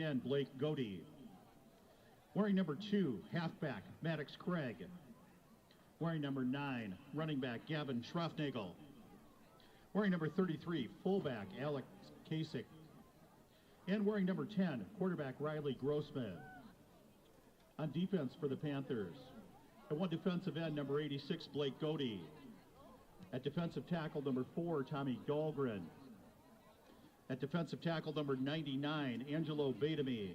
tight end Blake Godey. Wearing number 2, halfback Maddox Craig. Wearing number 9, running back Gavin Schroffnagel. Wearing number 33, fullback Alex Kasich. And wearing number 10, quarterback Riley Grossman. On defense for the Panthers, at one defensive end, number 86, Blake Godey. At defensive tackle, number 4, Tommy Dahlgren. At defensive tackle, number 99, Angelo Badamy.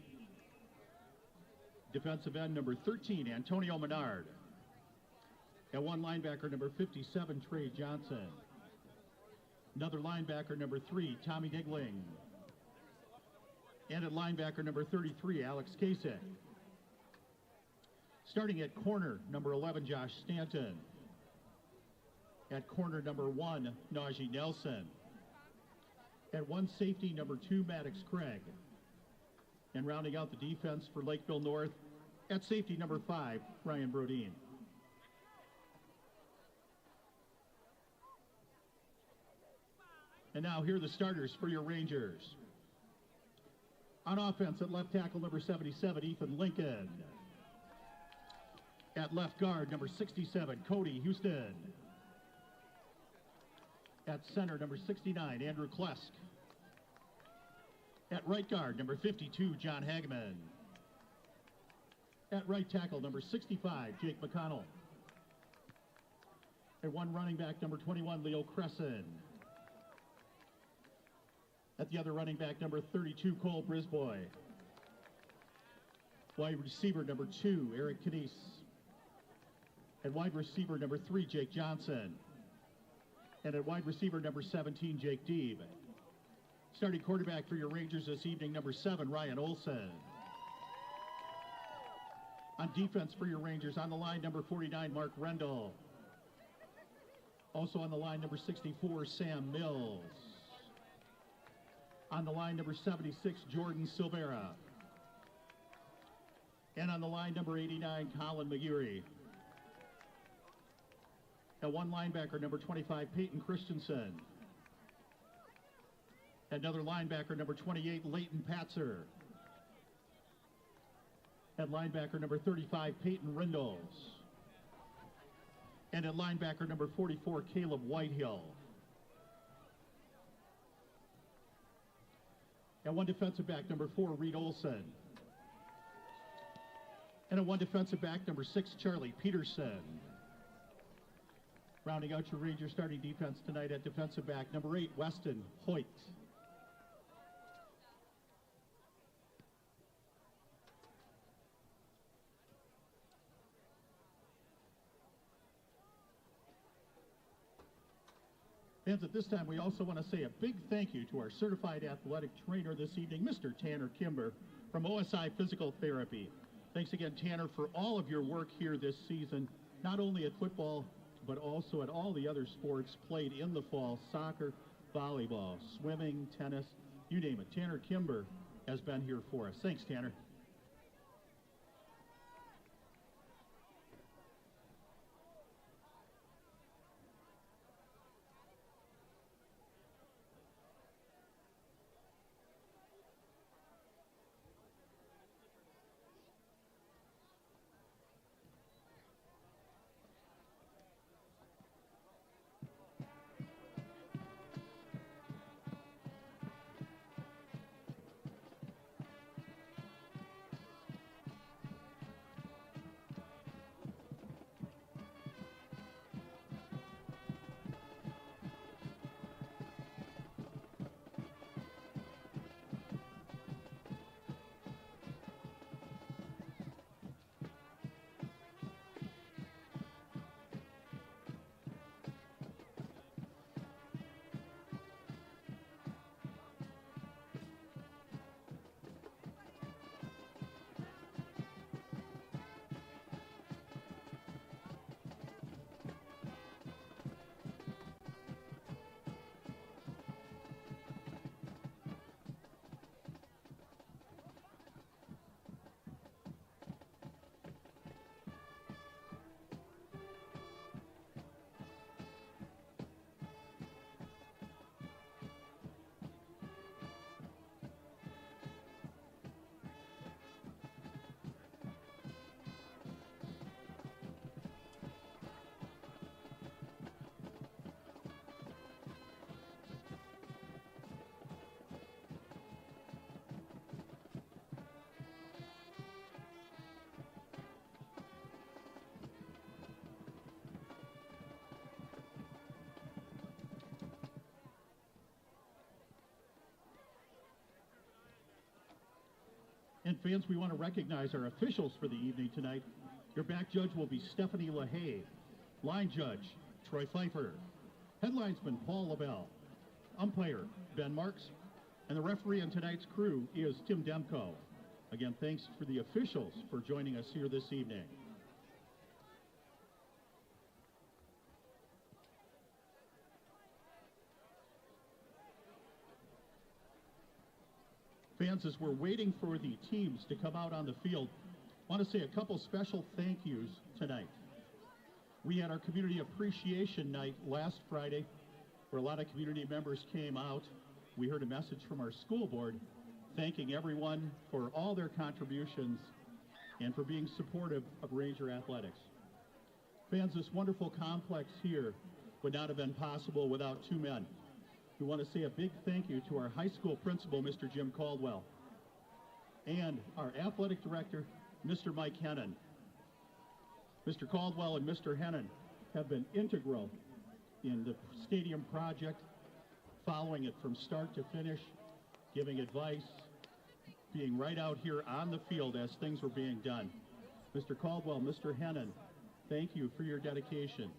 Defensive end, number 13, Antonio Menard. At one linebacker, number 57, Trey Johnson. Another linebacker, number 3, Tommy Diggling. And at linebacker, number 33, Alex Kasich. Starting at corner, number 11, Josh Stanton. At corner, number 1, Najee Nelson. At one safety, number 2, Maddox Craig. And rounding out the defense for Lakeville North, at safety, number 5, Ryan Brodeen. And now here are the starters for your Rangers. On offense, at left tackle, number 77, Ethan Lincoln. At left guard, number 67, Cody Houston. At center, number 69, Andrew Klesk. At right guard, number 52, John Hagman. At right tackle, number 65, Jake McConnell. At one running back, number 21, Leo Cresson. At the other running back, number 32, Cole Brisboy. Wide receiver, number 2, Eric Canice. At wide receiver, number 3, Jake Johnson. And at wide receiver, number 17, Jake Deeb. Starting quarterback for your Rangers this evening, number 7, Ryan Olson. On defense for your Rangers, on the line, number 49, Mark Rendell. Also on the line, number 64, Sam Mills. On the line, number 76, Jordan Silvera. And on the line, number 89, Colin McGeary. At one linebacker, number 25, Peyton Christensen. Another linebacker, number 28, Leighton Patzer. At linebacker, number 35, Peyton Rindles. And at linebacker, number 44, Caleb Whitehill. At one defensive back, number 4, Reed Olson. And at one defensive back, number 6, Charlie Peterson. Rounding out your Rangers starting defense tonight at defensive back, number 8, Weston Hoyt. Fans, at this time, we also want to say a big thank you to our certified athletic trainer this evening, Mr. Tanner Kimber from OSI Physical Therapy. Thanks again, Tanner, for all of your work here this season, not only at football, but also at all the other sports played in the fall: soccer, volleyball, swimming, tennis, you name it. Tanner Kimber has been here for us. Thanks, Tanner. And fans, we want to recognize our officials for the evening tonight. Your back judge will be Stephanie LaHaye. Line judge, Troy Pfeiffer. Headlinesman, Paul LaBelle. Umpire, Ben Marks. And the referee on tonight's crew is Tim Demko. Again, thanks for the officials for joining us here this evening. Fans, as we're waiting for the teams to come out on the field, I want to say a couple special thank yous tonight. We had our Community Appreciation Night last Friday, where a lot of community members came out. We heard a message from our school board thanking everyone for all their contributions and for being supportive of Ranger Athletics. Fans, this wonderful complex here would not have been possible without two men. We want to say a big thank you to our high school principal, Mr. Jim Caldwell, and our athletic director, Mr. Mike Hennon. Mr. Caldwell and Mr. Hennon have been integral in the stadium project, following it from start to finish, giving advice, being right out here on the field as things were being done. Mr. Caldwell, Mr. Hennon, thank you for your dedication.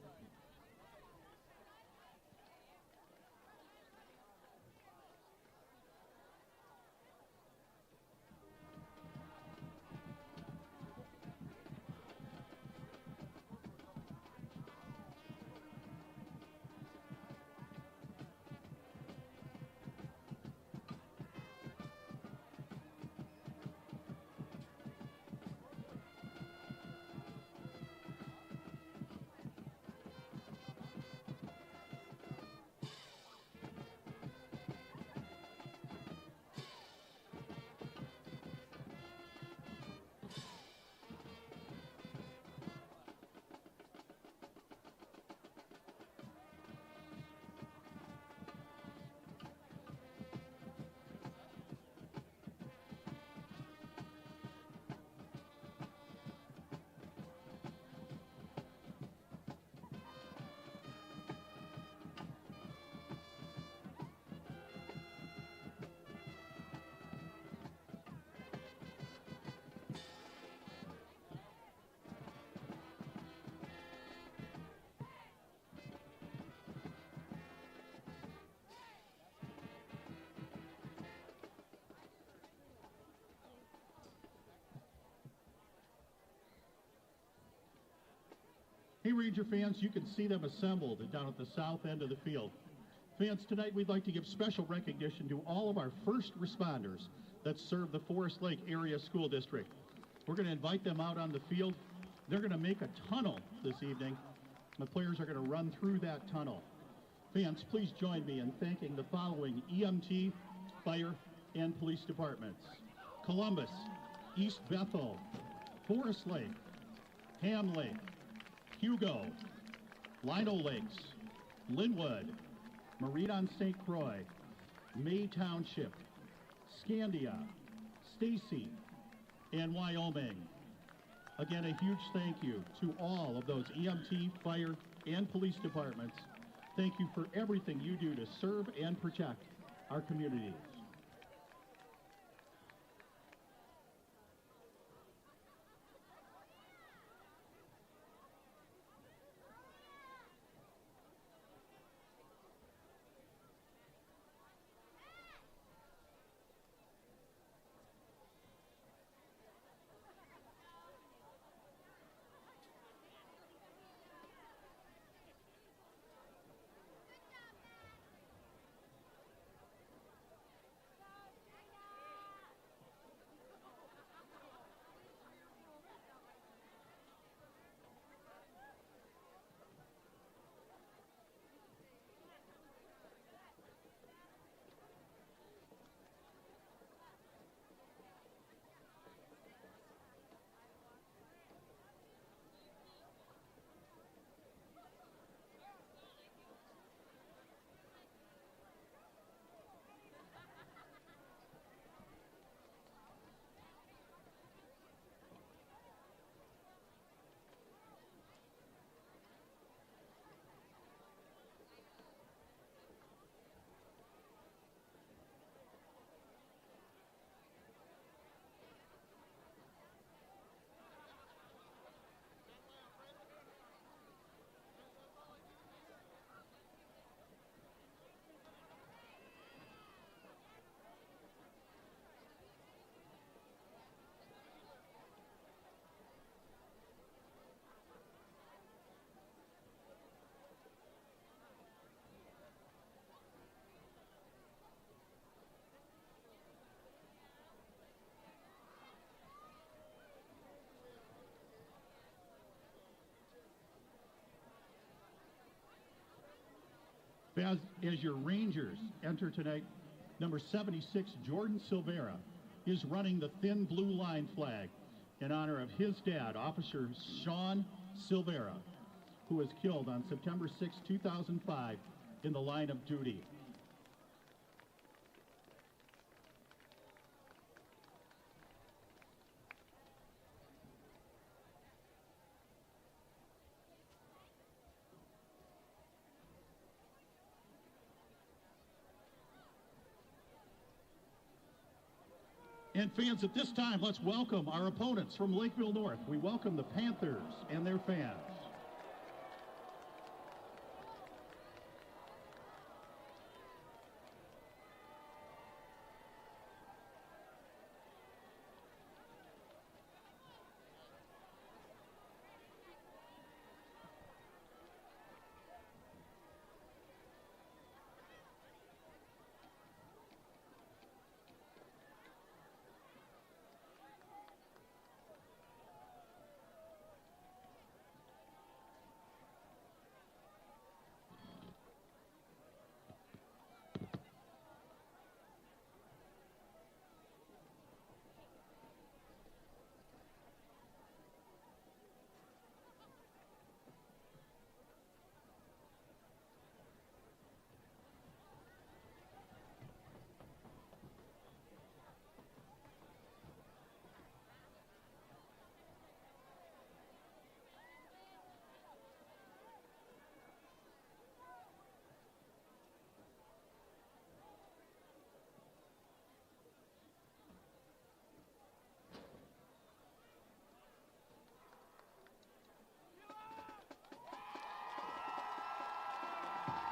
Hey, Ranger fans, you can see them assembled down at the south end of the field. Fans, tonight we'd like to give special recognition to all of our first responders that serve the Forest Lake Area School District. We're going to invite them out on the field. They're going to make a tunnel this evening. The players are going to run through that tunnel. Fans, please join me in thanking the following EMT, fire, and police departments: Columbus, East Bethel, Forest Lake, Ham Lake, Hugo, Lino Lakes, Linwood, Marine St. Croix, May Township, Scandia, Stacy, and Wyoming. Again, a huge thank you to all of those EMT, fire, and police departments. Thank you for everything you do to serve and protect our communities. As your Rangers enter tonight, number 76, Jordan Silvera, is running the thin blue line flag in honor of his dad, Officer Sean Silvera, who was killed on September 6, 2005 in the line of duty. And fans, at this time, let's welcome our opponents from Lakeville North. We welcome the Panthers and their fans.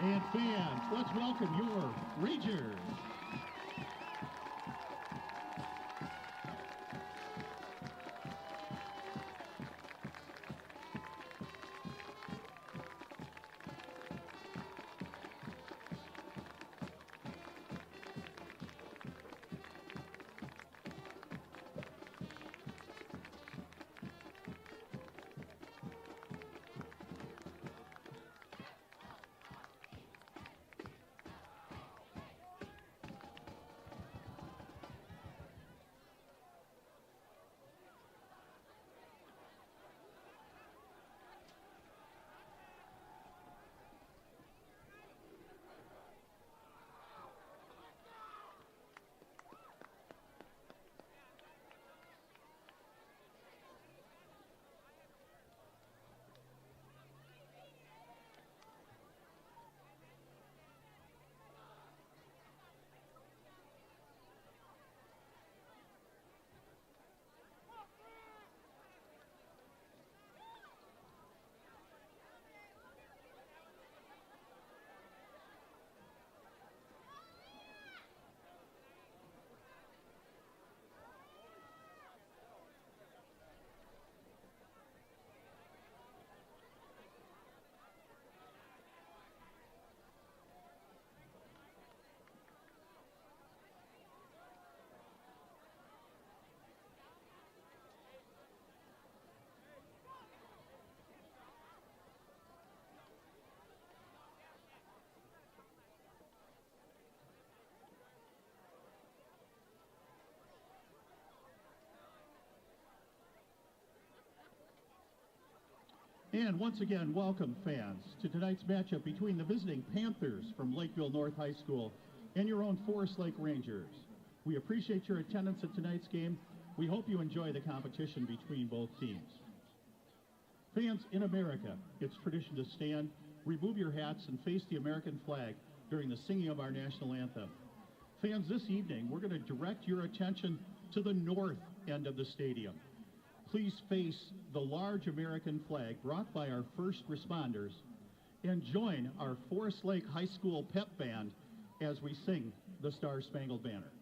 And fans, let's welcome your Rangers. And once again, welcome fans to tonight's matchup between the visiting Panthers from Lakeville North High School and your own Forest Lake Rangers. We appreciate your attendance at tonight's game. We hope you enjoy the competition between both teams. Fans, in America, it's tradition to stand, remove your hats, and face the American flag during the singing of our national anthem. Fans, this evening, we're going to direct your attention to the north end of the stadium. Please face the large American flag brought by our first responders and join our Forest Lake High School pep band as we sing the Star-Spangled Banner.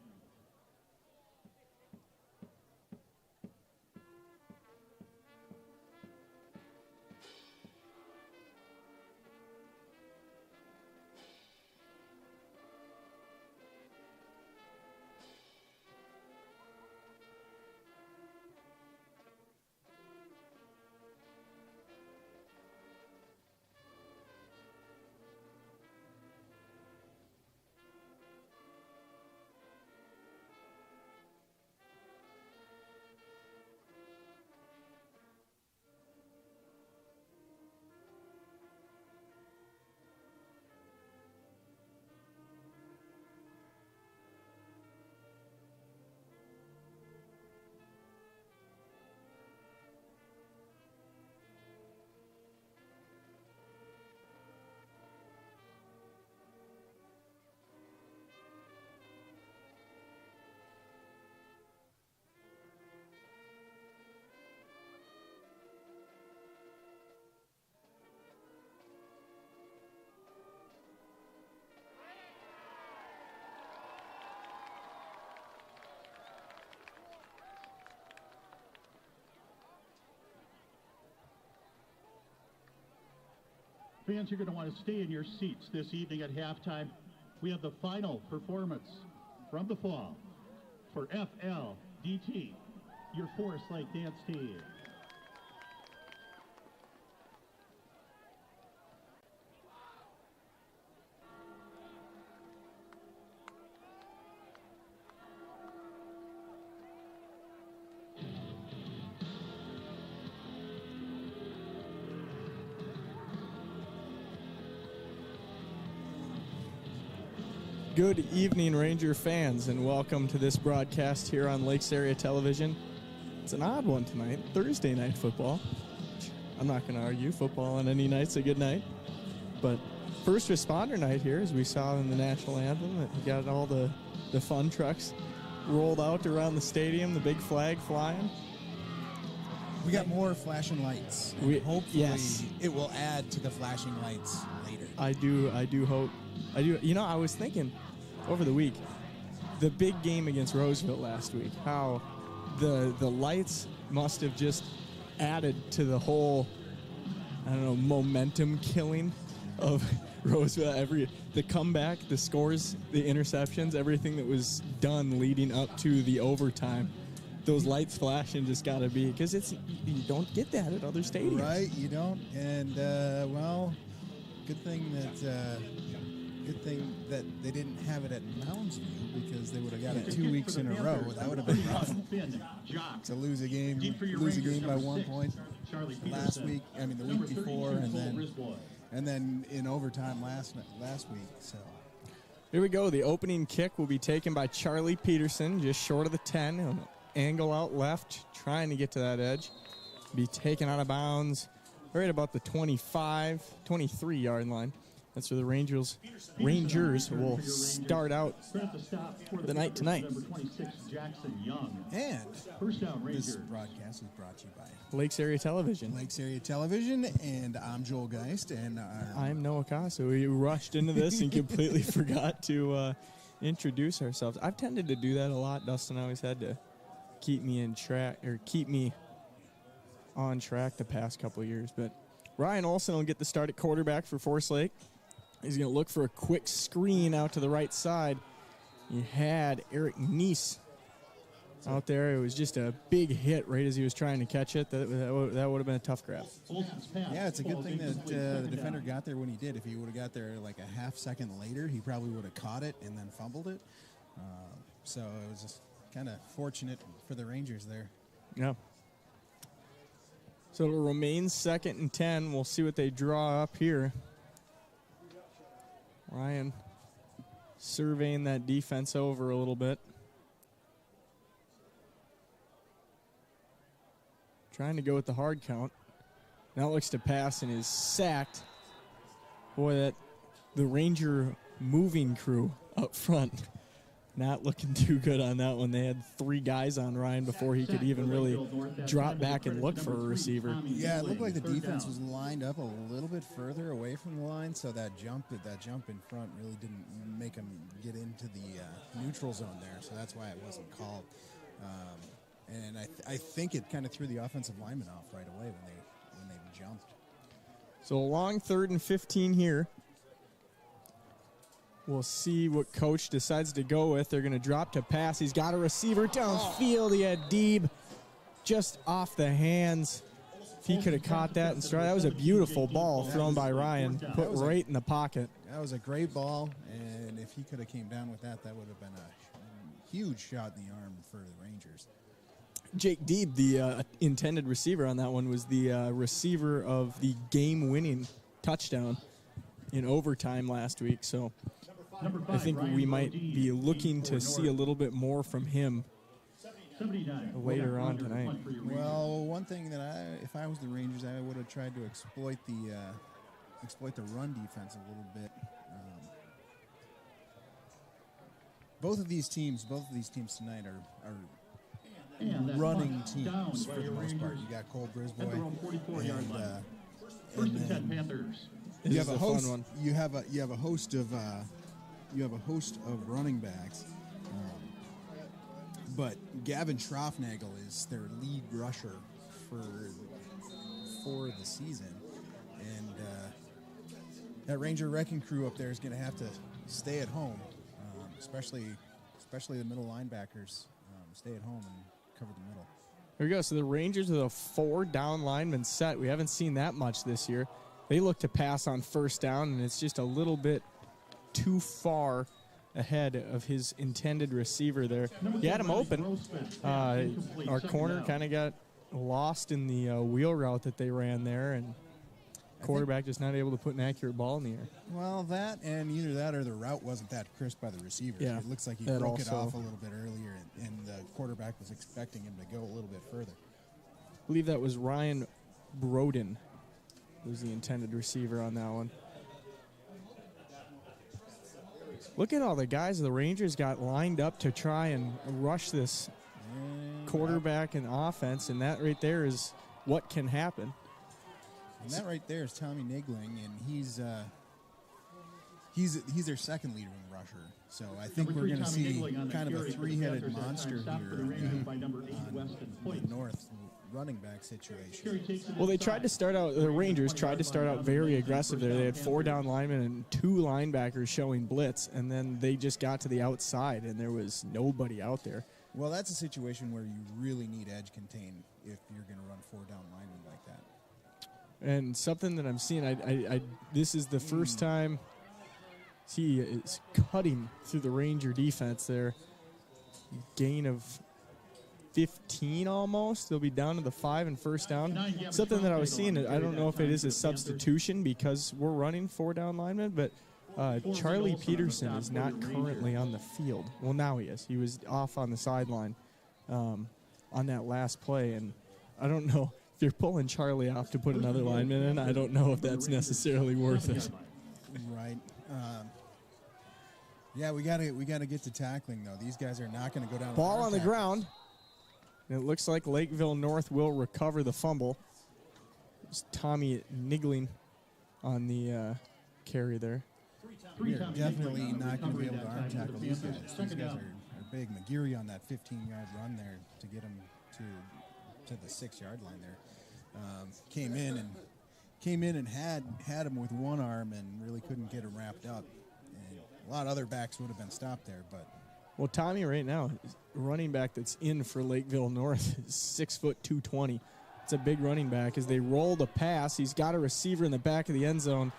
Fans, you're going to want to stay in your seats this evening at halftime. We have the final performance from the fall for FLDT, your Forest Lake dance team. Good evening, Ranger fans, and welcome to this broadcast here on Lakes Area Television. It's an odd one tonight, Thursday night football. I'm not going to argue, football on any night's a good night. But first responder night here, as we saw in the national anthem, that you got all the fun trucks rolled out around the stadium, the big flag flying. We got more flashing lights. Hopefully it will add to the flashing lights later. I do hope. You know, I was thinking over the week, the big game against Roseville last week, how the lights must have just added to the whole, I don't know, momentum killing of Roseville. The comeback, the scores, the interceptions, everything that was done leading up to the overtime. Those lights flashing just got to be, because you don't get that at other stadiums. Right, you don't. And, good thing that they didn't have it at Moundsview, because they would have got it 2 weeks in a row. That would have been rough. To lose a game by 1 point the week before, and then in overtime last week. So here we go. The opening kick will be taken by Charlie Peterson, just short of the 10. He'll angle out left, trying to get to that edge. Be taken out of bounds right about the 23-yard line. That's where the Rangers will start out the night tonight. And this broadcast is brought to you by Lakes Area Television. Lakes Area Television, and I'm Joel Geist, and I'm Noah Casa. We rushed into this and completely forgot to introduce ourselves. I've tended to do that a lot. Dustin always had to keep me on track the past couple of years. But Ryan Olson will get the start at quarterback for Forest Lake. He's going to look for a quick screen out to the right side. He had Eric Neese out there. It was just a big hit right as he was trying to catch it. That would have been a tough grab. Yeah, it's a good thing that the defender got there when he did. If he would have got there like a half second later, he probably would have caught it and then fumbled it. So it was just kind of fortunate for the Rangers there. Yeah. So it'll remain 2nd and 10. We'll see what they draw up here. Ryan surveying that defense over a little bit. Trying to go with the hard count. Now looks to pass and is sacked. Boy, the Ranger moving crew up front, not looking too good on that one. They had 3 guys on Ryan before he could even really drop back and look for a receiver. Yeah, it looked like the defense was lined up a little bit further away from the line, so that jump in front really didn't make him get into the neutral zone there, so that's why it wasn't called. And I think it kind of threw the offensive lineman off right away when they jumped. So a long 3rd and 15 here. We'll see what coach decides to go with. They're going to drop to pass. He's got a receiver downfield. He had Deeb just off the hands. If he could have caught that and started, that was a beautiful ball thrown by Ryan, put right in the pocket. That was a great ball, and if he could have came down with that, that would have been a huge shot in the arm for the Rangers. Jake Deeb, the intended receiver on that one, was the receiver of the game-winning touchdown in overtime last week. So I think we might be looking to see a little bit more from him later on tonight. Well, one thing that if I was the Rangers, I would have tried to exploit the run defense a little bit. Both of these teams tonight are running teams for the most part. You got Cole Brisboy First and 10 Panthers. You have a host. You have a host of running backs, but Gavin Schroffnagel is their lead rusher for the season, and that Ranger wrecking crew up there is going to have to stay at home, especially the middle linebackers. Stay at home and cover the middle. Here we go. So the Rangers with a 4 down lineman set. We haven't seen that much this year. They look to pass on first down, and it's just a little bit too far ahead of his intended receiver there. He had him open. Our corner kind of got lost in the wheel route that they ran there, and quarterback just not able to put an accurate ball in the air. Well, that and either that or the route wasn't that crisp by the receiver. Yeah, it looks like he that broke it also. off a little bit earlier, and the quarterback was expecting him to go a little bit further. I believe that was Ryan Broden who was the intended receiver on that one. Look at all the guys the Rangers got lined up to try and rush this quarterback and offense, and that right there is what can happen. And that right there is Tommy Nigling, and he's their second leader in rusher. So I think we're going to see kind of a three-headed monster here on the North running back situation. Well, they tried to start out, the Rangers tried to start out very aggressive there. They had 4 down linemen and 2 linebackers showing blitz, and then they just got to the outside, and there was nobody out there. Well, that's a situation where you really need edge contain if you're going to run 4 down linemen like that. And something that I'm seeing, this is the first time he is cutting through the Ranger defense there. Gain of 15 almost. They'll be down to the 5 and first down. Something that I was seeing, I don't know if it is a substitution because we're running 4 down linemen, but Charlie Peterson is not currently on the field. Well, now he is. He was off on the sideline on that last play, and I don't know. If you're pulling Charlie off to put another lineman in, I don't know if that's necessarily worth it. Right. Yeah, we gotta get to tackling though. These guys are not going to go down. Ball on the ground. And it looks like Lakeville North will recover the fumble. It's Tommy Nigling on the carry there. We're definitely not going to be able to arm tackle these guys. These guys are big. McGeary on that 15-yard run there to get him to the 6-yard line there. Came in and had him with one arm and really couldn't get him wrapped up. And a lot of other backs would have been stopped there, but. Well, Tommy right now, running back that's in for Lakeville North, is 6 foot 220. It's a big running back. As they roll the pass, he's got a receiver in the back of the end zone.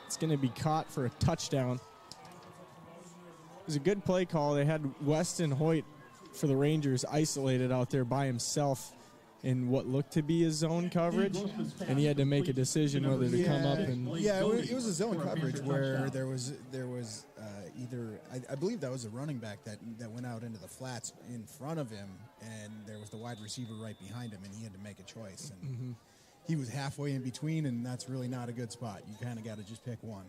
It's going to be caught for a touchdown. It was a good play call. They had Weston Hoyt for the Rangers isolated out there by himself in what looked to be a zone coverage, and he had to make a decision whether to come up and. Yeah, it was a zone coverage where there was either I believe that was a running back that went out into the flats in front of him, and there was the wide receiver right behind him, and he had to make a choice, and he was halfway in between, and that's really not a good spot. You kind of got to just pick one.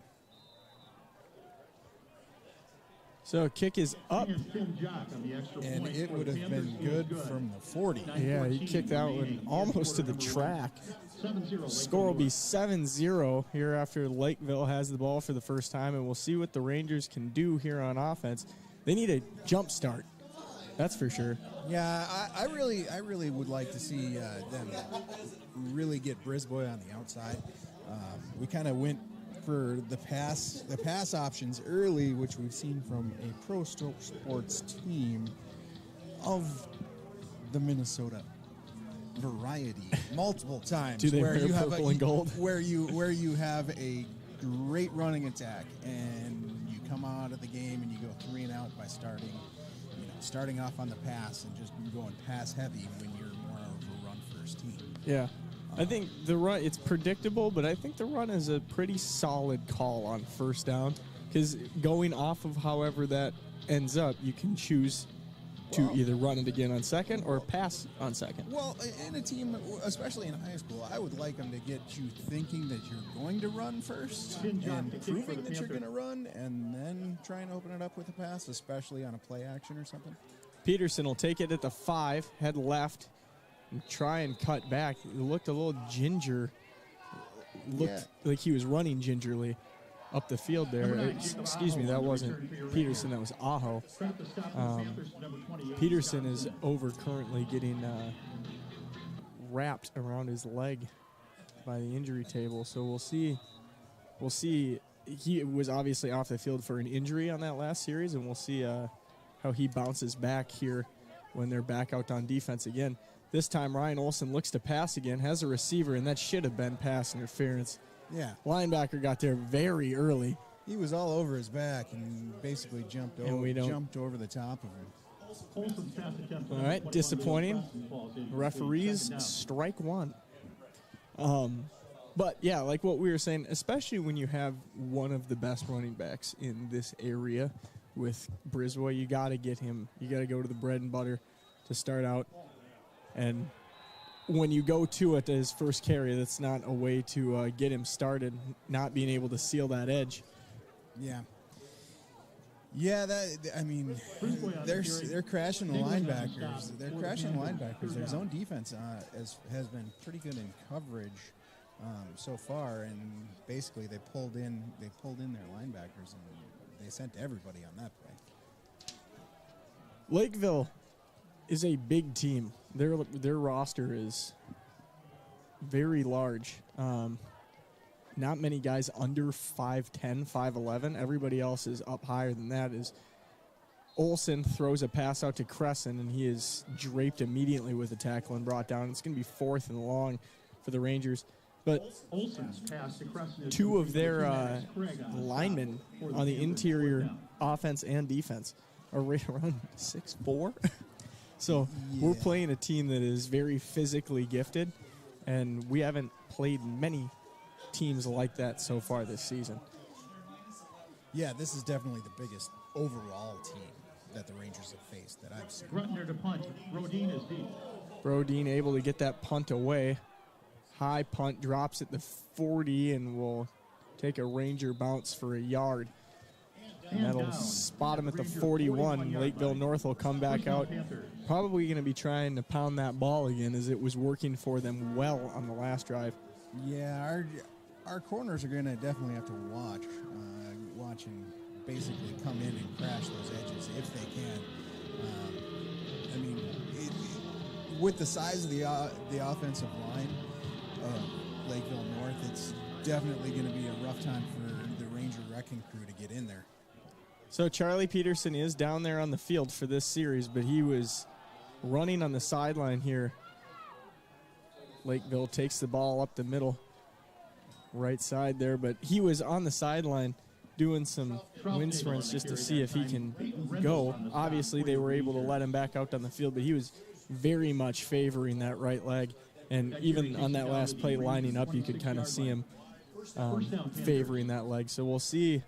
So kick is up. And it would have been good from the 40. Yeah, he kicked that one almost to the track. Score will be 7-0 here after Lakeville has the ball for the first time, and we'll see what the Rangers can do here on offense. They need a jump start. That's for sure. Yeah, I really would like to see them really get Brisboy on the outside. We kind of went for the pass options early, which we've seen from a pro sports team of the Minnesota variety multiple times. Do they where wear you have purple and gold? Where you have a great running attack and you come out of the game and you go 3 and out by starting off on the pass and just going pass heavy when you're more of a run first team. Yeah. I think the run, it's predictable, but I think the run is a pretty solid call on first down because going off of however that ends up, you can choose to either run it again on second or pass on second. Well, in a team, especially in high school, I would like them to get you thinking that you're going to run first and proving that you're going to run and then try and open it up with a pass, especially on a play action or something. Peterson will take it at the 5, head left, and try and cut back. It looked a little ginger. Looked like he was running gingerly up the field there. Excuse me, that wasn't Peterson, that was Aho. Peterson is over currently getting wrapped around his leg by the injury table. So we'll see he was obviously off the field for an injury on that last series, and we'll see how he bounces back here when they're back out on defense again. This time, Ryan Olsen looks to pass again, has a receiver, and that should have been pass interference. Yeah. Linebacker got there very early. He was all over his back and basically jumped over the top of him. All right, disappointing. Referees strike one. But, yeah, like what we were saying, especially when you have one of the best running backs in this area with Brisbois, you got to get him. You got to go to the bread and butter to start out. And when you go to it as first carry, that's not a way to get him started, not being able to seal that edge. Yeah. Yeah, they're crashing the linebackers. They're crashing the linebackers. Their zone defense has been pretty good in coverage so far, and basically they pulled in their linebackers and they sent everybody on that play. Lakeville is a big team. Their roster is very large. Not many guys under 5'10", 5'11". Everybody else is up higher than that. Olsen throws a pass out to Crescent, and he is draped immediately with a tackle and brought down. It's going to be 4th and long for the Rangers. But two of their linemen on the interior offense and defense are right around 6'4". So we're playing a team that is very physically gifted, and we haven't played many teams like that so far this season. Yeah, this is definitely the biggest overall team that the Rangers have faced that I've seen. Grutner to punt. Brodeen is deep. Brodeen able to get that punt away. High punt, drops at the 40, and will take a Ranger bounce for a yard. And that'll spot him at the 41. Lakeville North will come back out. Probably going to be trying to pound that ball again, as it was working for them well on the last drive. Yeah, our corners are going to definitely have to watch and basically come in and crash those edges if they can. With the size of the offensive line of Lakeville North, it's definitely going to be a rough time for the Ranger wrecking crew to get in there. So Charlie Peterson is down there on the field for this series, but he was running on the sideline here. Lakeville takes the ball up the middle, right side there, but he was on the sideline doing some wind sprints just to see if he can go. Obviously, they were able to let him back out on the field, but he was very much favoring that right leg. And even on that last play lining up, you could kind of see him favoring that leg. So we'll see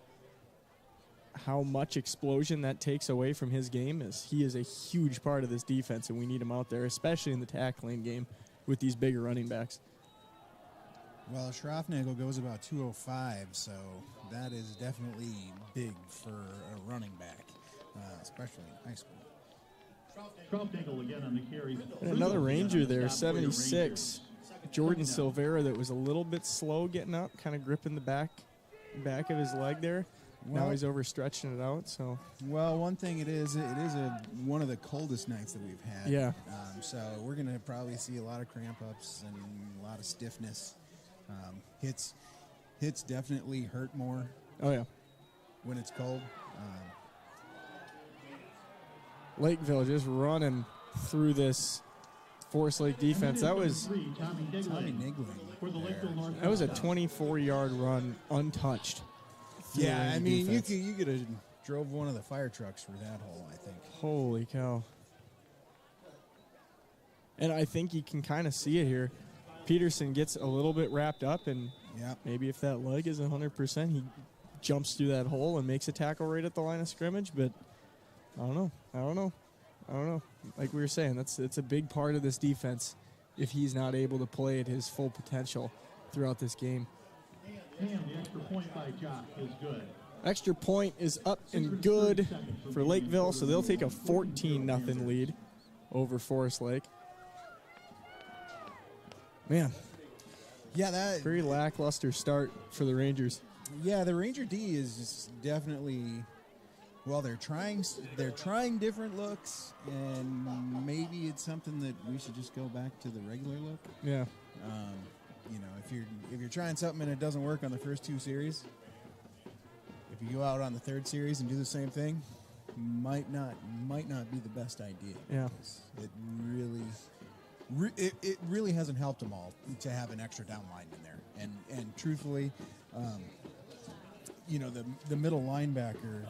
how much explosion that takes away from his game, as he is a huge part of this defense, and we need him out there, especially in the tackling game with these bigger running backs. Well, Schroffnagel goes about 205, so that is definitely big for a running back, especially in high school. Schroffnagel again on the carry. And another Ranger there, 76. Jordan Silvera, that was a little bit slow getting up, kind of gripping the back of his leg there. Now he's overstretching it out. So one thing it is one of the coldest nights that we've had. Yeah. So we're gonna probably see a lot of cramp ups and a lot of stiffness. Hits definitely hurt more. Oh yeah. When it's cold. Lakeville just running through this Forest Lake defense. That was Tommy Nigling. That was a 24-yard run untouched. Yeah, I mean, you could have drove one of the fire trucks through that hole, I think. Holy cow. And I think you can kind of see it here. Peterson gets a little bit wrapped up, and maybe if that leg is 100%, he jumps through that hole and makes a tackle right at the line of scrimmage. But I don't know. Like we were saying, it's a big part of this defense if he's not able to play at his full potential throughout this game. And the extra point by Jock is good. Extra point is up and good for Lakeville, so they'll take a 14-0 lead over Forest Lake. Man. Yeah, that very lackluster start for the Rangers. Yeah, the Ranger D is definitely, well, they're trying different looks, and maybe it's something that we should just go back to the regular look. Yeah. You know, if you're trying something and it doesn't work on the first two series, If you go out on the third series and do the same thing, might not be the best idea. Yeah. It really hasn't helped them all to have an extra down line in there. And truthfully, you know, the middle linebacker,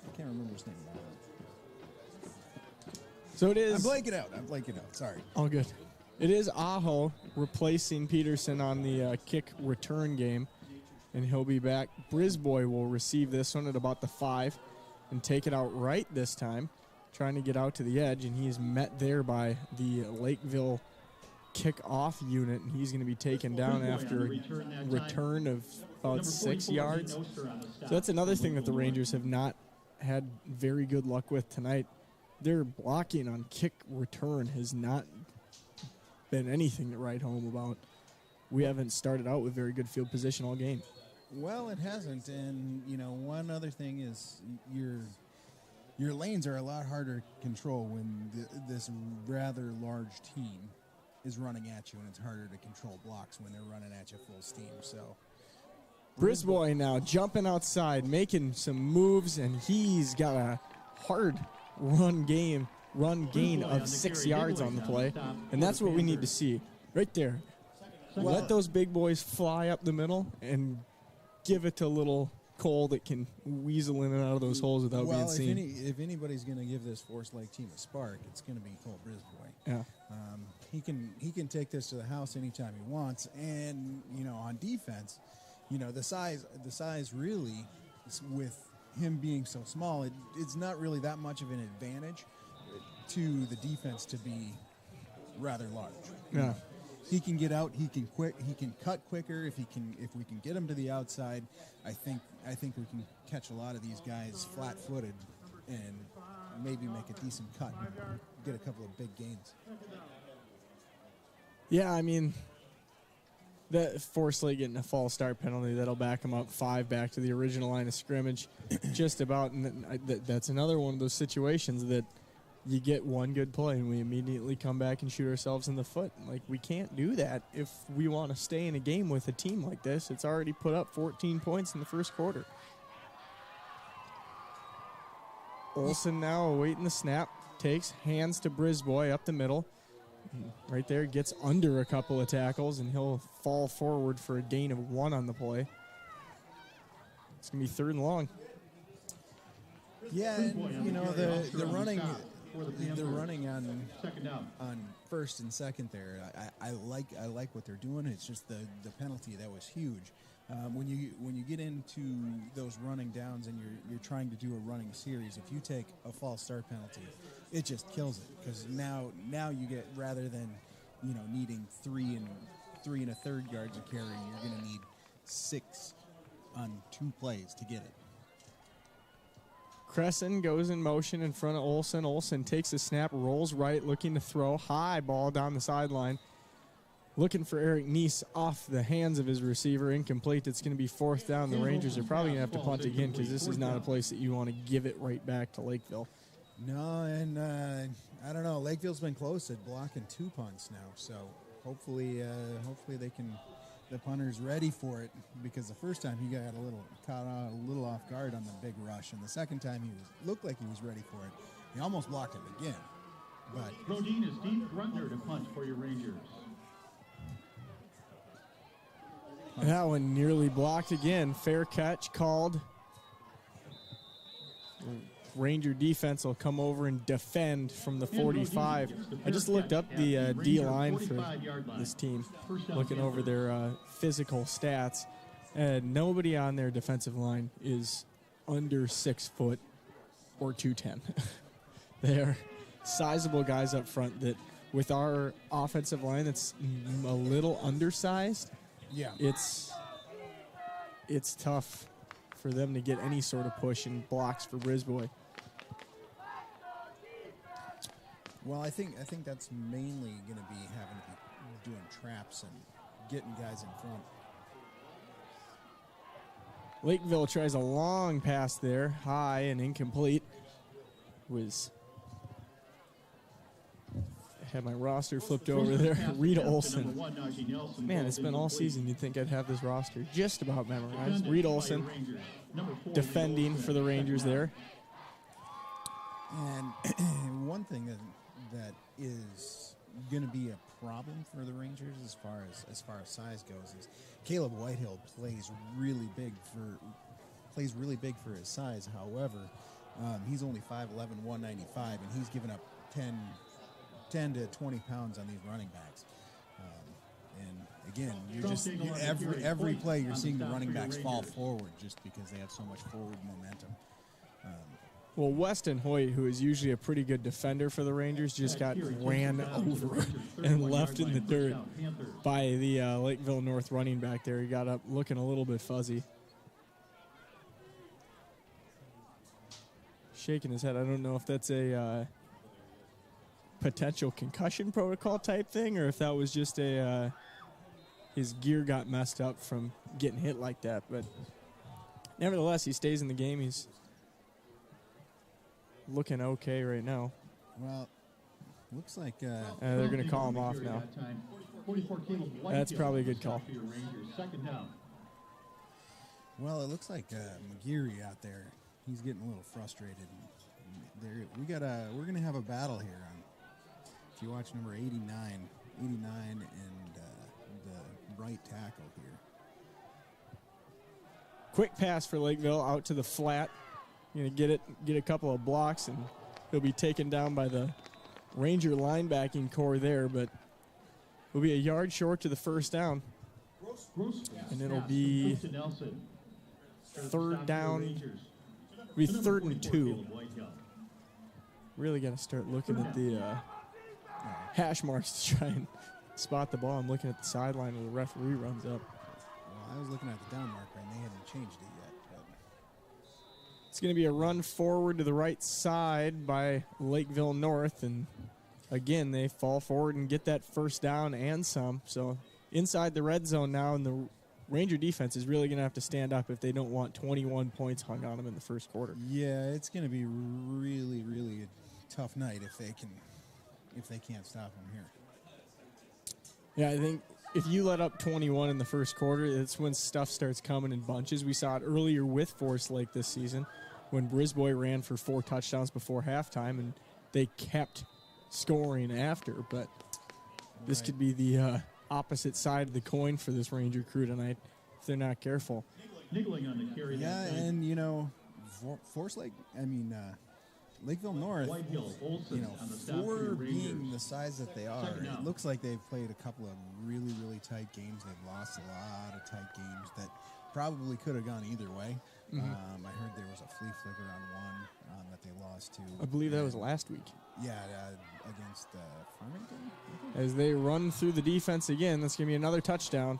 I can't remember his name. So it is. I'm blanking out. Sorry. All good. It is Aho replacing Peterson on the kick return game, and he'll be back. Brisboy will receive this one at about the 5 and take it out right this time, trying to get out to the edge, and he's met there by the Lakeville kick-off unit, and he's going to be taken down after a return of about 6 yards. So that's another thing that the Rangers have not had very good luck with tonight. Their blocking on kick return has not been anything to write home about. We haven't started out with very good field position all game. Well, it hasn't, and you know, one other thing is your lanes are a lot harder to control when this rather large team is running at you, and it's harder to control blocks when they're running at you full steam. So, Brisboy now jumping outside, making some moves, and he's got a hard run gain of 6 yards on the play, and that's what we need to see right there. Let those big boys fly up the middle and give it to little Cole that can weasel in and out of those holes without being seen. If anybody's going to give this Forest Lake team a spark, it's going to be Cole Brisboy. Yeah. He can take this to the house anytime he wants, and you know, on defense, you know, the size really, with him being so small, it's not really that much of an advantage to the defense to be rather large. Yeah. He can get out. He can cut quicker. If we can get him to the outside, I think we can catch a lot of these guys flat-footed and maybe make a decent cut, get a couple of big gains. Yeah, I mean, the Forest Lake getting a false start penalty that'll back them up 5 back to the original line of scrimmage, just about. And that's another one of those situations that you get one good play and we immediately come back and shoot ourselves in the foot. Like, we can't do that if we want to stay in a game with a team like this. It's already put up 14 points in the first quarter. Olsen now awaiting the snap, takes hands to Brisboy up the middle. Right there, gets under a couple of tackles, and he'll fall forward for a gain of 1 on the play. It's going to be 3rd and long. Yeah, and, you know, the running on first and second there, I like what they're doing. It's just the penalty that was huge. When you get into those running downs and you're trying to do a running series, if you take a false start penalty, it just kills it, because now you get, rather than, you know, needing 3 and a third yards of carry, you're going to need 6 on 2 plays to get it. Crescent goes in motion in front of Olsen. Olsen takes a snap, rolls right, looking to throw. High ball down the sideline. Looking for Eric Neese off the hands of his receiver. Incomplete. It's going to be 4th down. The Rangers are probably going to have to punt again, because this is not a place that you want to give it right back to Lakeville. No, and I don't know. Lakeville's been close at blocking 2 punts now, so hopefully the punter's ready for it, because the first time he got caught a little off guard on the big rush, and the second time looked like he was ready for it. He almost blocked it again. But Rodine is Steve Grundner to punt for your Rangers. That one nearly blocked again. Fair catch called. Ranger defense will come over and defend from the 45. I just looked up the D-line for this team, looking over their physical stats, and nobody on their defensive line is under 6 foot or 210. They're sizable guys up front that, with our offensive line that's a little undersized, yeah, it's tough for them to get any sort of push and blocks for Brisboy. Well, I think that's mainly going to be having to be doing traps and getting guys in front. Lakeville tries a long pass there, high and incomplete. Was Had my roster flipped over there. Rita Olson. Man, it's been all season. You'd think I'd have this roster just about memorized. Rita Olson defending for the Rangers there. And one thing that is going to be a problem for the Rangers as far as size goes is Caleb Whitehill plays really big for his size. However, he's only 5'11", 195, and he's given up 10 to 20 pounds on these running backs. And again, every play you're seeing the running backs fall forward just because they have so much forward momentum. Well, Weston Hoyt, who is usually a pretty good defender for the Rangers, just got ran over and left in the dirt by the Lakeville North running back there. He got up looking a little bit fuzzy. Shaking his head. I don't know if that's a potential concussion protocol type thing or if that was just his gear got messed up from getting hit like that. But nevertheless, he stays in the game. He's looking okay right now. Well, looks like they're going to call him off now. That's probably a good call. Well, it looks like McGeary out there. He's getting a little frustrated. We're going to have a battle here. If you watch number 89 and the right tackle here. Quick pass for Lakeville out to the flat. Going to get a couple of blocks, and he'll be taken down by the Ranger linebacking core there, but will be a yard short to the first down. And it'll be third down. It'll be 3rd and 2. Really got to start looking at the hash marks to try and spot the ball. I'm looking at the sideline where the referee runs up. Well, I was looking at the down marker, and they hadn't changed it yet. But it's going to be a run forward to the right side by Lakeville North, and again, they fall forward and get that first down and some. So inside the red zone now, and the Ranger defense is really going to have to stand up if they don't want 21 points hung on them in the first quarter. Yeah, it's going to be really, really a tough night if they can't stop them here. Yeah, I think if you let up 21 in the first quarter, that's when stuff starts coming in bunches. We saw it earlier with Forest Lake this season when Brisbois ran for 4 touchdowns before halftime, and they kept scoring after. But this could be the opposite side of the coin for this Ranger crew tonight if they're not careful. Yeah, and, Forest Lake, Lakeville North, for being the size that they are, it looks like they've played a couple of really, really tight games. They've lost a lot of tight games that probably could have gone either way. I heard there was a flea flicker on one that they lost to. I believe that was last week. Yeah, against Farmington. As they run through the defense again, that's going to be another touchdown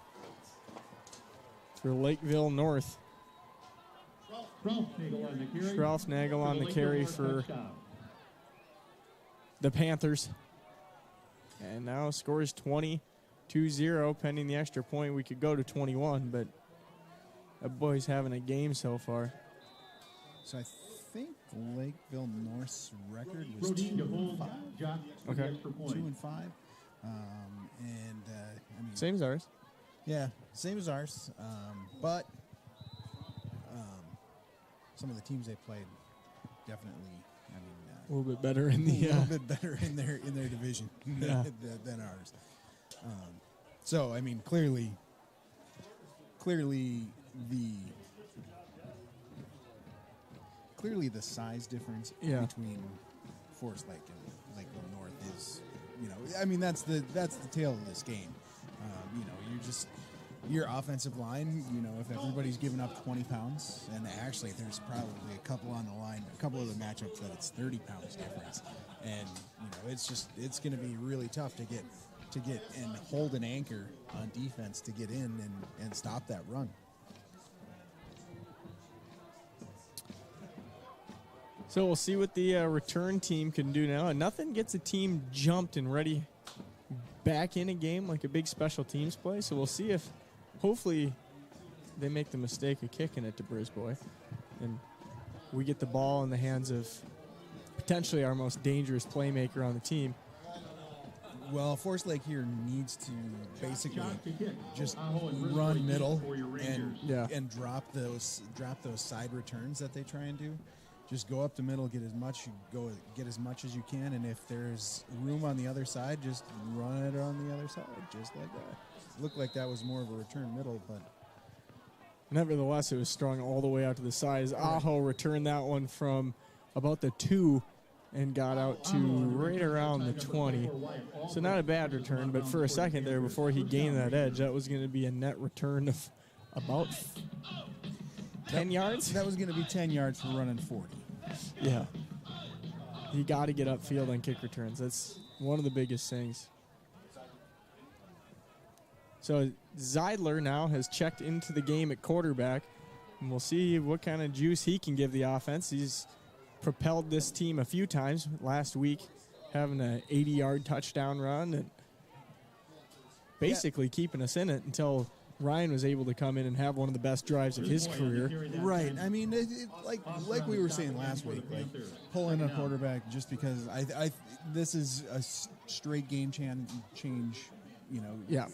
for Lakeville North. Schraufnagel on the carry for the Panthers. And now scores 20-0. Pending the extra point, we could go to 21, but that boy's having a game so far. So I think Lakeville North's record was 2-5. Okay. 2-5. Same as ours. Yeah, same as ours. But some of the teams they played definitely, a little bit better in the a little bit better in their division than ours. So clearly the size difference between Forest Lake and Lakeville North is, that's the tale of this game. Your offensive line, if everybody's giving up 20 pounds, and actually there's probably a couple on the line, a couple of the matchups that it's 30 pounds difference, and it's going to be really tough to get and hold an anchor on defense to get in and stop that run. So we'll see what the return team can do now. And nothing gets a team jumped and ready back in a game like a big special teams play. So we'll see if hopefully they make the mistake of kicking it to Brisbois. And we get the ball in the hands of potentially our most dangerous playmaker on the team. Well, Forest Lake here needs to basically just run middle and drop those side returns that they try and do. Just go up the middle, get as much as you can, and if there's room on the other side, just run it on the other side, just like that. Looked like that was more of a return middle, but nevertheless, it was strung all the way out to the sides. Aho returned that one from about the 2 and got out to right around the 20. So not a bad return, but for a second there before he gained that edge, that was going to be a net return of about 10 yards? That was going to be 10 yards for running 40. Yeah. You got to get upfield on kick returns. That's one of the biggest things. So Zeidler now has checked into the game at quarterback, and we'll see what kind of juice he can give the offense. He's propelled this team a few times last week, having an 80-yard touchdown run and basically keeping us in it until Ryan was able to come in and have one of the best drives of his career. Right. I mean, like we were saying last week, like pulling a quarterback just because this is a straight game change. You know, yeah.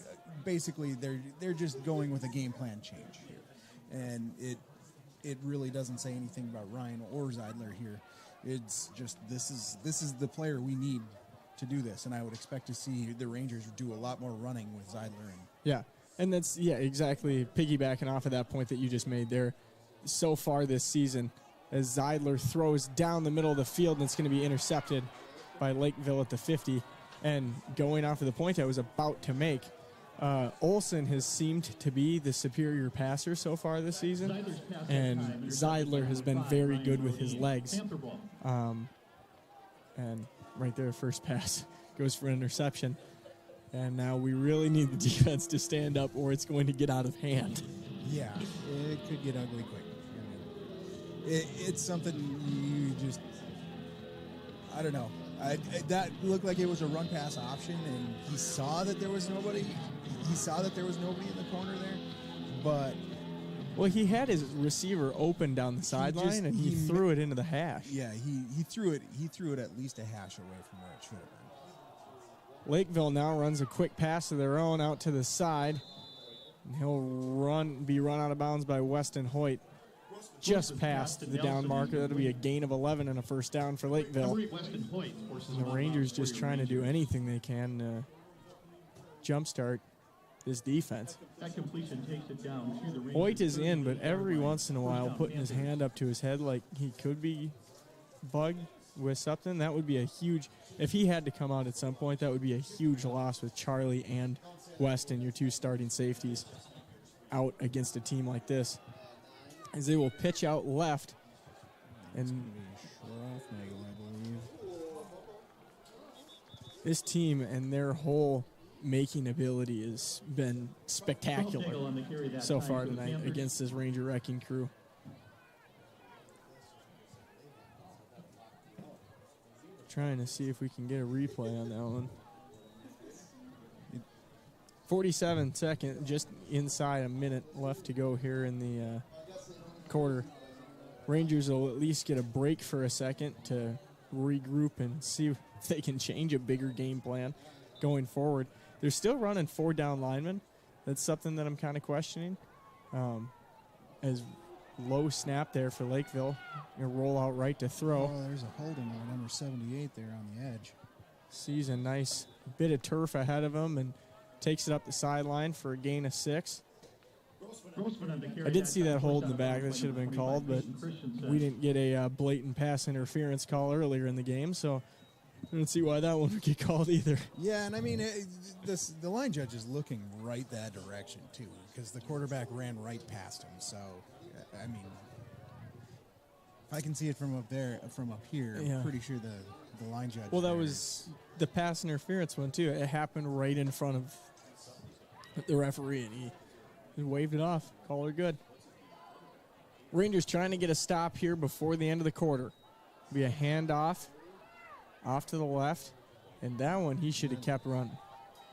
Basically, they're just going with a game plan change here, and it really doesn't say anything about Ryan or Zeidler here. It's just this is the player we need to do this, and I would expect to see the Rangers do a lot more running with Zeidler. And that's exactly piggybacking off of that point that you just made there. So far this season, as Zeidler throws down the middle of the field, and it's going to be intercepted by Lakeville at the 50, and going off of the point I was about to make. Olsen has seemed to be the superior passer so far this season, and Zeidler has been very good with his legs. And right there, first pass goes for an interception. And now we really need the defense to stand up or it's going to get out of hand. Yeah, it could get ugly quick. I mean, it's something you just, I don't know. That looked like it was a run-pass option, and he saw that there was nobody. He saw that there was nobody in the corner there, but... Well, he had his receiver open down the sideline, and he threw it into the hash. Yeah, he threw it. He threw it at least a hash away from where it should have been. Lakeville now runs a quick pass of their own out to the side. And he'll be run out of bounds by Weston Hoyt. Just past the down marker. That'll be a gain of 11 and a first down for Lakeville. And the Rangers just trying to do anything they can to jumpstart this defense. Hoyt is in, but every once in a while putting his hand up to his head like he could be bugged with something. That would be a huge, if he had to come out at some point, that would be a huge loss with Charlie and Weston, your two starting safeties, out against a team like this. As they will pitch out left. And this team and their whole making ability has been spectacular so far tonight against this Ranger wrecking crew. Trying to see if we can get a replay on that one. 47 seconds, just inside a minute left to go here in the quarter. Rangers will at least get a break for a second to regroup and see if they can change a bigger game plan going forward. They're still running 4 down linemen. That's something that I'm kind of questioning. As low snap there for Lakeville. A roll out right to throw. Oh, there's a holding on number 78 there on the edge. Sees a nice bit of turf ahead of him and takes it up the sideline for a gain of 6. I did see that hold in the back. That should have been called, but we didn't get a blatant pass interference call earlier in the game, so I don't see why that one would get called either. Yeah, and I mean, the line judge is looking right that direction, too, because the quarterback ran right past him. So, I mean, if I can see it from up here, I'm pretty sure the line judge. Well, that was the pass interference one, too. It happened right in front of the referee, and he waved it off. Call her good. Rangers trying to get a stop here before the end of the quarter. Be a handoff off to the left, and that one he should have kept running.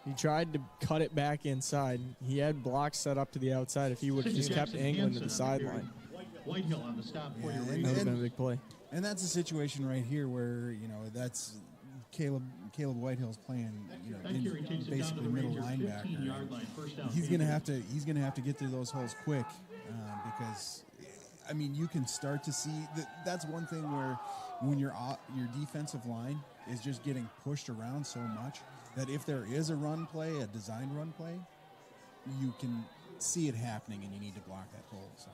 He tried to cut it back inside. He had blocks set up to the outside. If he would have just kept angling to the sideline, that would have been a big play. And that's a situation right here where, you know, that's Caleb Whitehill's playing, That carry takes it down to basically the middle Rangers' linebacker. 15-yard line. First down. He's gonna have to get through those holes quick because, I mean, you can start to see that's one thing where when your defensive line is just getting pushed around so much that if there is a run play, a designed run play, you can see it happening and you need to block that hole. Sorry.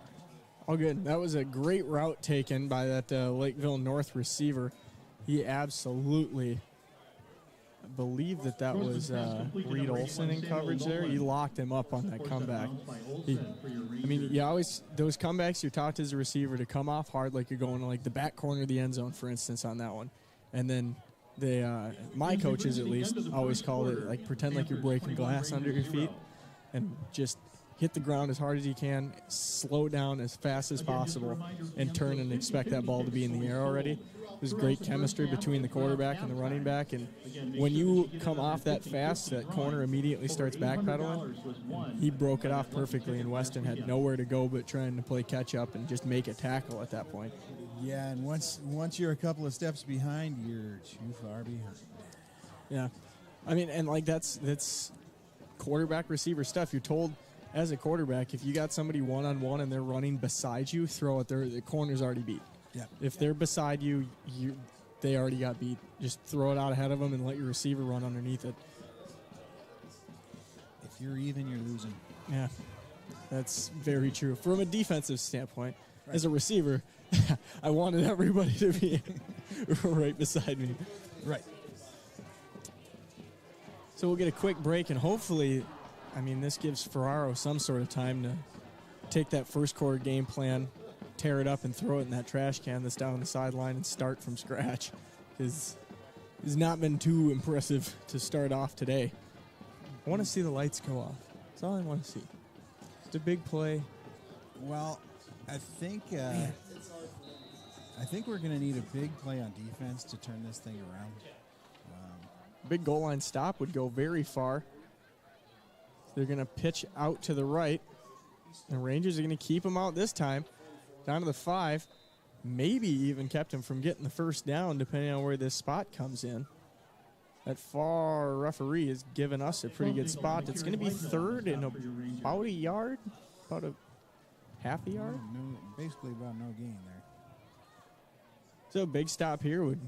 All good. That was a great route taken by that Lakeville North receiver. He absolutely, I believe that was Reed Olson in coverage there. He locked him up on that comeback. Those comebacks, you're taught as a receiver to come off hard like you're going to like the back corner of the end zone, for instance, on that one. And then my coaches at least always call it like pretend like you're breaking glass under your feet and just hit the ground as hard as you can, slow down as fast as possible, and turn and expect that ball to be in the air already. There's great chemistry between the quarterback and the running back, and when you come off that fast, that corner immediately starts backpedaling. He broke it off perfectly, and Weston had nowhere to go but trying to play catch-up and just make a tackle at that point. Yeah, and once you're a couple of steps behind, you're too far behind. Yeah. I mean, and like that's quarterback receiver stuff. You're told as a quarterback, if you got somebody one-on-one and they're running beside you, throw it there. The corner's already beat. Yeah. If they're beside you, they already got beat. Just throw it out ahead of them and let your receiver run underneath it. If you're even, you're losing. Yeah, that's very true. From a defensive standpoint, right. As a receiver, I wanted everybody to be right beside me. Right. So we'll get a quick break, and hopefully, I mean, this gives Ferraro some sort of time to take that first quarter game plan, tear it up and throw it in that trash can that's down the sideline and start from scratch, because it's not been too impressive to start off today. I want to see the lights go off. That's all I want to see. It's a big play. Well, I think we're going to need a big play on defense to turn this thing around. Big goal line stop would go very far. They're going to pitch out to the right. The Rangers are going to keep him out this time, down to the 5. Maybe even kept him from getting the first down, depending on where this spot comes in. That far referee has given us a pretty good spot. It's going to be third and about a yard, about a half a yard. No, basically about no gain there. So a big stop here would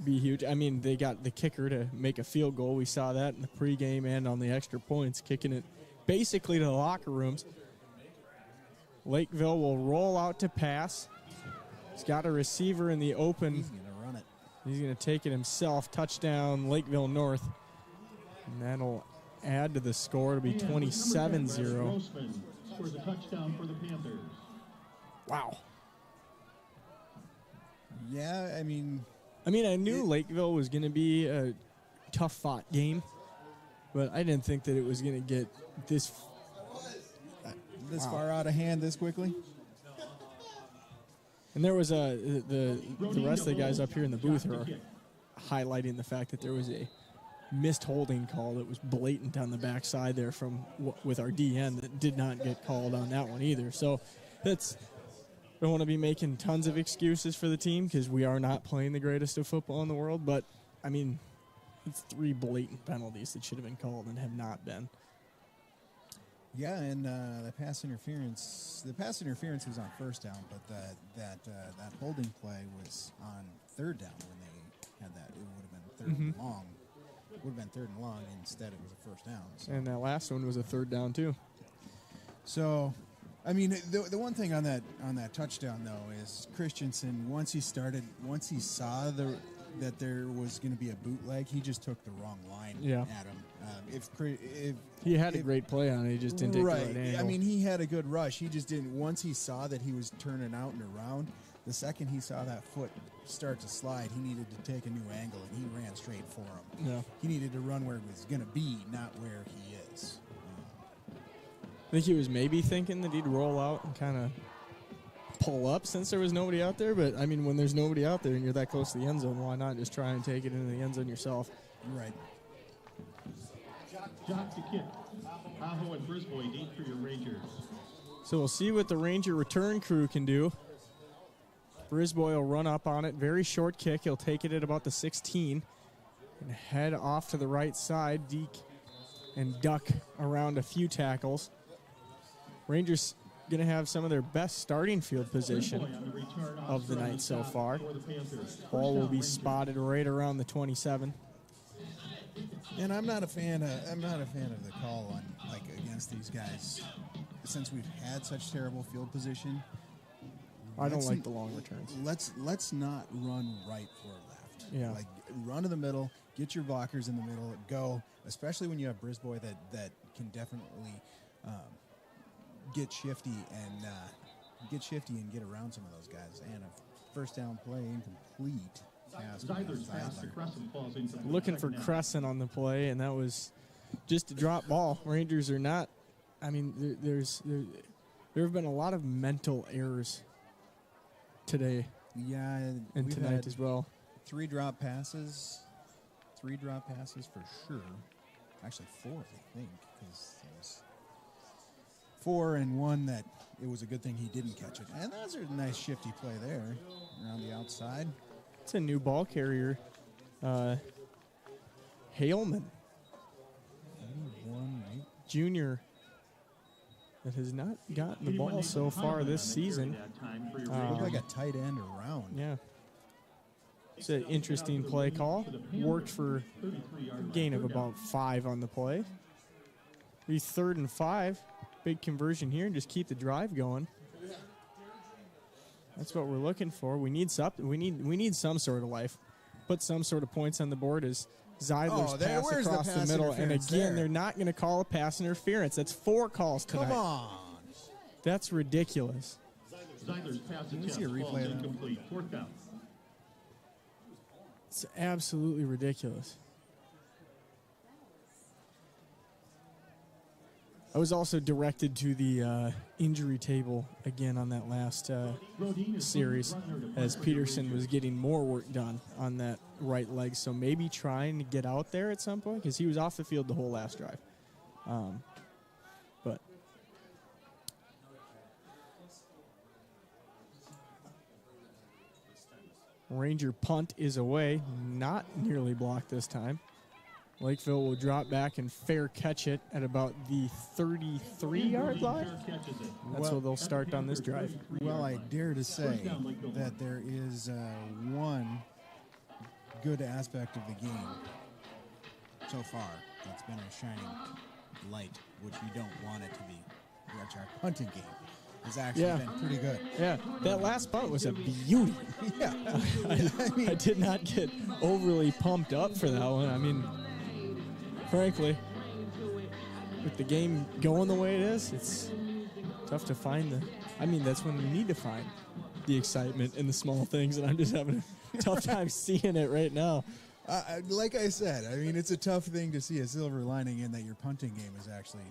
be huge. I mean, they got the kicker to make a field goal. We saw that in the pregame and on the extra points, kicking it basically to the locker rooms. Lakeville will roll out to pass. He's got a receiver in the open. He's going to run it. He's going to take it himself. Touchdown, Lakeville North. And that'll add to the score. It'll be 27-0. Scores a touchdown for the Panthers. Wow. Yeah, I mean, I knew Lakeville was going to be a tough-fought game, but I didn't think that it was going to get this far out of hand this quickly. And there was the rest of the guys up here in the booth are highlighting the fact that there was a missed holding call that was blatant on the backside there from with our DN that did not get called on that one either. So that's. I don't want to be making tons of excuses for the team because we are not playing the greatest of football in the world, but, I mean, it's 3 blatant penalties that should have been called and have not been. Yeah, and the pass interference was on first down, but that holding play was on third down when they had that. It would have been third and long. It would have been third and long. Instead, it was a first down. So. And that last one was a third down, too. So... I mean, the one thing on that touchdown though is Christensen. Once he saw that there was going to be a bootleg, he just took the wrong line at him. If he had a great play on it, he just didn't take the right angle. I mean, he had a good rush. He just didn't. Once he saw that he was turning out and around, the second he saw that foot start to slide, he needed to take a new angle, and he ran straight for him. Yeah. He needed to run where he was going to be, not where he is. I think he was maybe thinking that he'd roll out and kind of pull up since there was nobody out there. But, I mean, when there's nobody out there and you're that close to the end zone, why not just try and take it into the end zone yourself? Right. Jock to kick. Aho and Brisbois deep for your Rangers. So we'll see what the Ranger return crew can do. Brisbois will run up on it. Very short kick. He'll take it at about the 16 and head off to the right side. Deke and duck around a few tackles. Rangers going to have some of their best starting field position of the night so far. Ball will be spotted right around the 27. And I'm not a fan of the call on against these guys since we've had such terrible field position. I don't like the long returns. Let's not run right or left. Yeah. Run to the middle, get your blockers in the middle, go. Especially when you have Brisbois that can definitely get shifty and get around some of those guys. And a first down play incomplete. Looking for Crescent on the play, and that was just a drop ball. Rangers are not. I mean, there have been a lot of mental errors today. Yeah, and tonight as well. 3 drop passes for sure. Actually 4, I think, because it was 4 and 1 that it was a good thing he didn't catch it. And that's a nice shifty play there around the outside. It's a new ball carrier, Haleman, junior, that has not gotten the ball so far this season. Looked like a tight end around. Yeah. It's an interesting play call. Worked for a gain of about 5 on the play. Be 3rd and 5. Big conversion here and just keep the drive going. That's what we're looking for. We need some sort of life. Put some sort of points on the board as Zeidler's pass across the middle. And again, they're not going to call a pass interference. That's 4 calls tonight. Come on. That's ridiculous. Zeidler's pass Can we see a replay of that? incomplete. 4th down. It's absolutely ridiculous. I was also directed to the injury table again on that last series as Peterson was getting more work done on that right leg. So maybe trying to get out there at some point because he was off the field the whole last drive. But Ranger punt is away, not nearly blocked this time. Lakeville will drop back and fair catch it at about the 33-yard line. That's where they'll start on this drive. Well, I dare to say that there is one good aspect of the game so far that's been a shining light, which we don't want it to be. Which our punting game has actually been pretty good. Yeah, that last punt was a beauty. Yeah. I did not get overly pumped up for that one. I mean, frankly, with the game going the way it is, it's tough to find that's when we need to find the excitement in the small things, and I'm just having a tough time seeing it right now. Like I said, I mean, it's a tough thing to see a silver lining in that your punting game is actually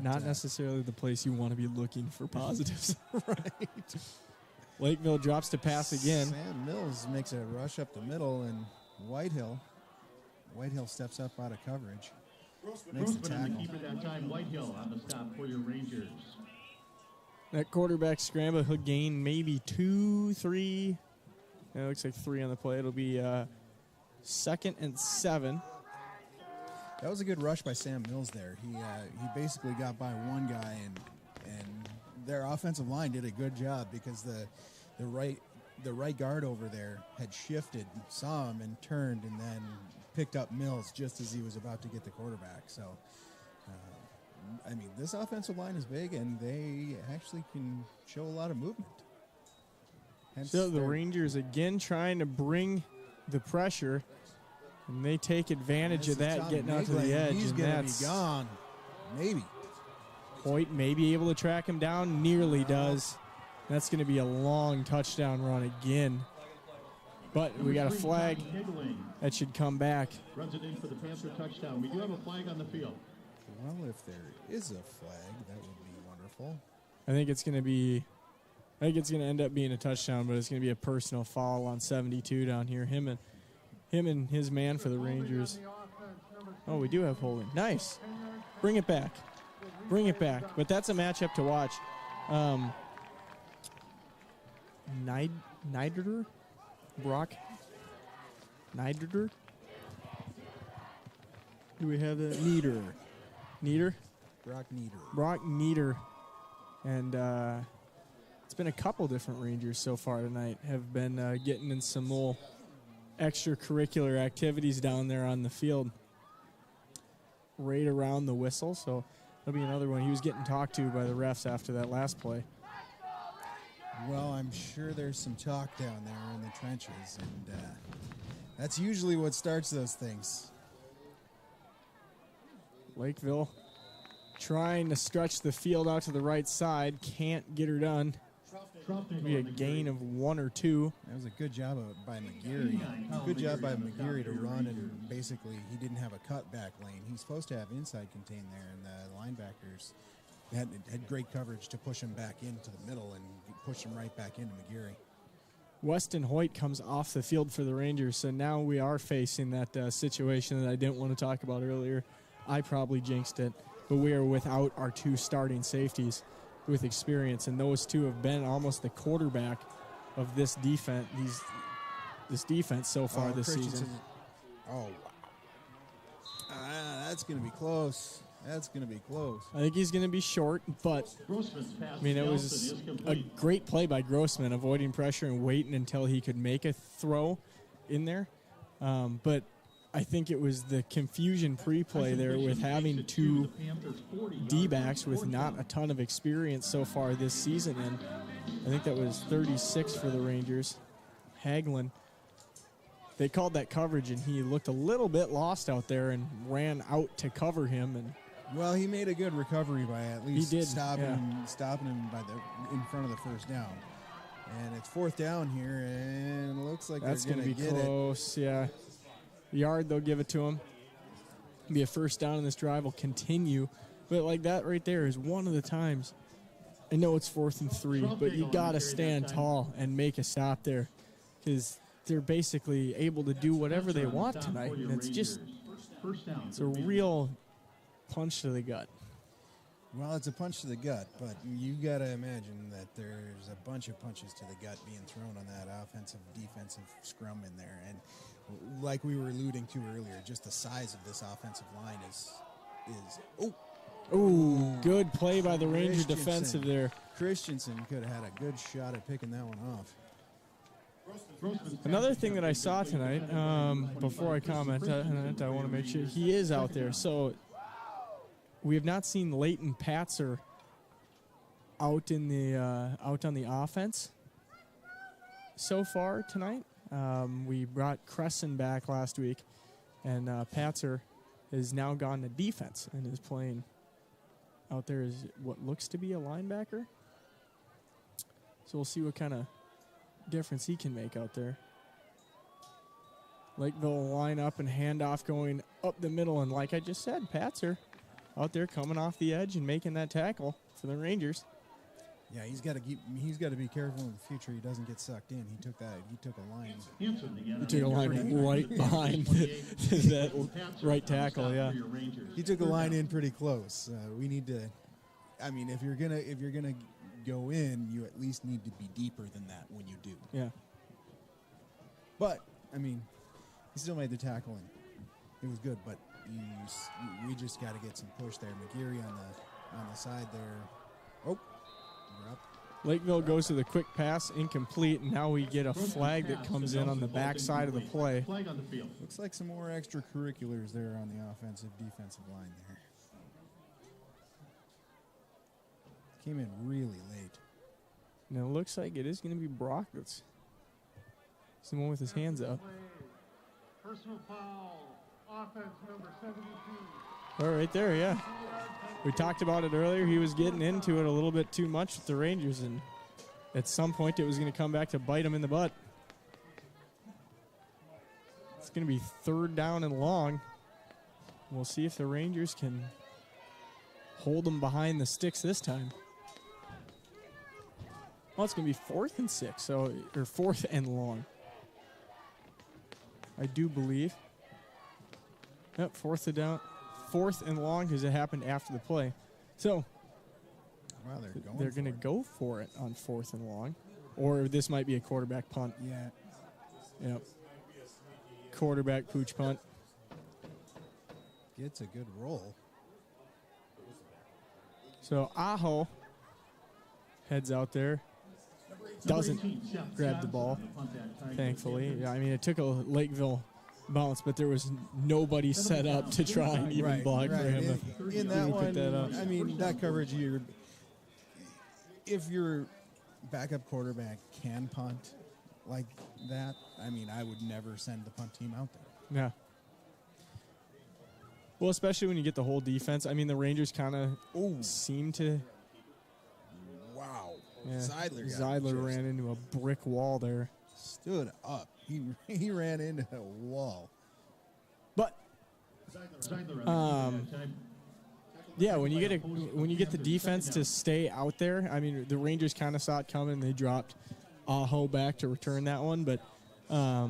not necessarily the place you want to be looking for positives. Right. Lakeville drops to pass again. Sam Mills makes a rush up the middle, and Whitehill steps up out of coverage. Makes the tackle. On the keeper that time, Whitehill on the stop for your Rangers. That quarterback scramble, he'll gain maybe 2, 3. It looks like 3 on the play. It'll be 2nd and 7. That was a good rush by Sam Mills there. He basically got by one guy, and their offensive line did a good job because the right guard over there had shifted, saw him, and turned, and then picked up Mills just as he was about to get the quarterback. So, I mean, this offensive line is big, and they actually can show a lot of movement. So the Rangers again trying to bring the pressure, and they take advantage of that, getting out to the edge. He's going to be gone. Maybe. Hoyt may be able to track him down. Nearly does. That's going to be a long touchdown run again. But we got a flag that should come back. Runs it in for the Panther touchdown. We do have a flag on the field. Well, if there is a flag, that would be wonderful. I think it's going to end up being a touchdown, but it's going to be a personal foul on 72 down here. Him and his man for the Rangers. Oh, we do have holding. Nice. Bring it back. But that's a matchup to watch. Niederer? Brock Niederer? Do we have that? Nieder? Brock Nieder. And it's been a couple different Rangers so far tonight. Have been getting in some more extracurricular activities down there on the field. Right around the whistle, so that'll be another one. He was getting talked to by the refs after that last play. Well, I'm sure there's some talk down there in the trenches, and that's usually what starts those things. Lakeville trying to stretch the field out to the right side. Can't get her done. Be a gain of 1 or 2. That was a good job by McGeary. Good job by McGeary to run, and basically he didn't have a cutback lane. He's supposed to have inside contain there, and the linebackers had great coverage to push him back into the middle and push him right back into McGeary. Weston Hoyt comes off the field for the Rangers, so now we are facing that situation that I didn't want to talk about earlier. I probably jinxed it, but we are without our 2 starting safeties with experience, and those 2 have been almost the quarterback of this defense. This defense so far this season. Oh, wow! That's going to be close. That's going to be close. I think he's going to be short, but I mean, it was a great play by Grossman, avoiding pressure and waiting until he could make a throw in there. But I think it was the confusion pre-play there with having 2 D-backs with not a ton of experience so far this season. And I think that was 36 for the Rangers. Hagelin. They called that coverage, and he looked a little bit lost out there and ran out to cover him. And well, he made a good recovery by at least stopping him in front of the first down. And it's 4th down here, and it looks like that's going to be close. Yeah. Yard, they'll give it to him. Be a first down, and this drive will continue. But like that right there is one of the times. I know it's 4th and 3, but you got to stand tall and make a stop there, because they're basically able to do whatever they want tonight. And it's a real punch to the gut. Well, it's a punch to the gut, but you got to imagine that there's a bunch of punches to the gut being thrown on that offensive-defensive scrum in there. And like we were alluding to earlier, just the size of this offensive line is good play by the Ranger defensive there. Christensen could have had a good shot at picking that one off. Another thing that I saw tonight, before I comment on it, I want to make sure he is out there. So we have not seen Leighton Patzer out on the offense so far tonight. We brought Cresson back last week, and Patzer has now gone to defense and is playing out there as what looks to be a linebacker. So we'll see what kind of difference he can make out there. Lakeville will line up and handoff going up the middle, and like I just said, Patzer out there coming off the edge and making that tackle for the Rangers. Yeah, he's got to be careful in the future he doesn't get sucked in. He took a line. He took a line right behind that right tackle. Yeah, he took a line in pretty close. We need to. I mean, if you're gonna go in, you at least need to be deeper than that when you do. Yeah. But I mean, he still made the tackle and it was good. But we just got to get some push there. McGeary on the side there. Oh. Lakeville goes to the quick pass, incomplete, and now we get a flag that comes in on the back side of the play. Looks like some more extracurriculars there on the offensive-defensive line there. Came in really late. Now it looks like it is going to be Brock that's someone with his hands up. Personal foul, offense number 72. Oh, right there, yeah. We talked about it earlier. He was getting into it a little bit too much with the Rangers, and at some point it was going to come back to bite him in the butt. It's going to be 3rd down and long. We'll see if the Rangers can hold them behind the sticks this time. Well, it's going to be 4th and 6, or 4th and long. I do believe. Yep, 4th and long because it happened after the play. So wow, they're going to go for it on 4th and long. or this might be a quarterback punt. Yeah. Yep. Quarterback pooch punt. Gets a good roll. So Aho heads out there. Doesn't grab the ball, thankfully. Yeah, I mean, it took a Lakeville bounce, but there was nobody set up to try and even block for him. In that one, I mean, that coverage, if your backup quarterback can punt like that, I mean, I would never send the punt team out there. Yeah. Well, especially when you get the whole defense. I mean, the Rangers kind of seem to. Wow. Yeah. Zeidler ran into a brick wall there. Stood up. He ran into a wall. But yeah, when you get the defense to stay out there, I mean, the Rangers kind of saw it coming. They dropped Aho back to return that one, but I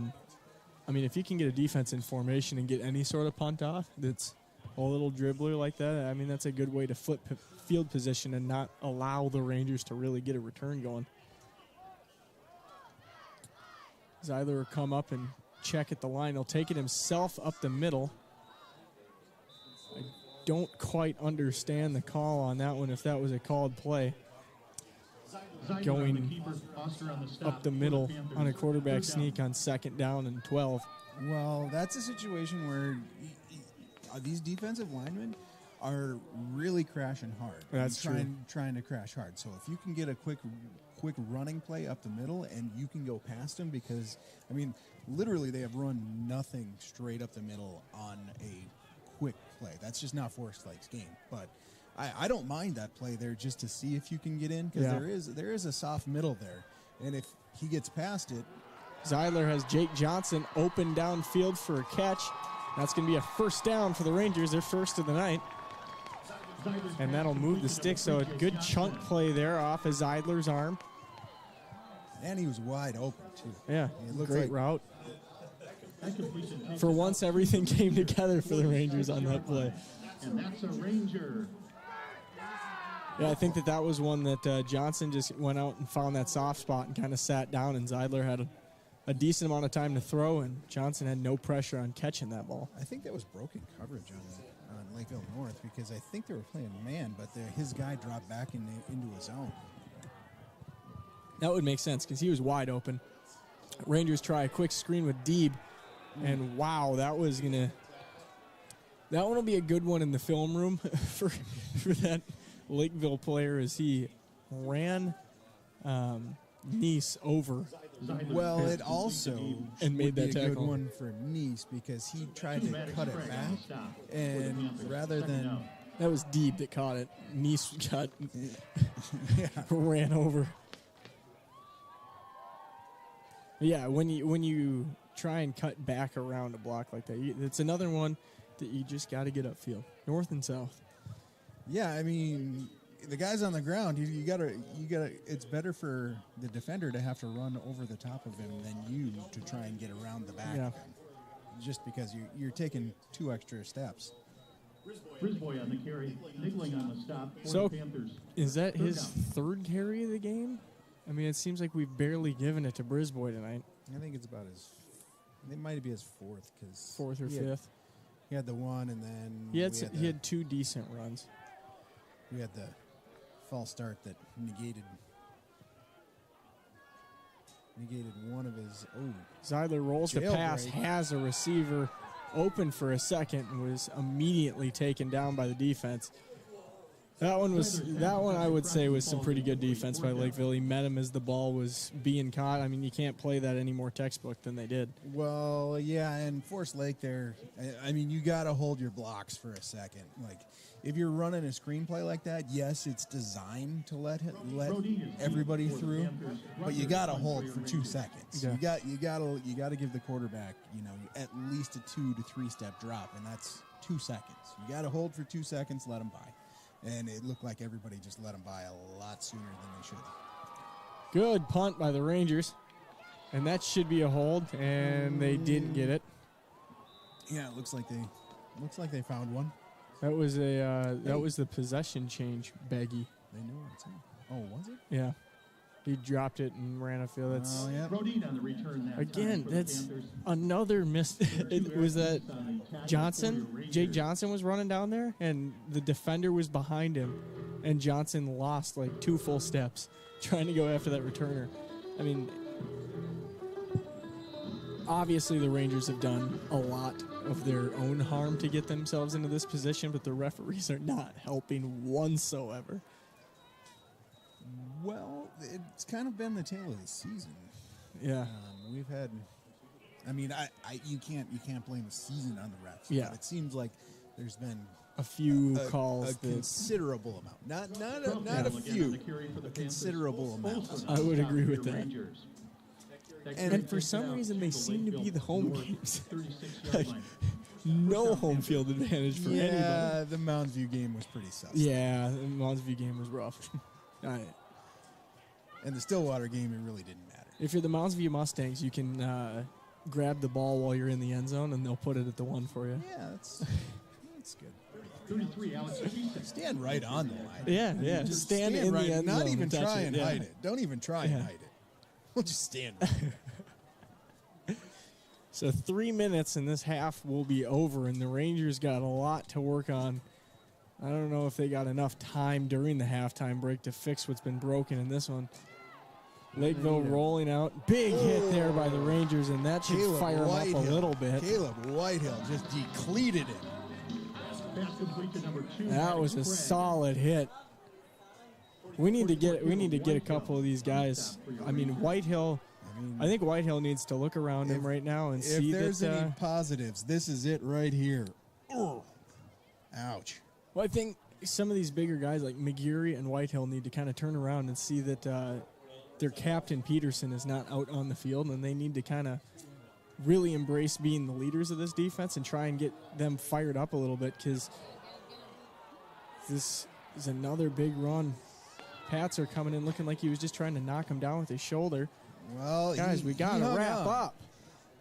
mean, if you can get a defense in formation and get any sort of punt off that's a little dribbler like that, I mean, that's a good way to flip field position and not allow the Rangers to really get a return going. Zeidler will come up and check at the line. He'll take it himself up the middle. I don't quite understand the call on that one, if that was a called play. Going up the middle on a quarterback sneak on 2nd down and 12. Well, that's a situation where these defensive linemen are really crashing hard. That's trying to crash hard. So if you can get a quick running play up the middle and you can go past them, because, I mean, literally they have run nothing straight up the middle on a quick play. That's just not Forest Lake's game. But I don't mind that play there just to see if you can get in, because there is a soft middle there. And if he gets past it. Zeidler has Jake Johnson open downfield for a catch. That's going to be a 1st down for the Rangers, their first of the night. And that'll move the stick, so a good chunk play there off of Zeidler's arm. And he was wide open, too. Yeah, great route. For once, everything came together for the Rangers on that play. And that's a Ranger. Yeah, I think that was one that Johnson just went out and found that soft spot and kind of sat down, and Zeidler had a decent amount of time to throw, and Johnson had no pressure on catching that ball. I think that was broken coverage on Lakeville North, because I think they were playing man, but his guy dropped back into his zone. That would make sense, because he was wide open. Rangers try a quick screen with Deeb, and wow, that one will be a good one in the film room for that Lakeville player, as he ran Nice over. Well, it also and made that be a tackle. Good one for Nice, because he tried to cut it back, and rather than that was Deeb that caught it. Nice got ran over. Yeah, when you try and cut back around a block like that, it's another one that you just got to get upfield, north and south. Yeah, I mean, the guy's on the ground. You gotta. It's better for the defender to have to run over the top of him than you to try and get around the back of him. Just because you're taking 2 extra steps. Brisboy on the carry, niggling on the stop for So, the Panthers. Is that his 3rd carry of the game? I mean, it seems like we've barely given it to Brisboy tonight. I think it's about his. It might be his 4th, because 4th or 5th. He had the one, and then he had 2 decent runs. We had the false start that negated one of his. Zeidler rolls the pass, has a receiver open for a second, and was immediately taken down by the defense. That one I would say was some pretty good defense by Lakeville. He met him as the ball was being caught. I mean, you can't play that any more textbook than they did. Well, yeah, and Forest Lake there, I mean, you got to hold your blocks for a second. Like, if you're running a screenplay like that, yes, it's designed to let everybody through, but you got to hold for 2 seconds. Yeah. You got to give the quarterback, at least a 2 to 3 step drop, and that's 2 seconds. You got to hold for 2 seconds, let them by. And it looked like everybody just let them by a lot sooner than they should. Good punt by the Rangers. And that should be a hold, and they didn't get it. Yeah, it looks like they found one. That was the possession change, Baggy. They knew it. Oh, was it? Yeah. He dropped it and ran a field. That's Rodine on the return that again. time for the That's Panthers. another miss. It was that On the tackle Johnson. for the Jake Rangers. Johnson was running down there, and the defender was behind him, and Johnson lost like 2 full steps trying to go after that returner. I mean, obviously the Rangers have done a lot of their own harm to get themselves into this position, but the referees are not helping whatsoever. Well, it's kind of been the tale of the season. Yeah. We've had. I mean, you can't blame the season on the refs. Yeah. But it seems like there's been A few calls a that considerable amount, not a Again few, on the carry for the a Panthers. considerable amount. Olsen I would on agree for with the that. Rangers. That And carry for takes some it out reason, they the seem to be Lakeville the home North games. 36-yard Like, line. no home field advantage for anybody. Yeah, the Mounds View game was pretty sus. Yeah, the Mounds View game was rough. And the Stillwater game, it really didn't matter. If you're the Mounds View Mustangs, you can grab the ball while you're in the end zone, and they'll put it at the 1 for you. Yeah, that's good. 33, Alex Houston. Stand right on the line. Yeah. Just Stand in right, the end not zone even and touch try it. and Yeah. hide it. Don't even try and hide it. We'll just stand right. So 3 minutes and this half will be over, and the Rangers got a lot to work on. I don't know if they got enough time during the halftime break to fix what's been broken in this one. Lakeville rolling out. Big hit there by the Rangers, and that should fire them up a little bit. Caleb Whitehill just decleated him. Pass complete to number 2. That was a Craig. solid hit. We need to get a couple of these guys. I mean, Whitehill. I think Whitehill needs to look around him right now and see If there's that. any positives, this is it right here. Ouch. Well, I think some of these bigger guys like McGeary and Whitehill need to kind of turn around and see that their captain Peterson is not out on the field, and they need to kind of really embrace being the leaders of this defense and try and get them fired up a little bit, because this is another big run. Pats are coming in looking like he was just trying to knock him down with his shoulder. Well, Guys, we got to wrap up.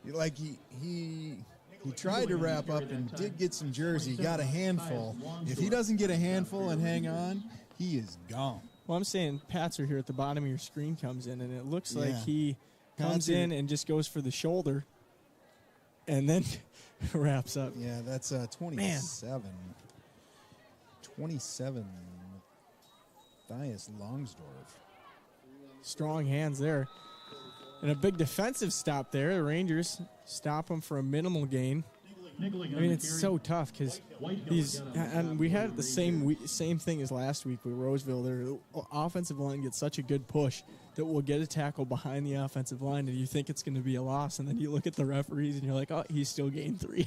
Like he tried to wrap up and did get some jersey, got a handful. If he doesn't get a handful and hang on, he is gone. Well, I'm saying Patzer here at the bottom of your screen comes in, and it looks like Yeah. he comes Patzer- in and just goes for the shoulder and then wraps up. Yeah, that's 27. 27. Matthias Longsdorff. Strong hands there. And a big defensive stop there. The Rangers stop him for a minimal gain. Niggling I on mean, the it's carry. so tough because these, and we had the same thing as last week with Roseville. Their offensive line gets such a good push that we'll get a tackle behind the offensive line, and you think it's going to be a loss, and then you look at the referees and you're like, oh, he's still gained 3.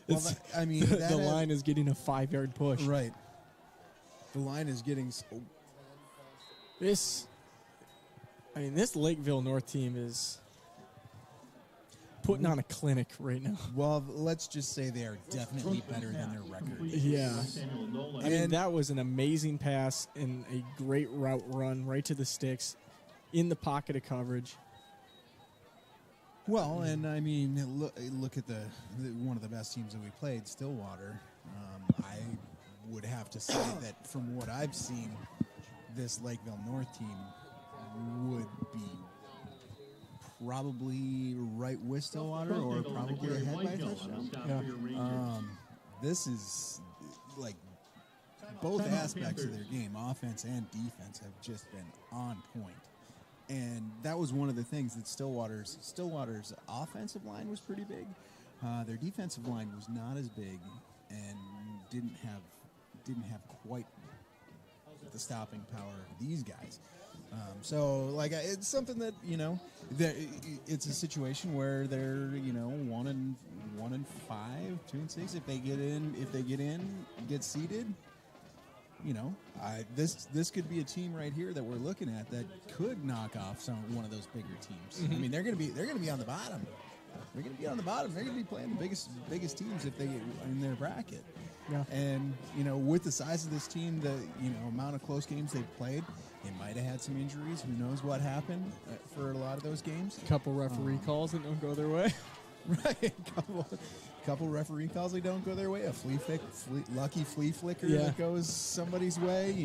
Well, I mean, the line is getting a 5-yard push. Right. The line is getting. This Lakeville North team is putting on a clinic right now. Well, let's just say they are definitely better than their record. Yeah. Samuel Nolan. I mean, that was an amazing pass and a great route run right to the sticks in the pocket of coverage. Well, and I mean, look at the one of the best teams that we played, Stillwater. I would have to say that from what I've seen, this Lakeville North team would be probably right with Stillwater or probably ahead by a touchdown. Yeah. This is like both aspects of their game, offense and defense, have just been on point. And that was one of the things that Stillwater's offensive line was pretty big. Their defensive line was not as big and didn't have quite the stopping power of these guys. So, like, it's something that it's a situation where they're 1-5, 2-6. If they get in, get seeded. This could be a team right here that we're looking at that could knock off one of those bigger teams. Mm-hmm. I mean, they're gonna be on the bottom. They're gonna be on the bottom. They're gonna be playing the biggest teams if they in their bracket. Yeah. And with the size of this team, the amount of close games they've played, they might have had some injuries. Who knows what happened for a lot of those games? A couple referee calls that don't go their way. Right, couple referee calls that don't go their way. A lucky flea flicker Yeah. that goes somebody's way.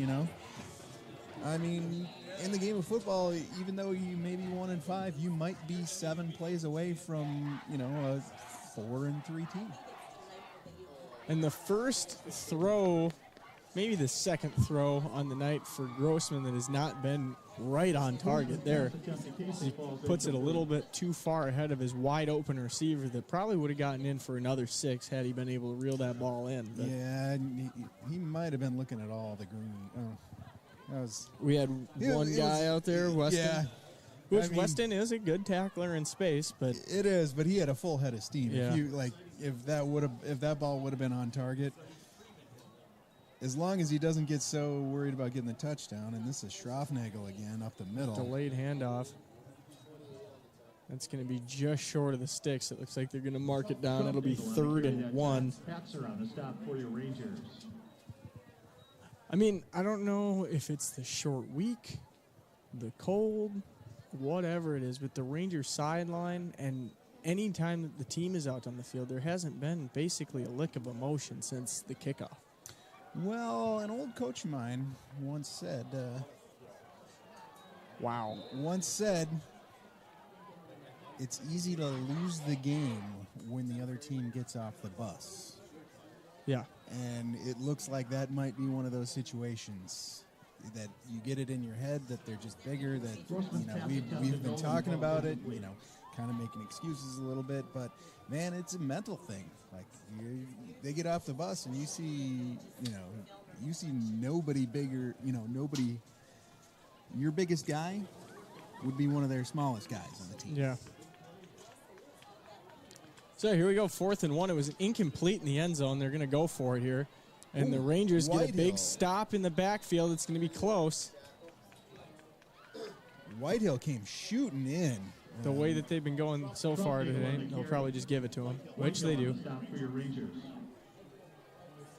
I mean, in the game of football, even though you may be 1-5, you might be 7 plays away from, a 4-3 team. And the first throw, maybe the second throw on the night for Grossman that has not been right on target there. He puts it a little bit too far ahead of his wide open receiver that probably would have gotten in for another 6 had he been able to reel that ball in. But yeah, he might have been looking at all the green. We had one guy out there, Weston. Yeah. Weston is a good tackler in space, but it is. But he had a full head of steam. Yeah. If that ball would have been on target, as long as he doesn't get so worried about getting the touchdown, and this is Schroffnagel again up the middle. Delayed handoff. That's going to be just short of the sticks. It looks like they're going to mark it down. It'll be 3rd and 1. Patzer on the stop for your Rangers. I mean, I don't know if it's the short week, the cold, whatever it is, but the Rangers sideline, and any time that the team is out on the field, there hasn't been basically a lick of emotion since the kickoff. Well, an old coach of mine once said, it's easy to lose the game when the other team gets off the bus. Yeah. And it looks like that might be one of those situations that you get it in your head that they're just bigger, that, we've been talking about it, kind of making excuses a little bit, but man, it's a mental thing. Like they get off the bus and you see nobody bigger, nobody. Your biggest guy would be one of their smallest guys on the team. Yeah. So here we go, 4th and 1. It was incomplete in the end zone. They're going to go for it here. And the Rangers get a big stop in the backfield. It's going to be close. Whitehill came shooting in. The way that they've been going so far today, they'll probably just give it to him, which they do.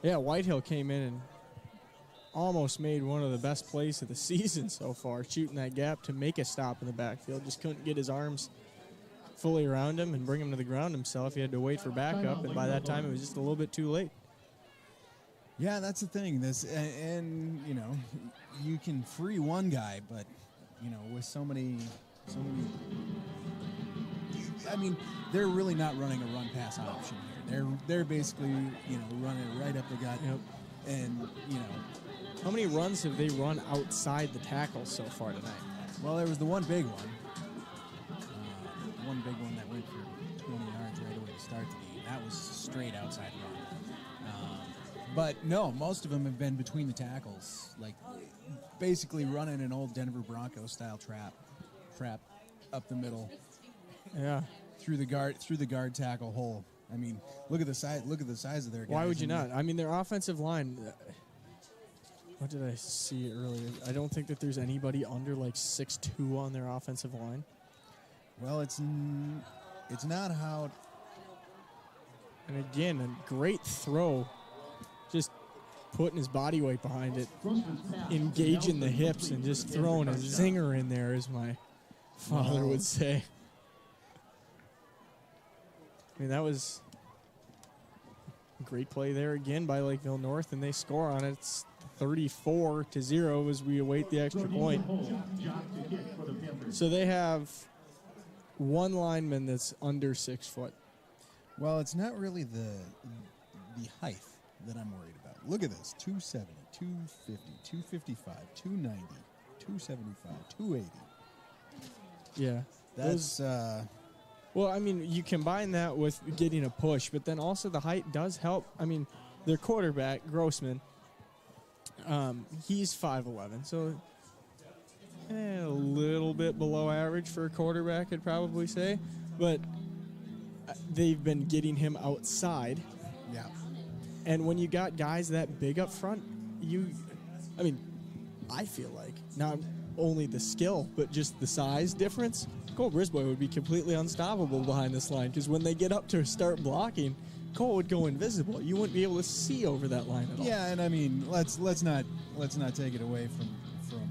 Yeah, Whitehill came in and almost made one of the best plays of the season so far, shooting that gap to make a stop in the backfield. Just couldn't get his arms fully around him and bring him to the ground himself. He had to wait for backup, and by that time it was just a little bit too late. Yeah, that's the thing. And you can free one guy, but with so many. I mean, they're really not running a run-pass option here. They're basically running it right up the gut. Yep. And how many runs have they run outside the tackles so far tonight? Well, there was the one big one. One big one that went for 20 yards right away to start the game. That was straight outside run. But no, most of them have been between the tackles, like basically running an old Denver Broncos style trap up the middle. Yeah, through the guard tackle hole. I mean, look at the size of their guys. Why would you not? I mean, their offensive line. What did I see earlier? I don't think that there's anybody under like 6'2" on their offensive line. Well, it's not how. And again, a great throw, just putting his body weight behind it, engaging the hips, and just throwing a zinger in there, as my father would say. I mean, that was a great play there again by Lakeville North, and they score on it. It's 34-0 as we await the extra point. So they have one lineman that's under 6 foot. Well, it's not really the height that I'm worried about. Look at this: 270, 250, 255, 290, 275, 280. Yeah, that's. Well, I mean, you combine that with getting a push, but then also the height does help. I mean, their quarterback, Grossman, he's 5'11", so a little bit below average for a quarterback, I'd probably say. But they've been getting him outside. Yeah. And when you got guys that big up front, I feel like not only the skill, but just the size difference, Cole Brisbois would be completely unstoppable behind this line, because when they get up to start blocking, Cole would go invisible. You wouldn't be able to see over that line at all. Yeah, and I mean, let's not take it away from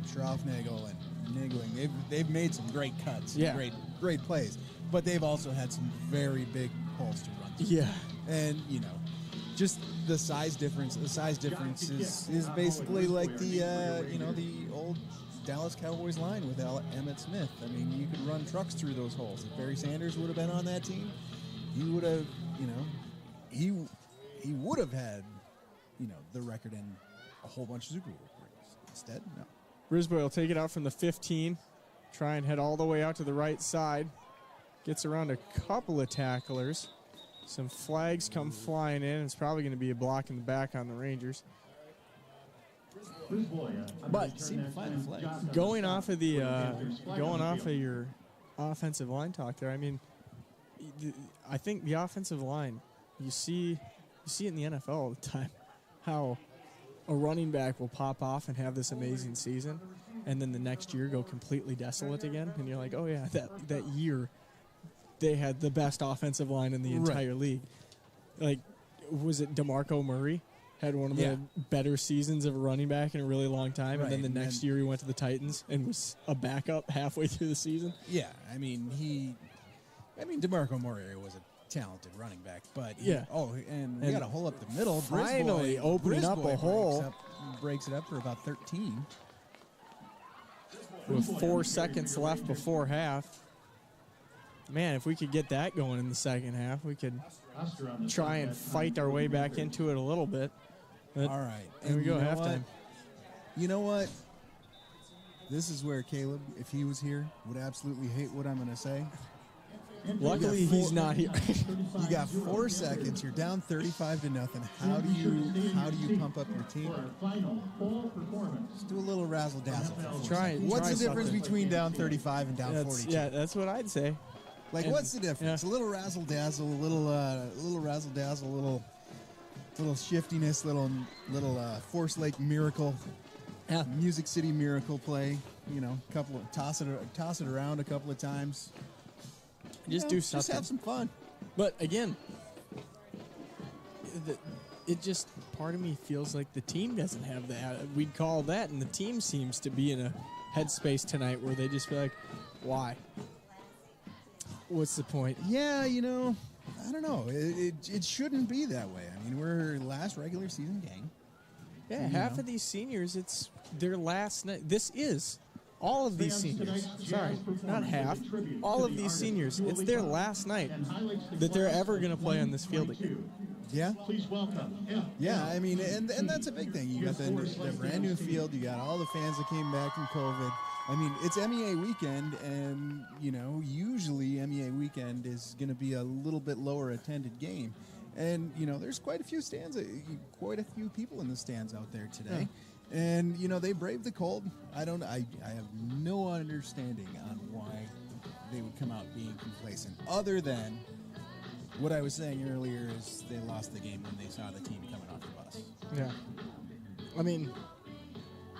Schroffnagel and Nigling. They've made some great cuts, yeah, great plays, but they've also had some very big holes to run through. Yeah, and just the size difference. The size difference is basically like the old Dallas Cowboys line with Emmitt Smith. I mean, you could run trucks through those holes. If Barry Sanders would have been on that team, he would have, he would have had, the record in a whole bunch of Super Bowl rings. Instead, no. Brisbois will take it out from the 15, try and head all the way out to the right side. Gets around a couple of tacklers. Some flags come flying in. It's probably going to be a block in the back on the Rangers. But going off of your offensive line talk there, I mean, I think the offensive line, you see it in the NFL all the time, how a running back will pop off and have this amazing season, and then the next year go completely desolate again, and you're like, oh yeah, that year they had the best offensive line in the entire league. Like, was it DeMarco Murray? Had one of the better seasons of a running back in a really long time, and then the next year he went to the Titans and was a backup halfway through the season. Yeah, I mean, DeMarco Murray was a talented running back, but we got a hole up the middle. Finally opening up a hole. Breaks it up for about 13. With 4 seconds left before half. Man, if we could get that going in the second half, we could try and fight our way back into it a little bit. But all right. There we go, halftime. You know what? This is where Caleb, if he was here, would absolutely hate what I'm going to say. Luckily, he's not here. You got 4 seconds. You're down 35-0. How do you pump up your team? Just do a little razzle dazzle. What's the difference between down 35 and down 42? Yeah, that's what I'd say. Like, what's the difference? A little razzle dazzle, a little razzle dazzle, little shiftiness, little Force Lake Miracle, Music City Miracle play. Couple of toss it around a couple of times. Just do something. Just have some fun. But again, it just, part of me feels like the team doesn't have that. We'd call that, and the team seems to be in a headspace tonight where they just feel like, why? What's the point? Yeah, I don't know. It shouldn't be that way. I mean, we're last regular season game. Yeah, half of these seniors, it's their last night. This is all of these seniors. Sorry, not half. All of these seniors, it's their last night that they're ever going to play on this field again. Yeah. Please welcome. Yeah, I mean, and that's a big thing. You got the brand new field. You got all the fans that came back from COVID. I mean, it's MEA weekend, and, usually MEA weekend is going to be a little bit lower attended game. And, there's quite a few people in the stands out there today. Yeah. And, they braved the cold. I have no understanding on why they would come out being complacent, other than what I was saying earlier is they lost the game when they saw the team coming off the bus. Yeah. I mean,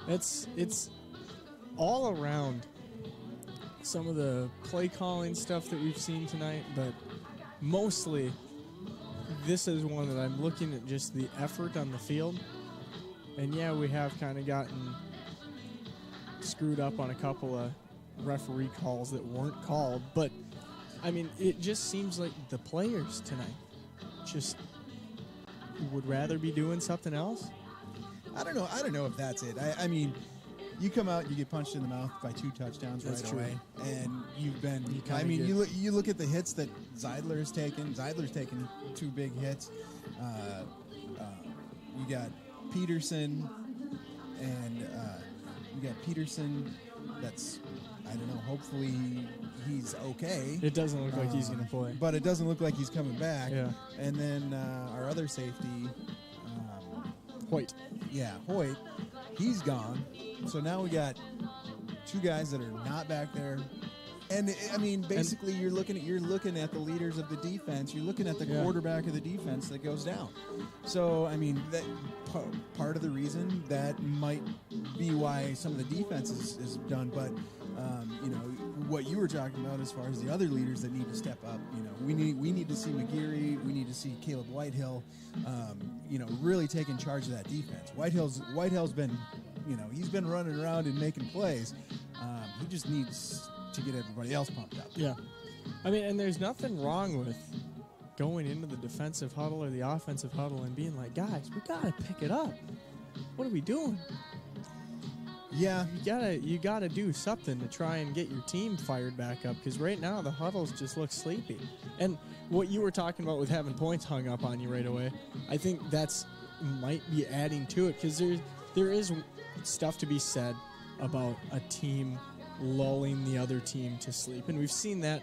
it's all around some of the play calling stuff that we've seen tonight, but mostly this is one that I'm looking at just the effort on the field. And yeah, we have kind of gotten screwed up on a couple of referee calls that weren't called, but I mean, it just seems like the players tonight just would rather be doing something else. I don't know if that's it. I mean, you come out, you get punched in the mouth by 2 touchdowns right away, and you've been. You look at the hits that Zeidler's taken. Zeidler's taken 2 big hits. You got Peterson, and you got Peterson. That's, I don't know. Hopefully he's okay. It doesn't look like he's going to play, but it doesn't look like he's coming back. Yeah. And then our other safety, Hoyt. Yeah, Hoyt. He's gone. So now we got 2 guys that are not back there. And I mean, basically, you're looking at the leaders of the defense. You're looking at the quarterback of the defense that goes down. So I mean, that part of the reason that might be why some of the defense is done. But what you were talking about as far as the other leaders that need to step up. We need to see McGeary. We need to see Caleb Whitehill. Really taking charge of that defense. Whitehill's been, he's been running around and making plays. He just needs to get everybody else pumped up. Yeah. I mean, and there's nothing wrong with going into the defensive huddle or the offensive huddle and being like, guys, we got to pick it up. What are we doing? Yeah. You gotta do something to try and get your team fired back up, because right now the huddles just look sleepy. And what you were talking about with having points hung up on you right away, I think that's might be adding to it, because there is stuff to be said about a team lulling the other team to sleep, and we've seen that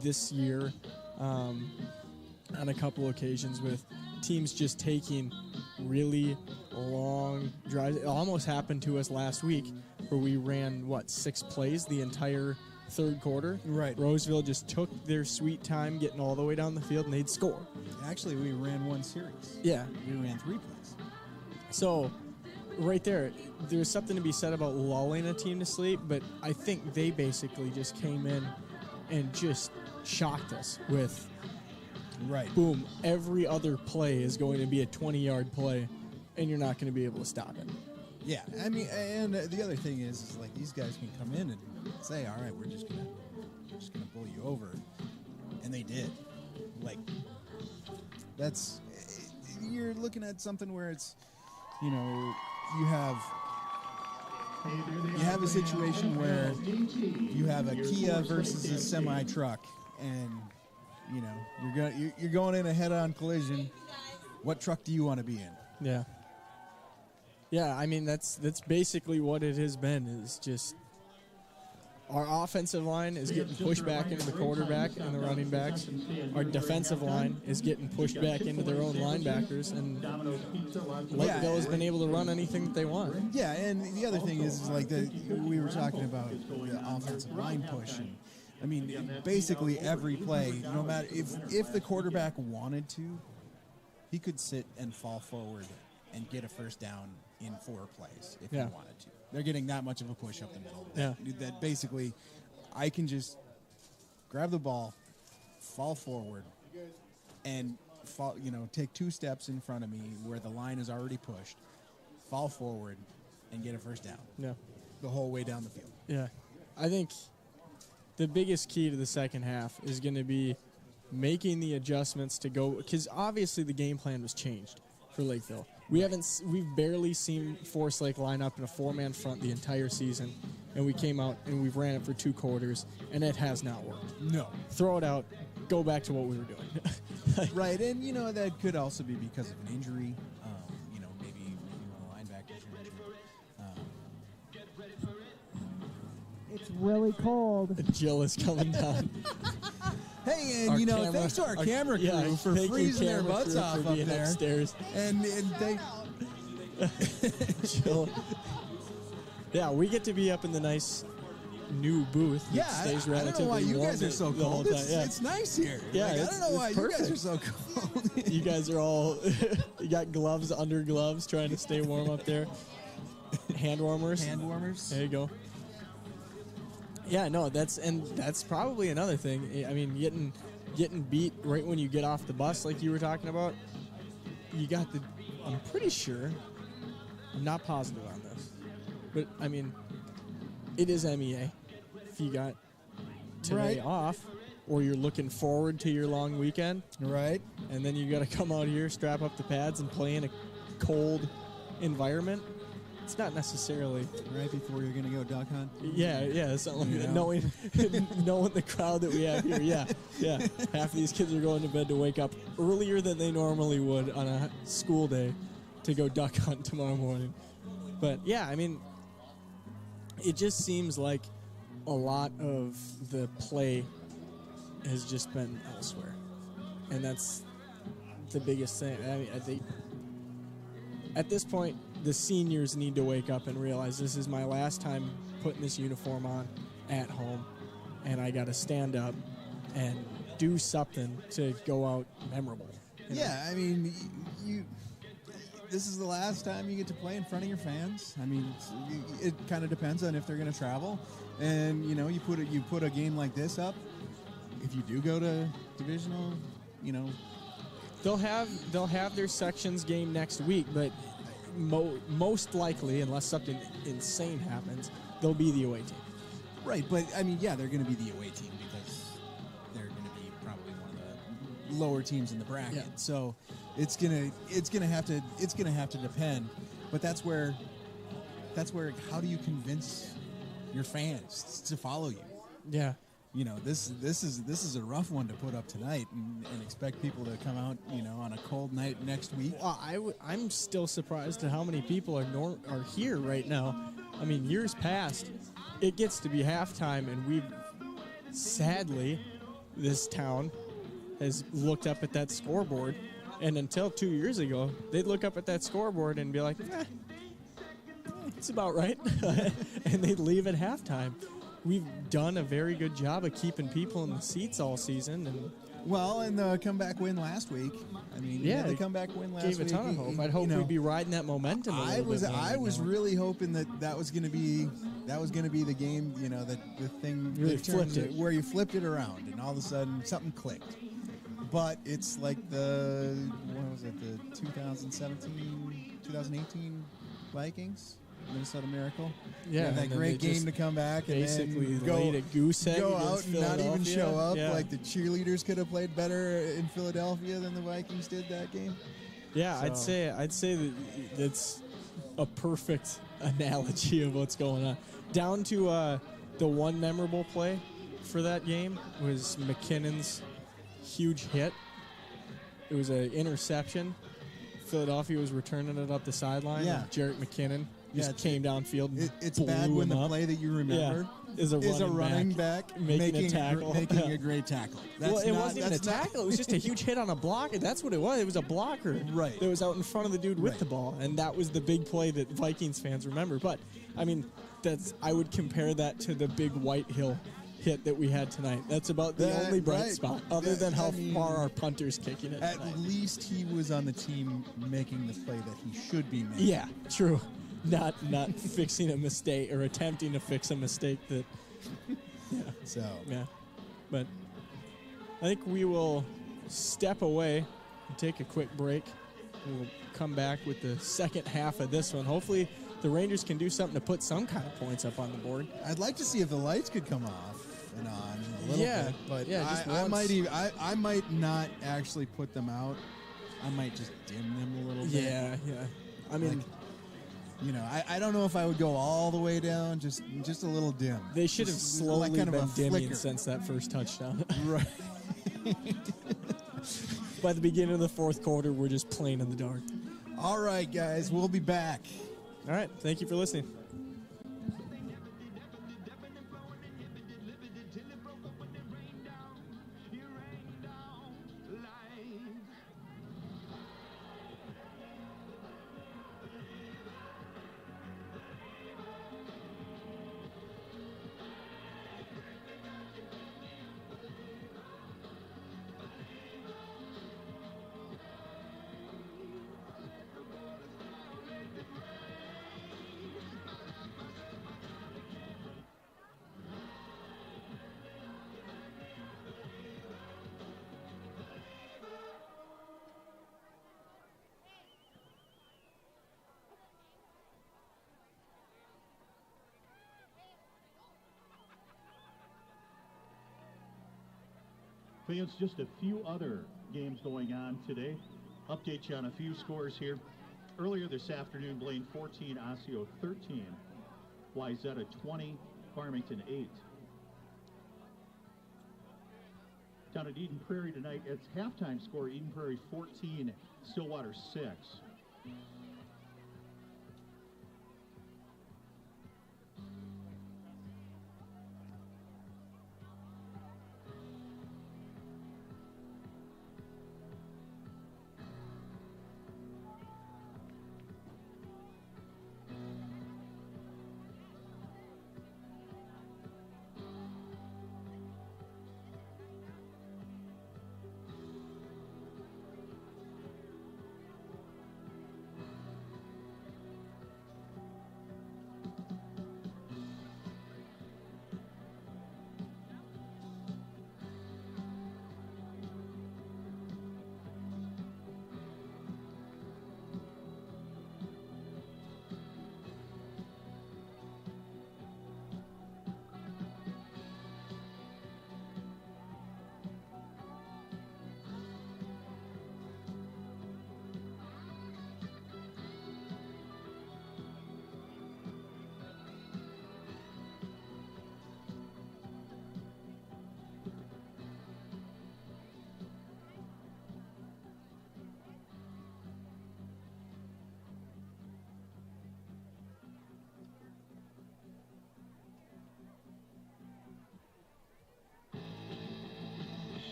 this year on a couple occasions with teams just taking really long drives. It almost happened to us last week where we ran, 6 plays the entire third quarter. Right. Roseville just took their sweet time getting all the way down the field, and they'd score. Actually, we ran one series. Yeah. We ran 3 plays. So right there's something to be said about lulling a team to sleep, but I think they basically just came in and just shocked us with, Right. boom, every other play is going to be a 20-yard play, and you're not going to be able to stop it. Yeah, I mean, and the other thing is like these guys can come in and say, "All right, we're just gonna pull you over," and they did. Like, you're looking at something where it's, you have a situation where you have a Kia versus a semi truck, and you're going in a head-on collision. What truck do you want to be in? Yeah. Yeah, I mean, that's basically what it has been, is just our offensive line is getting pushed back into the quarterback and the running backs. Our defensive line is getting pushed back into their own linebackers, and Lakeville has been able to run anything that they want. Yeah, and the other thing is like we were talking about the offensive line push. And, I mean, basically every play, no matter if the quarterback wanted to, he could sit and fall forward and get a first down in 4 plays if he wanted to. They're getting that much of a push up the middle. That basically, I can just grab the ball, fall forward, and take 2 steps in front of me where the line is already pushed, fall forward, and get a first down. Yeah, the whole way down the field. Yeah, I think the biggest key to the second half is going to be making the adjustments to go, because obviously the game plan was changed for Lakeville. We've barely seen Forest Lake line up in a 4-man front the entire season, and we came out and we've ran it for 2 quarters, and it has not worked. No. Throw it out, go back to what we were doing. Right, and that could also be because of an injury. Maybe one of the linebackers are injured. It's really cold. Jill is coming down. Hey, and thanks to our camera crew for freezing their butts off up there. Upstairs. And they Jill. Yeah, we get to be up in the nice new booth. Yeah, stays I don't know why you guys are so cold. It's nice here. Yeah, I don't know why you guys are so cold. You guys are all you got gloves under gloves trying to stay warm up there. Hand warmers. Hand warmers. There you go. Yeah, no, that's probably another thing. I mean, getting beat right when you get off the bus, like you were talking about. I'm pretty sure. I'm not positive on this, but I mean, it is MEA. If you got today off, or you're looking forward to your long weekend, right? And then you got to come out here, strap up the pads, and play in a cold environment. It's not necessarily right before you're going to go duck hunt. Yeah, something like that. Knowing the crowd that we have here. Yeah. Half of these kids are going to bed to wake up earlier than they normally would on a school day to go duck hunt tomorrow morning. But yeah, I mean, it just seems like a lot of the play has just been elsewhere, and that's the biggest thing. I mean, I think at this point, the seniors need to wake up and realize this is my last time putting this uniform on at home, and I got to stand up and do something to go out memorable. Yeah, I mean, this is the last time you get to play in front of your fans. I mean, it kind of depends on if they're going to travel, and you put a game like this up. If you do go to divisional, they'll have their sections game next week, but most likely, unless something insane happens, they'll be the away team. Right, but I mean, yeah, they're going to be the away team because they're going to be probably one of the lower teams in the bracket. Yeah. So it's gonna have to depend. But that's where that's where how do you convince your fans to follow you? Yeah. You know, this is a rough one to put up tonight and expect people to come out, you know, on a cold night next week. Well, I'm still surprised at how many people are here right now. I mean, years past, it gets to be halftime, and we've sadly, this town has looked up at that scoreboard, and until 2 years ago, they'd look up at that scoreboard and be like, it's about right, and they'd leave at halftime. We've done a very good job of keeping people in the seats all season, and the comeback win last week. I mean, yeah, the comeback win last week gave a ton of hope. I'd hope we'd be riding that momentum. I was really hoping that was going to be the game. You know, the thing really flipped it, where you flipped it around, and all of a sudden something clicked. But it's like the 2017, 2018 Vikings. Minnesota Miracle. Yeah, that great game to come back and basically then laid a goose egg go out and not even show up. Yeah. Like the cheerleaders could have played better in Philadelphia than the Vikings did that game. Yeah, So. I'd say that that's a perfect analogy of what's going on. Down to the one memorable play for that game was McKinnon's huge hit. It was an interception. Philadelphia was returning it up the sideline. Yeah. And Jarrett McKinnon just came downfield. And it's bad when the up. play that you remember is a running back making a tackle. making a great tackle. It wasn't even a tackle. It was just a huge hit on a block. That's what it was. It was a blocker that was out in front of the dude with the ball, and that was the big play that Vikings fans remember. But, I mean, I would compare that to the big Whitehill hit that we had tonight. That's about the only bright spot, other than how far our punter's kicking it. At least he was on the team making the play that he should be making. Yeah, true. Not fixing a mistake or attempting to fix a mistake that. Yeah. But I think we will step away and take a quick break. We'll come back with the second half of this one. Hopefully the Rangers can do something to put some kind of points up on the board. I'd like to see if the lights could come off and on a little bit, but just I might not actually put them out. I might just dim them a little bit. Yeah. I mean, you know, I don't know if I would go all the way down, just a little dim. They should have slowly kind of been a dimming flicker. since that first touchdown. Right. By the beginning of the fourth quarter, we're just playing in the dark. All right, guys, we'll be back. All right, thank you for listening. Fans, just a few other games going on today. Update you on a few scores here. Earlier this afternoon, Blaine 14, Osseo 13, Wyzetta 20, Farmington 8. Down at Eden Prairie tonight, it's halftime score, Eden Prairie 14, Stillwater 6.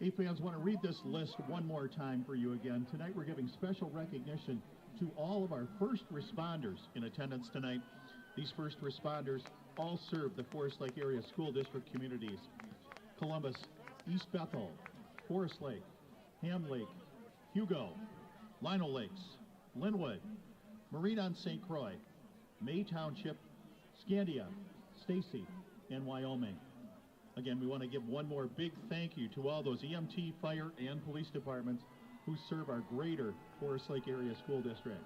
Hey fans, want to read this list one more time for you again. Tonight we're giving special recognition to all of our first responders in attendance tonight. These first responders all serve the Forest Lake area school district communities: Columbus, East Bethel, Forest Lake, Ham Lake, Hugo, Lino Lakes, Linwood, Marine on St. Croix, May Township, Scandia, Stacy, and Wyoming. Again, we want to give one more big thank you to all those EMT, fire, and police departments who serve our greater Forest Lake area school district.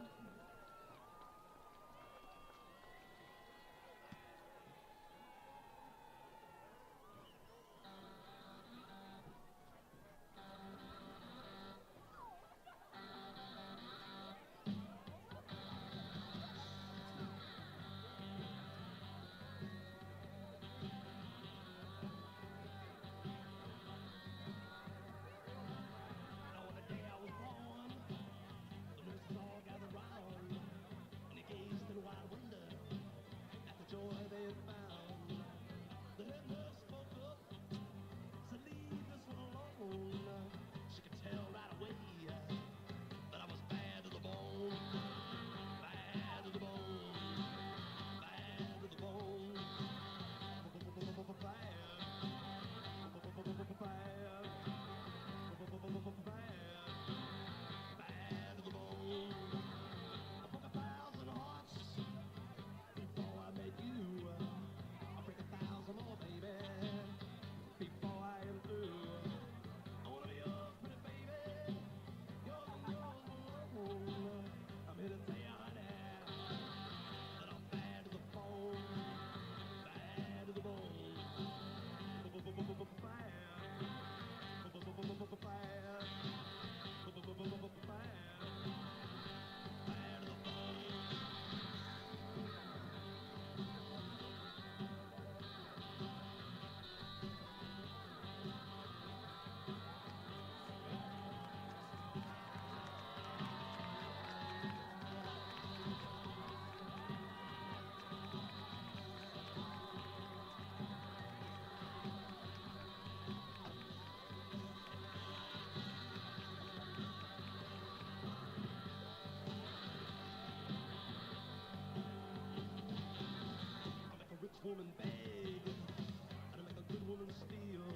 Woman beg, and I make a good woman steal.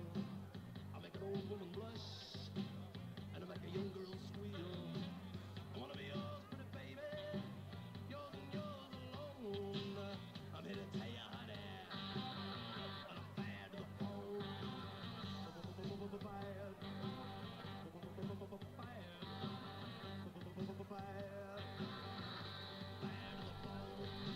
I make an old woman blush, and I make a young girl squeal. I wanna be yours, pretty baby, yours and yours alone. I'm here to tell you, honey, that I'm bad to the bone. Bad, bad, bad to the bone.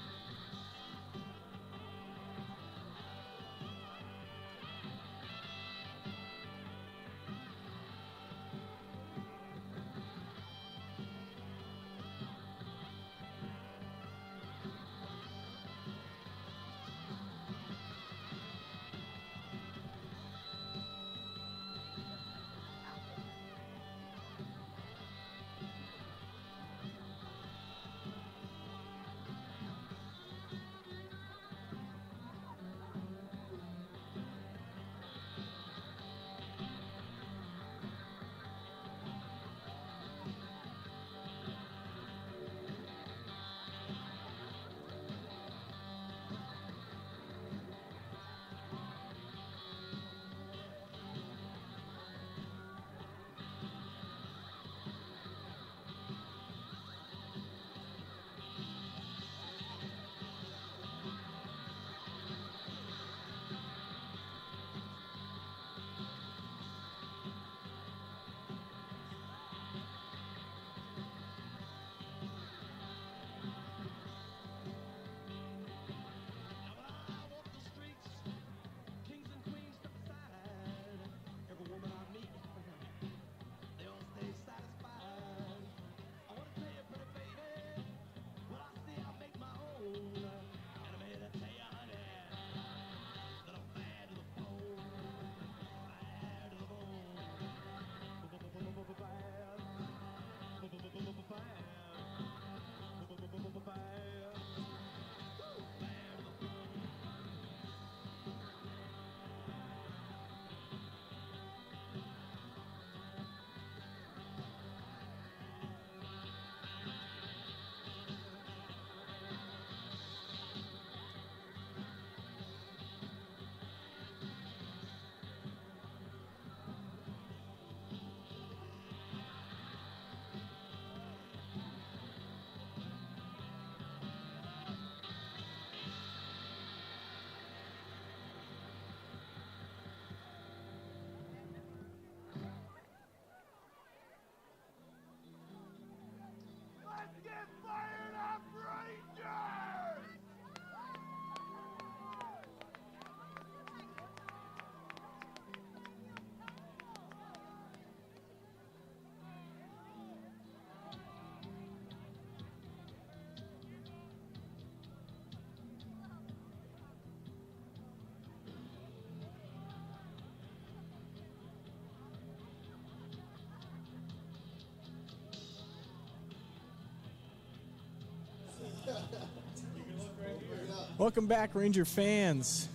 Welcome back, Ranger fans,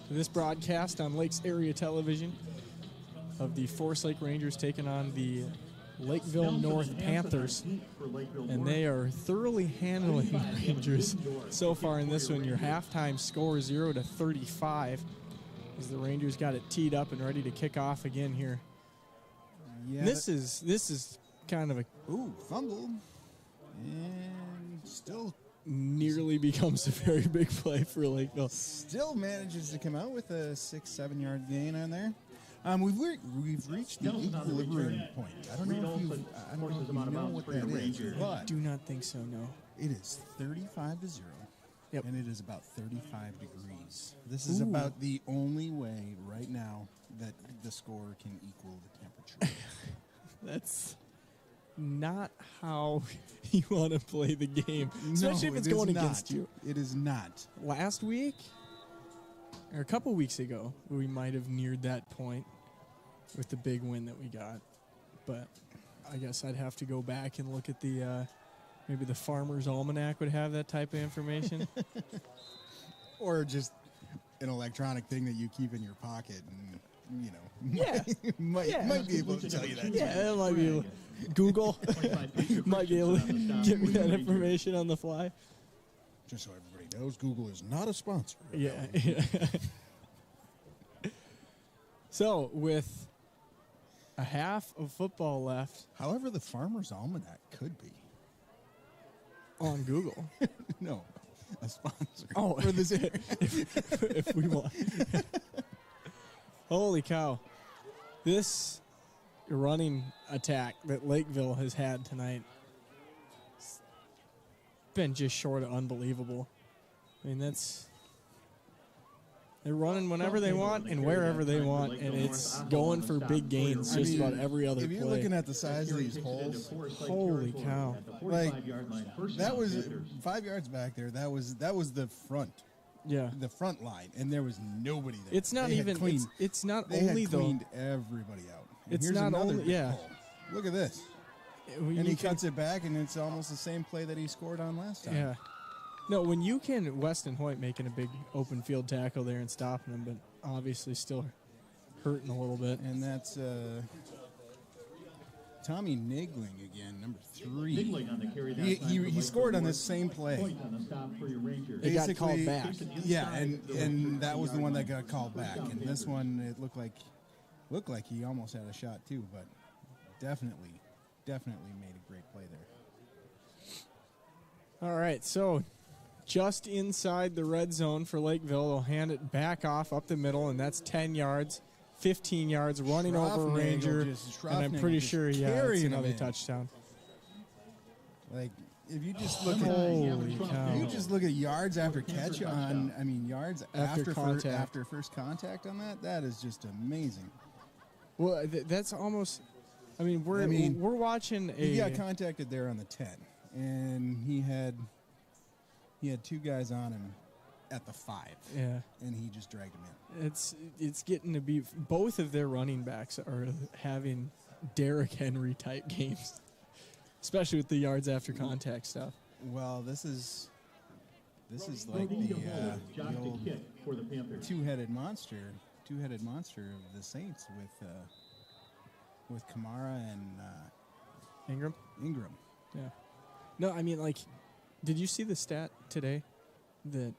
to this broadcast on Lakes Area Television of the Forest Lake Rangers taking on the Lakeville North Panthers. And they are thoroughly handling the Rangers so far in this one. Your halftime score 0-35 as the Rangers got it teed up and ready to kick off again here. Yeah, This is kind of a fumble. And still nearly becomes a very big play for Lakeville. Still manages to come out with a 6-7 yard gain on there. We've reached the equilibrium point. I don't know if you know what that is, I but do not think so, no. it is 35-0, Yep. and it is about 35 degrees. This is about the only way right now that the score can equal the temperature. That's not how you want to play the game, especially if it's going against you. It is not. Last week, or a couple weeks ago, we might have neared that point with the big win that we got. But I guess I'd have to go back and look at the, maybe the Farmer's Almanac would have that type of information. Or just an electronic thing that you keep in your pocket and, you know, Yeah. might be able to tell you that. Yeah, it might be able, Google might be able to give me that information on the fly. Just so everybody knows, Google is not a sponsor. Yeah. So, with a half of football left However, the Farmer's Almanac could be. on Google. No, a sponsor. Oh, for this area. if we want. Holy cow. This running attack that Lakeville has had tonight has been just short of unbelievable. I mean, they're running whenever they want and wherever they want, and it's going for big gains just about every other If you're play. looking at the size of these holes, Holy cow. like that was 5 yards back there. That was the front. Yeah. The front line, and there was nobody there. It's not They had even, cleaned, it's not they only had though. cleaned everybody out. And It's here's not another only- big yeah. hole. Look at this. when And you he can- cuts it back, and it's almost the same play that he scored on last time. Yeah. No, when you can, Weston Hoyt making a big open field tackle there and stopping him, but obviously still hurting a little bit. And that's Tommy Nigling again, number 3. Niggling on the carry that He time for Lakeville scored on North. this same play. Point on the stop for your Rangers. It got called Basically, back. Yeah, and that was the one that got called back. And this one, it looked like he almost had a shot too, but definitely made a great play there. All right, so just inside the red zone for Lakeville. They'll hand it back off up the middle, and that's 10 yards, 15 yards, running over a Ranger. And I'm pretty sure, it's carrying him another in. touchdown. Like if you just look Holy cow. you just look at yards after catch on, I mean yards After contact. after first contact on that. That is just amazing. Well, that's almost, we're watching a... He got contacted there on the 10, and he had 2 guys on him at the 5. Yeah. And he just dragged him in. It's getting to be, both of their running backs are having Derrick Henry type games, especially with the yards after contact stuff. Well, this is like the old kick for the Panthers. two-headed monster of the Saints with Kamara and Ingram? Ingram. Yeah. No, did you see the stat today that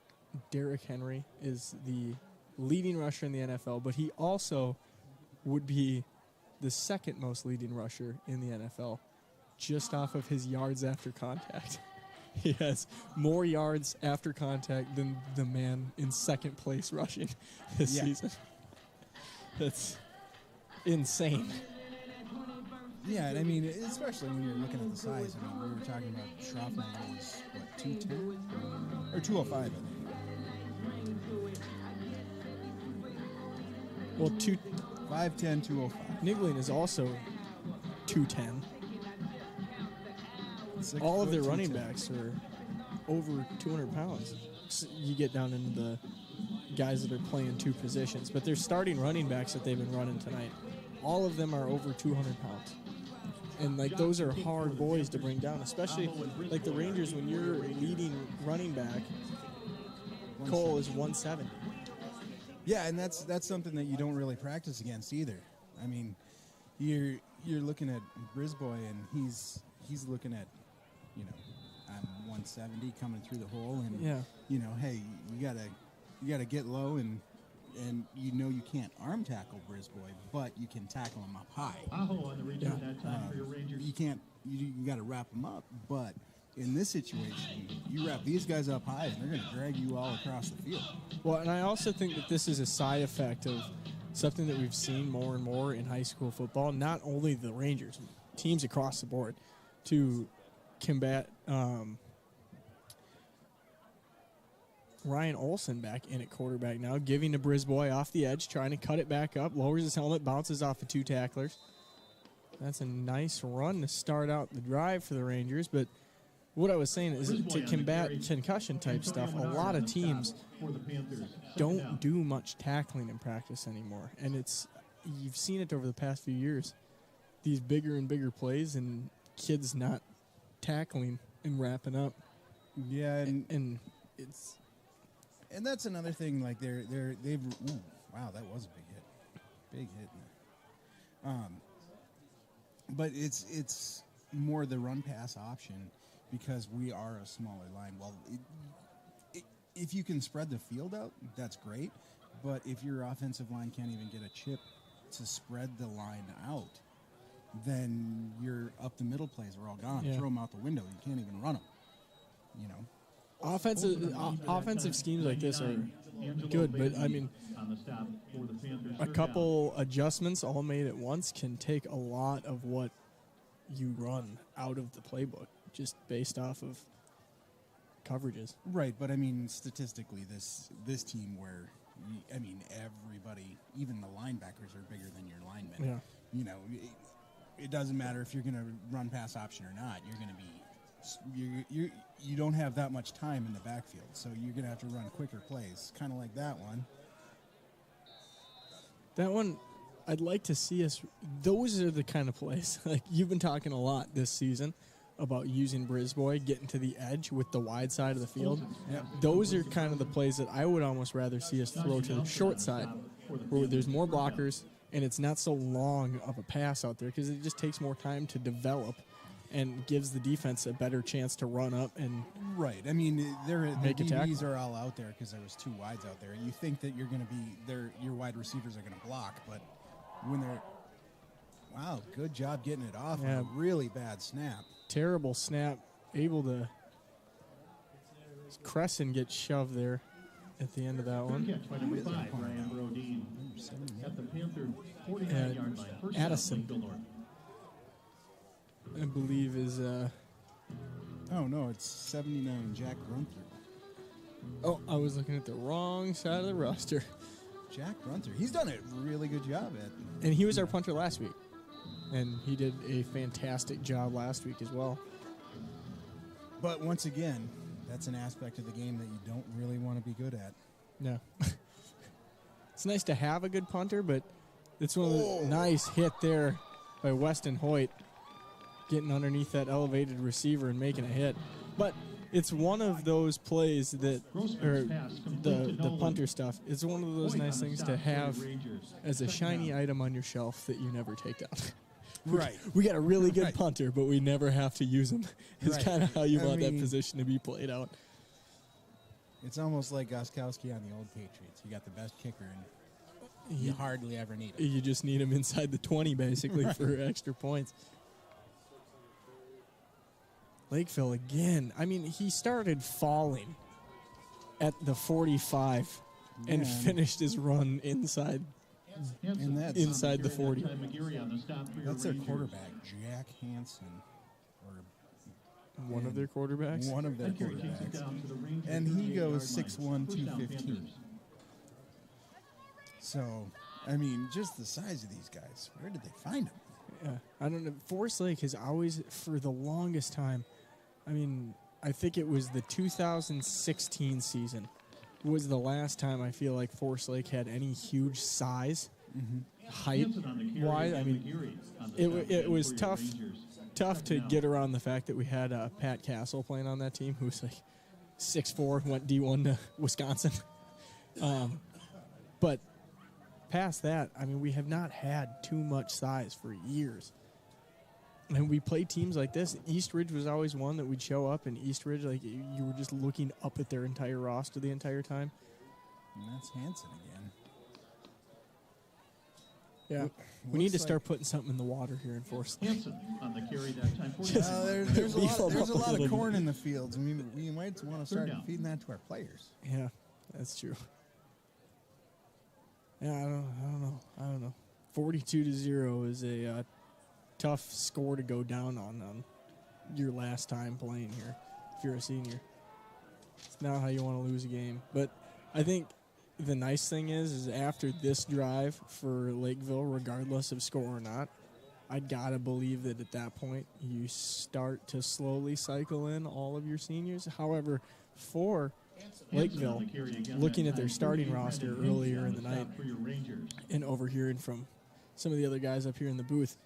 Derrick Henry is the leading rusher in the NFL, but he also would be the second most leading rusher in the NFL just off of his yards after contact. He has more yards after contact than the man in second place rushing this season. That's insane. Yeah, and especially when you're looking at the size. We were talking about Schroffman was, 210? Or 205, I think. Well, 5'10", 205. Niggling is also 210. All of their running backs are over 200 pounds. So you get down into the guys that are playing 2 positions, but their starting running backs that they've been running tonight, all of them are over 200 pounds. And those are hard boys to bring down, especially like the Rangers. When you're leading running back, Cole is 170. Yeah, and that's something that you don't really practice against either. I mean, you're looking at Brisboy, and he's looking at, I'm 170 coming through the hole, and hey, you gotta get low, and you can't arm tackle Brisboy, but you can tackle him up high. Aho on the return that time for your Rangers. You can't. You got to wrap them up, but in this situation, you wrap these guys up high, and they're going to drag you all across the field. Well, and I also think that this is a side effect of something that we've seen more and more in high school football, not only the Rangers, teams across the board, to combat Ryan Olson back in at quarterback now, giving to Brisboy off the edge, trying to cut it back up, lowers his helmet, bounces off of 2 tacklers. That's a nice run to start out the drive for the Rangers, but what I was saying is to combat concussion-type stuff, a lot of teams don't do much tackling in practice anymore, and you've seen it over the past few years. These bigger and bigger plays and kids not tackling and wrapping up. Yeah, and that's another thing. Like wow, that was a big hit. But it's more the run pass option because we are a smaller line. Well, if you can spread the field out, that's great. But if your offensive line can't even get a chip to spread the line out, then your up the middle plays are all gone. Yeah. Throw them out the window. You can't even run them. Offensive schemes like this are good, but I mean, a couple adjustments all made at once can take a lot of what you run out of the playbook just based off of coverages. Right, but I mean, statistically, this team where, everybody, even the linebackers are bigger than your linemen. Yeah. It doesn't matter if you're going to run pass option or not. You're going to be you don't have that much time in the backfield, so you're going to have to run quicker plays, kind of like that one. That one, I'd like to see us. Those are the kind of plays. Like you've been talking a lot this season about using Brisboy, getting to the edge with the wide side of the field. Yep. Those are kind of the plays that I would almost rather see us throw to the short side, where there's more blockers and it's not so long of a pass out there because it just takes more time to develop and gives the defense a better chance to run up and right. I mean, the make a tackle. DBs are all out there because there was 2 wides out there. You think that you're going to be your wide receivers are going to block, but when they're good job getting it off. Yeah. On a really bad snap. Terrible snap. Able to Crescent gets shoved there at the end of that one. Catch by number 5, Ryan Brodeen. At the Panther 49-yard line. First down, Addison, Lakeville North. I believe, is Oh no, it's 79 Jack Grunther. oh, I was looking at the wrong side of the roster. Jack Grunther. He's done a really good job at. And he was our punter last week. And he did a fantastic job last week as well. But once again, that's an aspect of the game that you don't really want to be good at. No. It's nice to have a good punter, but it's one of the nice hit there by Weston Hoyt, getting underneath that elevated receiver and making a hit. But it's one of those plays that, or the punter stuff, it's one of those nice things to have as a shiny item on your shelf that you never take down. Right. We got a really good punter, but we never have to use him. It's Right. kind of how you I want that mean, position to be played out. It's almost like Goskowski on the old Patriots. You got the best kicker, and you hardly ever need him. You just need him inside the 20, basically, for extra points. Lakeville again. I mean, he started falling at the 45 and finished his run inside And that's inside the 40. That's their quarterback, Jack Hansen, or One of their quarterbacks? one of their quarterbacks, and he goes 6'1", 215. So, I mean, just the size of these guys. Where did they find them? Yeah, I don't know. Forest Lake has always, for the longest time, I mean, I think it was the 2016 season was the last time I feel like Forest Lake had any huge size, height-wise. I mean, it was tough to get around the fact that we had Pat Castle playing on that team, who was like 6'4", went D1 to Wisconsin. But past that, I mean, we have not had too much size for years. And we play teams like this. Eastridge was always one that would show up, and Eastridge, like, you were just looking up at their entire roster the entire time. And that's Hanson again. Yeah. We need to start putting something in the water here in Forest Lake. Hanson on the carry that time. There's a lot little of corn in the fields. I mean, we might want to start feeding that to our players. Yeah, that's true. Yeah, I don't know. 42-0 is a tough score to go down on your last time playing here if you're a senior. It's not how you want to lose a game. But I think the nice thing is after this drive for Lakeville, regardless of score or not, I gotta believe that at that point you start to slowly cycle in all of your seniors. However, for Lakeville, looking at their starting roster earlier in the night and overhearing from some of the other guys up here in the booth,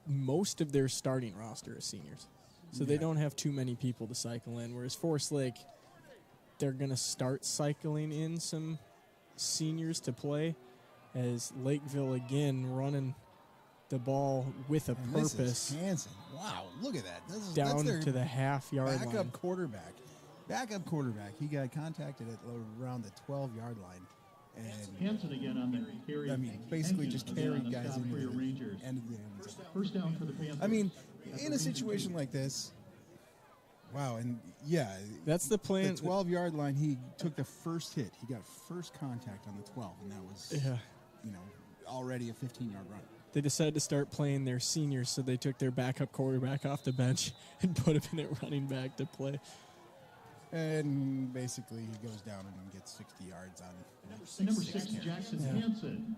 most of their starting roster is seniors. So they don't have too many people to cycle in, whereas Forest Lake, they're going to start cycling in some seniors to play as Lakeville, again, running the ball with a purpose. This is Hanson. Wow, look at that. Down to the half-yard line. Backup quarterback. He got contacted at around the 12-yard line. And Hanson again on the carry. I mean, basically just carried guys into the end of the end zone. First down for the Panthers. I mean, in a situation like this, wow, and yeah. That's the plan. The 12-yard line, he took the first hit. He got first contact on the 12, and that was, already a 15-yard run. They decided to start playing their seniors, so they took their backup quarterback off the bench and put him in at running back to play. And basically, he goes down and gets 60 yards on number 6, Jackson Hanson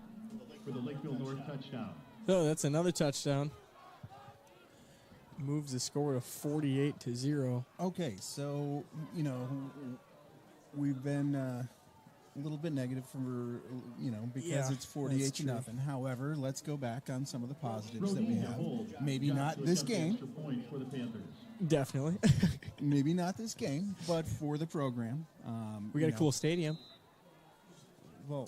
for the Lakeville North touchdown. So that's another touchdown. Moves the score to 48-0. Okay, so, we've been a little bit negative because it's 48-0. However, let's go back on some of the positives that we have. Maybe not this game. Definitely. Maybe not this game, but for the program. We got a cool stadium. Well,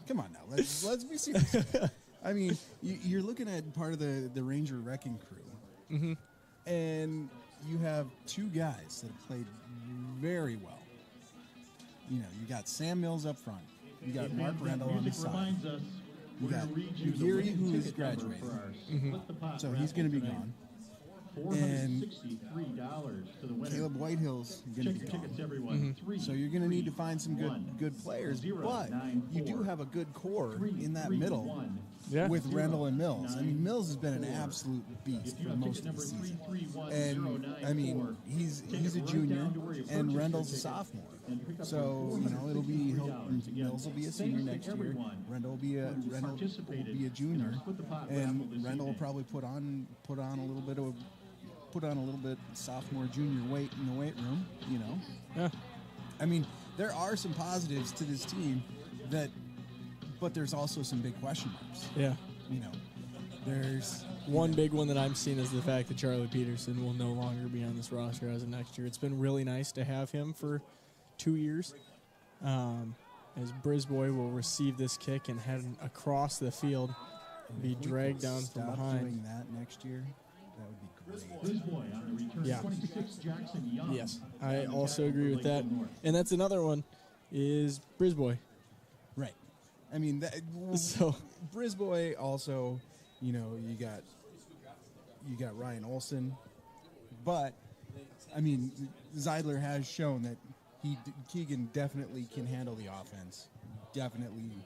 come on now. Let's be serious. I mean, you're looking at part of the Ranger wrecking crew. Mm-hmm. And you have two guys that have played very well. You got Sam Mills up front. You got Mark Randall on the side. You got Gary, who is graduating. Mm-hmm. So he's going to be gone. And Caleb Whitehill's going to be gone. Mm-hmm. So you're going to need to find some good players. But you do have a good core in that middle with Rendell and Mills. I mean, Mills has been an absolute beast for most of the season. And, I mean, he's a junior, and Rendell's a sophomore. So, Mills will be a senior next year. Rendell will be a junior, and Rendell will probably put on a little bit sophomore junior weight in the weight room. Yeah. I mean, there are some positives to this team but there's also some big question marks. Yeah. There's one big one that I'm seeing is the fact that Charlie Peterson will no longer be on this roster as of next year. It's been really nice to have him for 2 years. As Brisboy will receive this kick and head across the field, be dragged down from behind. Doing that next year, that would be great. Brisboy on the return. Yeah. 26, Jackson Young. Yes, I also agree with that. And that's another one is Brisboy. Right. I mean, so Brisboy also, you got Ryan Olson, but I mean, Zeidler has shown that Keegan definitely can handle the offense. Definitely,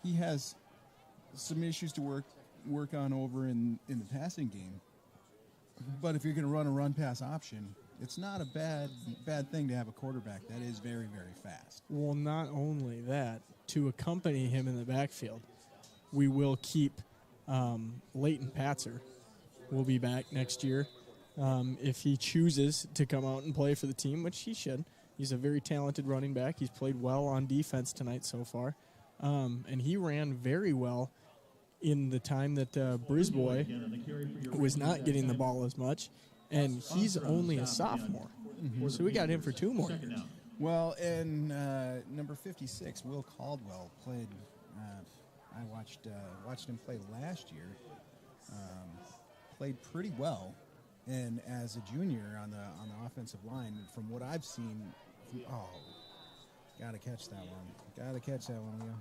he has some issues to work on over in the passing game. But if you're going to run a run-pass option, it's not a bad thing to have a quarterback that is very, very fast. Well, not only that, to accompany him in the backfield, we will keep Leighton Patzer. Will be back next year if he chooses to come out and play for the team, which he should. He's a very talented running back. He's played well on defense tonight so far. And he ran very well in the time that Brisboy was not getting the ball as much. and he's only a sophomore. So we got him for 2 more years. Well, and number 56, Will Caldwell, played. I watched him play last year. Played pretty well, and as a junior on the offensive line, from what I've seen, gotta catch that one, Leo.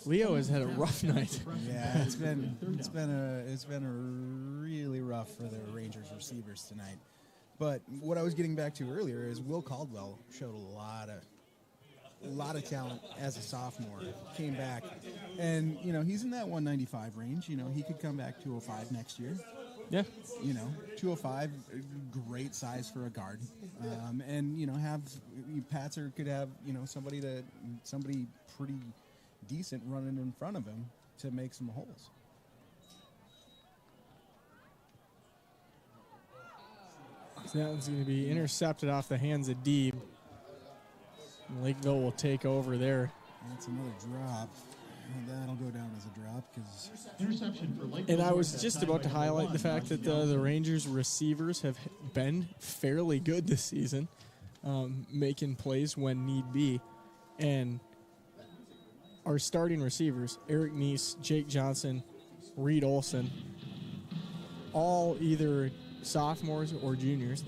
Leo has had a rough night. Yeah, it's been really rough for the Rangers receivers tonight. But what I was getting back to earlier is Will Caldwell showed a lot of talent as a sophomore. Came back, and he's in that 195 range. He could come back 205 next year. Yeah. 205, great size for a guard, and have Patzer could have somebody pretty decent running in front of him to make some holes. So that one's going to be intercepted off the hands of Deeb. Lakeville will take over there. That's another drop. That'll go down as a drop because. Interception for Lakeville. And I was just about to highlight the fact that the Rangers receivers have been fairly good this season, making plays when need be. And our starting receivers, Eric Neese, Jake Johnson, Reed Olson, all either sophomores or juniors.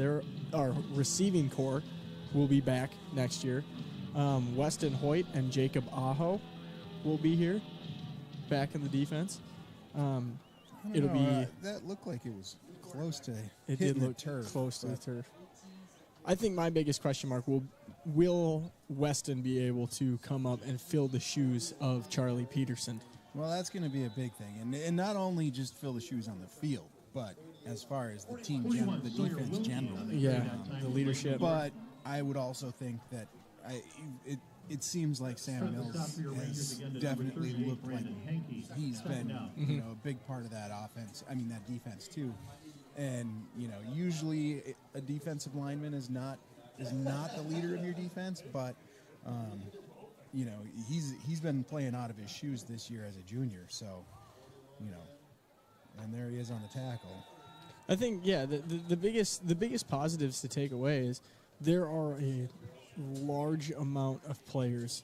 Our receiving core will be back next year. Weston Hoyt and Jacob Aho will be here, back in the defense. It'll be that looked like it was close to. It hitting did look the turf, close to the turf. I think my biggest question mark will Weston be able to come up and fill the shoes of Charlie Peterson? Well, that's going to be a big thing, and not only just fill the shoes on the field, but as far as the team, the defense generally. Yeah, the leadership. But I would also think that it seems like Sam Mills has definitely looked like he's been a big part of that offense. I mean that defense too. And usually a defensive lineman is not the leader of your defense, but he's been playing out of his shoes this year as a junior. So and there he is on the tackle. I think the biggest positives to take away is there are a large amount of players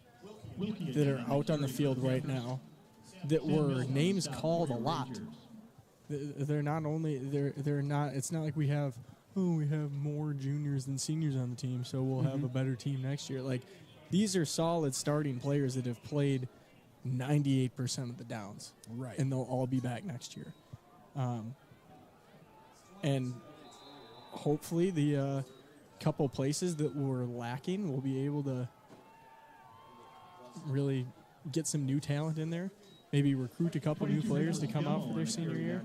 that are out on the field right now that were names called a lot. They're not only they're not. It's not like we have more juniors than seniors on the team, so we'll have a better team next year. Like these are solid starting players that have played 98% of the downs, right? And they'll all be back next year. And hopefully the couple places that were lacking will be able to really get some new talent in there. Maybe recruit a couple new players to come out for their senior year.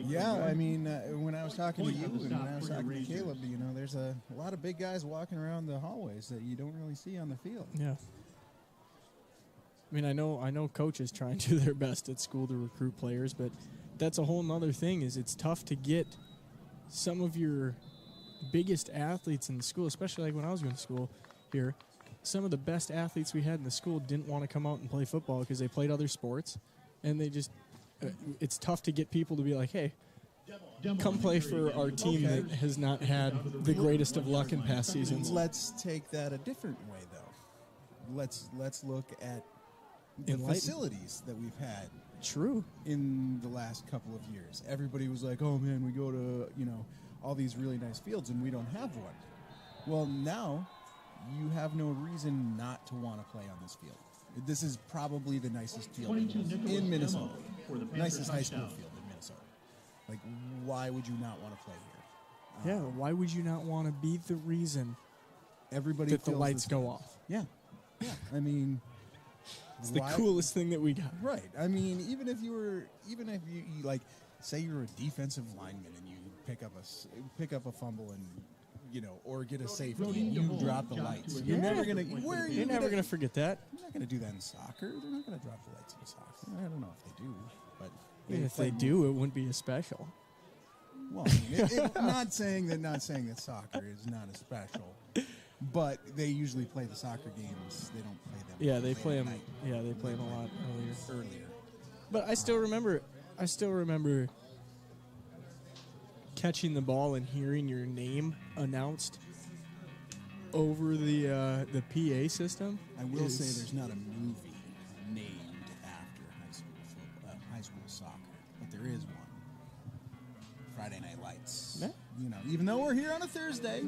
Yeah, I mean, when I was talking to you and when I was talking to Caleb, there's a lot of big guys walking around the hallways that you don't really see on the field. Yeah. I mean, I know coaches try and do their best at school to recruit players, but that's a whole nother thing. Is it's tough to get some of your biggest athletes in the school, especially like when I was going to school here. Some of the best athletes we had in the school didn't want to come out and play football because they played other sports, and they just it's tough to get people to be like, hey, come play for our team that has not had the greatest of luck in past seasons. Let's take that a different way, though. Let's look at the facilities that we've had. True. In the last couple of years, everybody was like, oh man, we go to all these really nice fields and we don't have one. Well, now you have no reason not to want to play on this field. This is probably the nicest field in Minnesota. Nicest high school field in Minnesota. Like, why would you not want to play here? Yeah, why would you not want to be the reason everybody that the lights go off? Yeah. I mean, it's the coolest thing that we got. Right. I mean, even if you like, say you're a defensive lineman and you pick up a fumble and or get a safety and you drop the lights. You're never gonna forget that. You're not gonna do that in soccer. They're not gonna drop the lights in soccer. I don't know if they do, but if they do, it wouldn't be as special. Well, I mean, not saying that soccer is not as special, but they usually play the soccer games. They don't play them. Yeah, they play them. Yeah, they play them a lot earlier. But I still remember catching the ball and hearing your name announced over the PA system. I will say there's not a movie named after high school soccer, but there is one. Friday Night Lights. Yeah. You know, even though we're here on a Thursday,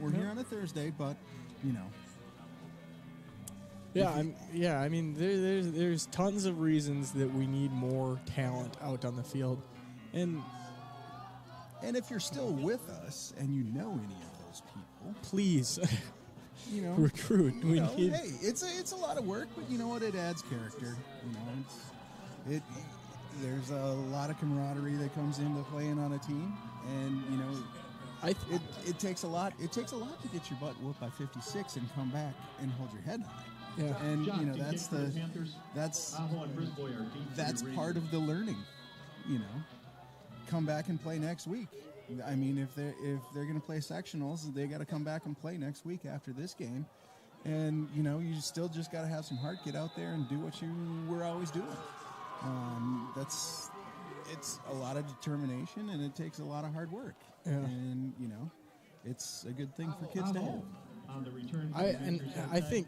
we're here on a Thursday, but you know. Yeah, I mean, there's tons of reasons that we need more talent out on the field, and if you're still with us and you know any of those people, please, you know, recruit. We need. Hey, it's a lot of work, but you know what? It adds character. You know, there's a lot of camaraderie that comes into playing on a team, and you know, it takes a lot. It takes a lot to get your butt whooped by 56 and come back and hold your head high. Yeah. And John, you know do you that's think the the Panthers, that's Aho and Brisbois are deep for that's your part Rangers? of the learning. You know, come back and play next week. I mean, if they're going to play sectionals, they got to come back and play next week after this game. And you know, you still just got to have some heart. Get out there and do what you were always doing. It's a lot of determination, and it takes a lot of hard work. Yeah. And you know, it's a good thing for kids to have. Aho on the return. to I the Rangers I side. think,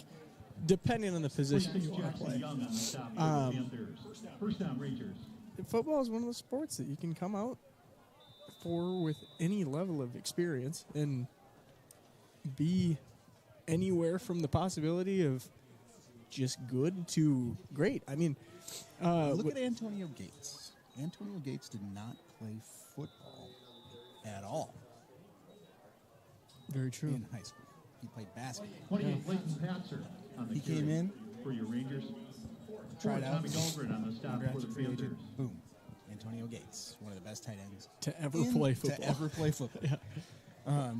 depending on the position you want to Jackson play, Young on the stop for the Panthers. First down, Rangers. football is one of those sports that you can come out for with any level of experience and be anywhere from the possibility of just good to great. I mean, Look at Antonio Gates. Antonio Gates did not play football at all very true. in high school. He played basketball. 28, Leighton Patzer on the He carry came in, for your Rangers. tried out, Tommy Dahlgren on the stop for the undrafted free agent. Panthers. Boom. Antonio Gates, one of the best tight ends To ever play football. To ever play football.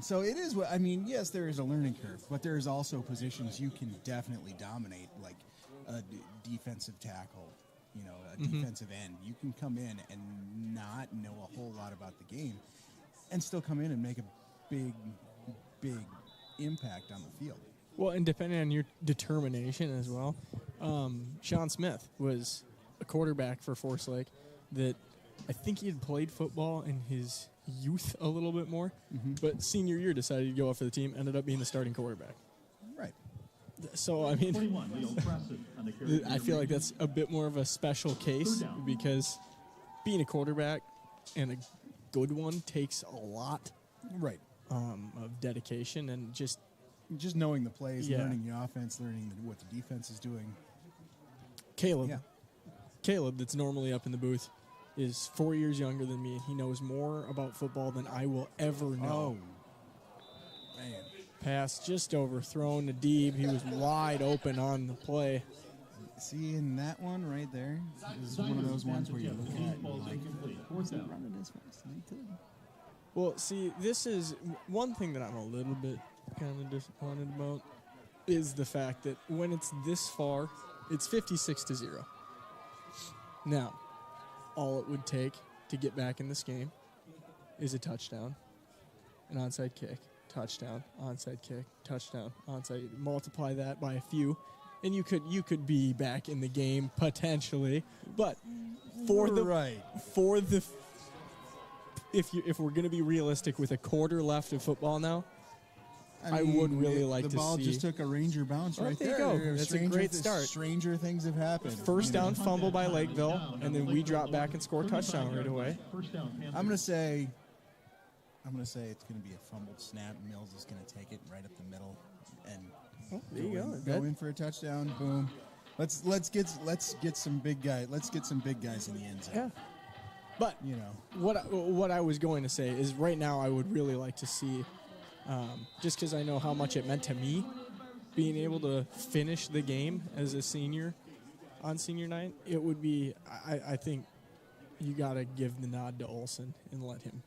So it is. I mean, yes, there is a learning curve, but there is also positions you can definitely dominate, like a defensive tackle, you know, a defensive end. You can come in and not know a whole lot about the game, and still come in and make a big impact on the field. Well, and depending on your determination as well, Sean Smith was a quarterback for Forest Lake that I think he had played football in his youth a little bit more, but senior year decided to go off for the team, ended up being the starting quarterback. Right. So, I mean, 21, Leo Preston on the carry. for I your feel like Rangers. that's a bit more of a special case Third down. because being a quarterback and a good one takes a lot Right. of dedication and just Just knowing the plays, Yeah. learning the offense, learning what the defense is doing. Caleb. Yeah. Caleb, that's normally up in the booth, is 4 years younger than me. He knows more about football than I will ever know. Man. Pass just overthrown to Deeb. He was wide open on the play. See, in that one right there is one of those ones where you look at it and you're Ball's like, incomplete. Fourth down. running as fast as he could. Well, see, this is one thing that I'm a little bit kind of disappointed about is the fact that when it's this far, it's 56-0. Now, all it would take to get back in this game is a touchdown, an onside kick, touchdown, onside kick, touchdown, onside. Multiply that by a few, and you could be back in the game potentially. But for the if we're going to be realistic with a quarter left of football now, I would really like to the ball see- just took a Ranger bounce Oh, right there you there. go. That's a great start. Stranger things have happened. First You know? down fumble by Lakeville, and then we drop back and score a 35 touchdown right yard away. line. First down, Panthers. I'm gonna say it's gonna be a fumbled snap. Mills is gonna take it right up the middle and There you go. go in for a touchdown. Boom. Let's get some big guy. Let's get some big guys in the end zone. Yeah. But You know. what I was going to say is right now I would really like to see, just because I know how much it meant to me, being able to finish the game as a senior on senior night. It would be, I think, you got to give the nod to Olsen and let him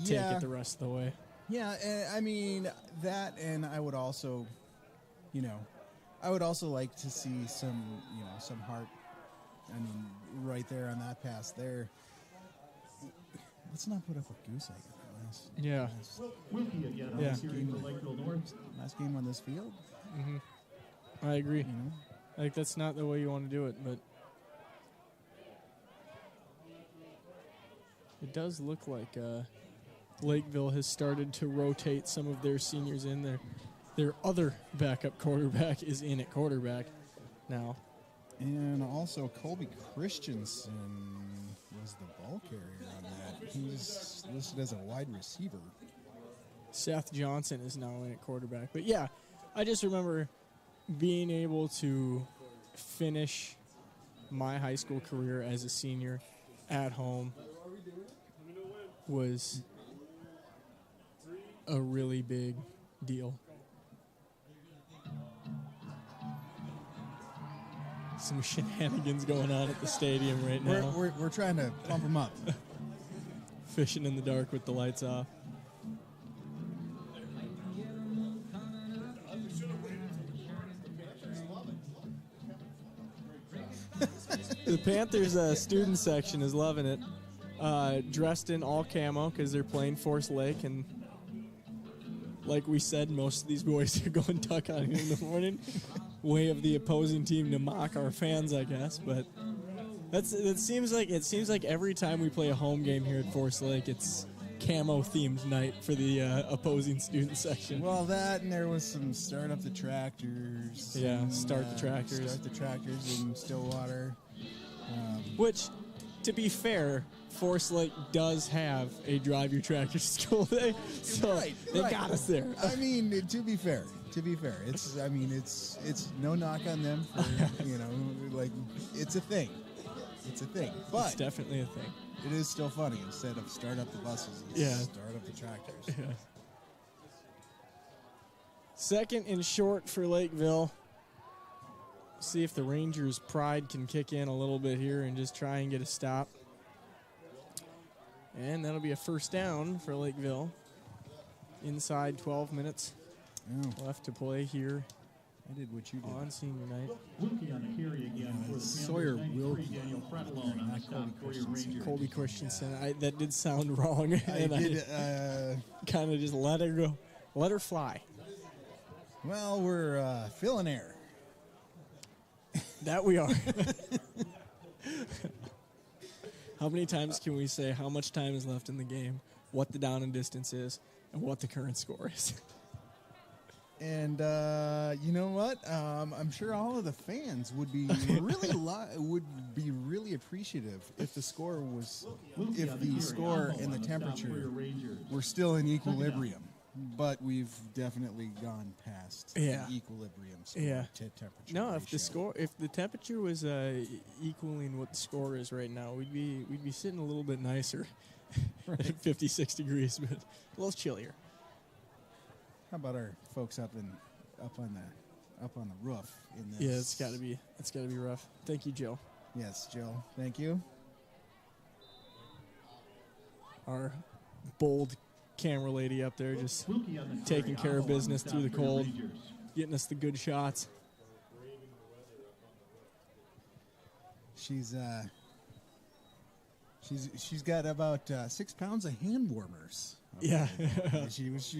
take it the rest of the way. Yeah, and I mean that, and I would also, like to see some heart. I mean, right there on that pass there. Let's not put up a goose egg. Yeah. Wilkie again on Yeah. the carry for Lakeville North. Last game on this field. I agree. You know. Like, that's not the way you want to do it, but It does look like Lakeville has started to rotate some of their seniors in there. Their other backup quarterback is in at quarterback now. And also Colby Christensen was the ball carrier on that. He's listed as a wide receiver. Seth Johnson is now in at quarterback. But yeah, I just remember being able to finish my high school career as a senior at home was a really big deal. Some shenanigans going on at the stadium right now. We're trying to pump them up. Fishing in the dark with the lights off. The Panthers student section is loving it. Dressed in all camo because they're playing Forest Lake, and like we said, most of these boys are going duck hunting in the morning. Way of the opposing team to mock our fans, I guess. But it seems like every time we play a home game here at Forest Lake, it's camo themed night for the opposing student section. Well, that, and there was some start up the tractors. Yeah, and, start the tractors. Start the tractors in Stillwater. Which, to be fair, Forest Lake does have a drive your tractor to school day, so they got us there. I mean, to be fair, it's no knock on them for, like, it's a thing. It's a thing. But it's definitely a thing. It is still funny. Instead of start up the buses, start up the tractors. Yeah. Second and short for Lakeville. See if the Rangers' pride can kick in a little bit here and just try and get a stop. And that'll be a first down for Lakeville. Inside 12 minutes left to play here. I did what you did on senior night. Wilkie on the carry again for the Sawyer Panthers. Wilkie. Daniel Frettelone on the stop for your Rangers. Colby Christensen. That did sound wrong. I kind of just let her go. Let her fly. Well, we're filling air. That we are. How many times can we say how much time is left in the game, what the down and distance is, and what the current score is? And you know what? I'm sure all of the fans would be really appreciative if the score and the temperature were still in equilibrium. But we've definitely gone past the equilibrium score to temperature. No, ratio. if the temperature was equaling what the score is right now, we'd be sitting a little bit nicer at 56 degrees, but a little chillier. How about our folks up on the roof in this? Yeah, it's gotta be rough. Thank you, Jill. Yes, Jill. Thank you. Our bold camera lady up there just taking care of business through the cold, getting us the good shots. She's got about 6 pounds of hand warmers. Yeah. she was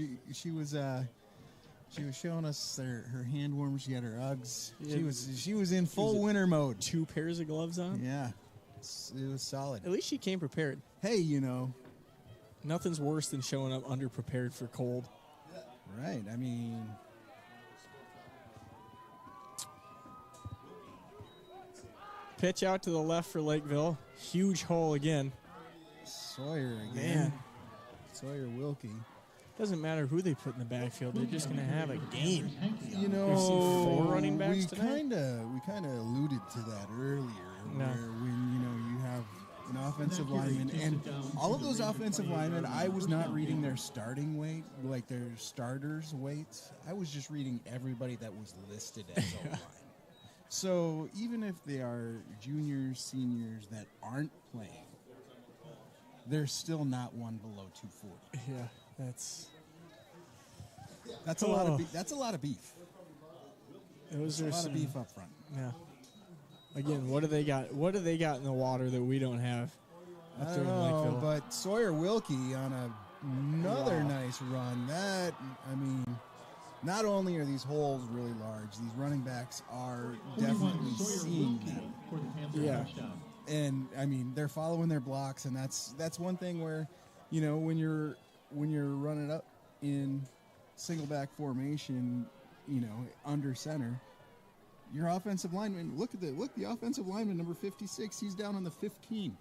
showing us her hand warmers. She had her Uggs. Yeah. She was in full winter mode. 2 pairs of gloves on. Yeah, it was solid. At least she came prepared. Hey, nothing's worse than showing up underprepared for cold. Right. I mean, pitch out to the left for Lakeville. Huge hole again. Sawyer again. Man. Sawyer Wilkie. Doesn't matter who they put in the backfield. They're just going to have a game. We've seen 4 running backs tonight. We kind of alluded to that earlier, where when you have an offensive lineman, and all of those offensive linemen, I was not reading their starting weight, like their starters' weights. I was just reading everybody that was listed as a line. So even if they are juniors, seniors that aren't playing, they're still not one below 240. Yeah, that's a lot of beef. That's a lot of beef. Those are a lot some of beef up front. Yeah. Again, what do they got? What do they got in the water that we don't have? I don't know, but Sawyer Wilkie on another nice run. Not only are these holes really large, these running backs are definitely seeing them. Yeah. And I mean, they're following their blocks, and that's one thing where, you know, when you're running up in single back formation, you know, under center, your offensive lineman, look the offensive lineman number 56, he's down on the 15.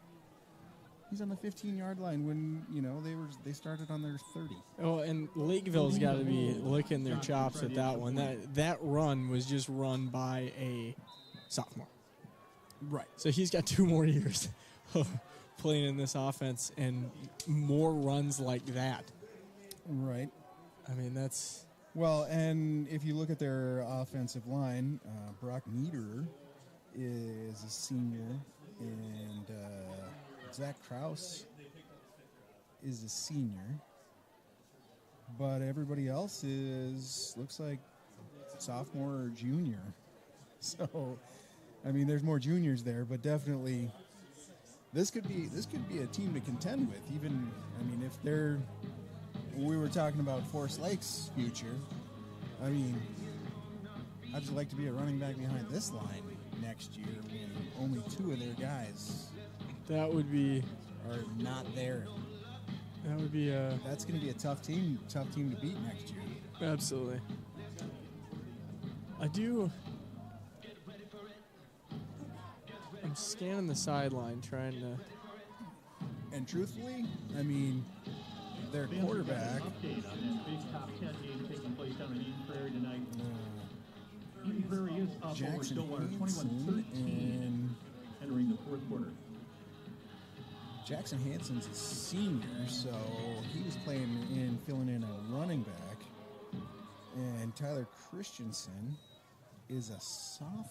He's on the 15-yard line when, you know, they started on their 30. Oh, and Lakeville's got to be licking their chops at that one. That run was just run by a sophomore. Right. So he's got 2 more years of playing in this offense and more runs like that. Right. I mean, that's... Well, and if you look at their offensive line, Brock Nieder is a senior, and Zach Krause is a senior. But everybody else looks like sophomore or junior. So, I mean, there's more juniors there, but definitely this could be a team to contend with. Even, I mean, if they're... We were talking about Forest Lake's future. I mean, I'd just like to be a running back behind this line next year when only 2 of their guys That would be... are not there. That would be a... That's going to be a tough team to beat next year. Absolutely. I'm scanning the sideline trying to... And truthfully, I mean, their quarterback... Update on that big top 10 game taking place down in Eden Prairie tonight. Eden Prairie is up over Jackson Stillwater Hansen 21-13 and entering the 4th quarter. Jackson Hansen's a senior, so he was filling in a running back. And Tyler Christensen is a sophomore.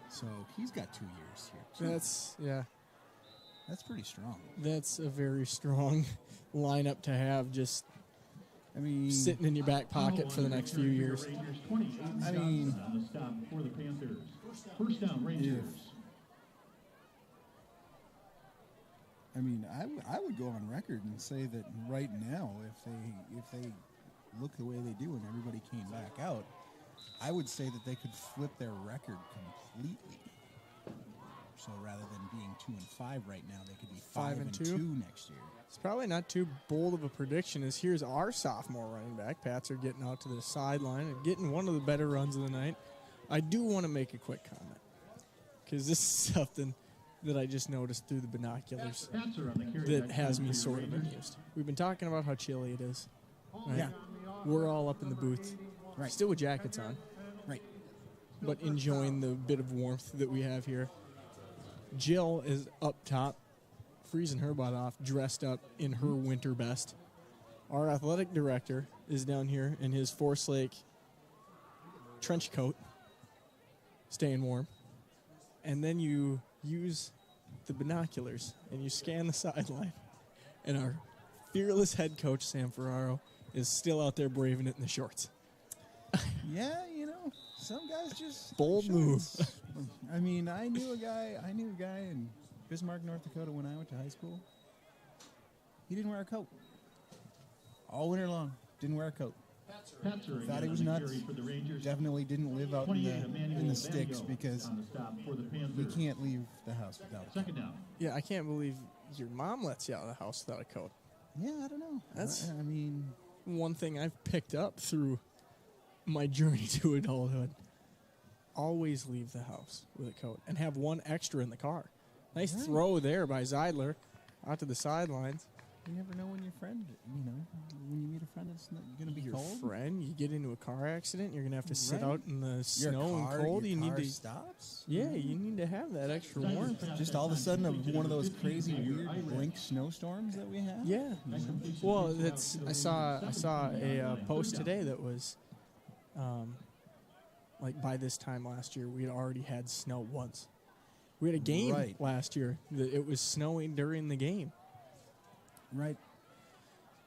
So he's got 2 years here. That's pretty strong. That's a very strong lineup to have, just I mean, sitting in your back pocket for the next few years. I mean, on the stop for the Panthers. First down, Rangers. I would go on record and say that right now, if they look the way they do and everybody came back out, I would say that they could flip their record completely. So rather than being 2-5 right now, they could be 5-2 next year. It's probably not too bold of a prediction, as here's our sophomore running back. Pats are getting out to the sideline and getting one of the better runs of the night. I do want to make a quick comment, because this is something that I just noticed through the binoculars that has me sort of amused. We've been talking about how chilly it is. Right? Yeah. We're all up in the booth, Right. still with jackets on, Right. but enjoying the bit of warmth that we have here. Jill is up top, freezing her butt off, dressed up in her winter best. Our athletic director is down here in his Forest Lake trench coat, staying warm. And then you use the binoculars and you scan the sideline. And our fearless head coach, Sam Ferraro, is still out there braving it in the shorts. Yeah, you know, some guys just Bold move. I mean, I knew a guy in Bismarck, North Dakota when I went to high school. He didn't wear a coat. All winter long, didn't wear a coat. Thought he was nuts. Definitely didn't live out in the sticks because you can't leave the house without a coat. Second down. Yeah, I can't believe your mom lets you out of the house without a coat. Yeah, I don't know. That's- I mean, One thing I've picked up through my journey to adulthood: always leave the house with a coat and have one extra in the car. Nice Right. throw there by Zeidler out to the sidelines. you never know when your friend, when you meet a friend that's going to be Your cold. friend, you get into a car accident, you're gonna have to sit Right. out in the Your snow car, and cold. your You need car to, stops. yeah, you need to have that extra warmth. Just all of a sudden, one of those crazy weird blink snowstorms that we have. Yeah. Well, that's I saw a post today that was, like by this time last year, we had already had snow once. We had a game Right. last year that it was snowing during the game. Right.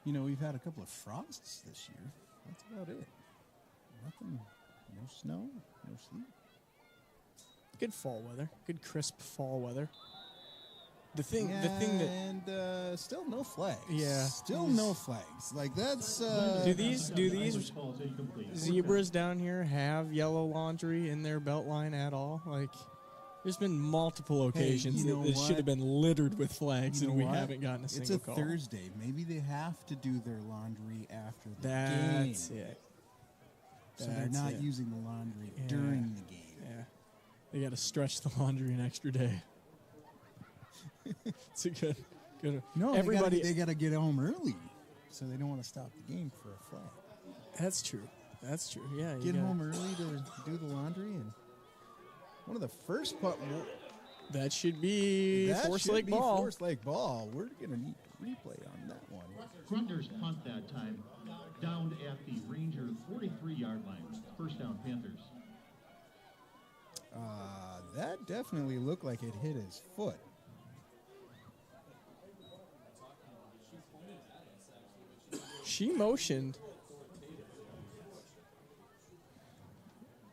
You know, we've had a couple of frosts this year. That's about it. Nothing. No snow. No sleet. Good fall weather. Good crisp fall weather. The thing that and still no flags. Yeah. Still no flags. Like that's. do these zebras down here have yellow laundry in their belt line at all? Like, there's been multiple occasions you know that this what? should have been littered with flags, You know and we what? haven't gotten a single It's a call. Thursday. Maybe they have to do their laundry after the That's game. it. So they're That's not it. using the laundry Yeah. during the game. Yeah, they got to stretch the laundry an extra day. It's a good. No, everybody. they got to get home early, so they don't want to stop the game for a flag. That's true. That's true. Yeah, you Get gotta- home early to do the laundry, and one of the first That should be Forest Lake ball. Forest Lake ball. We're gonna need replay on that one. Grunder's punt that time, downed at the Ranger 43-yard line. First down, Panthers. That definitely looked like it hit his foot. She motioned.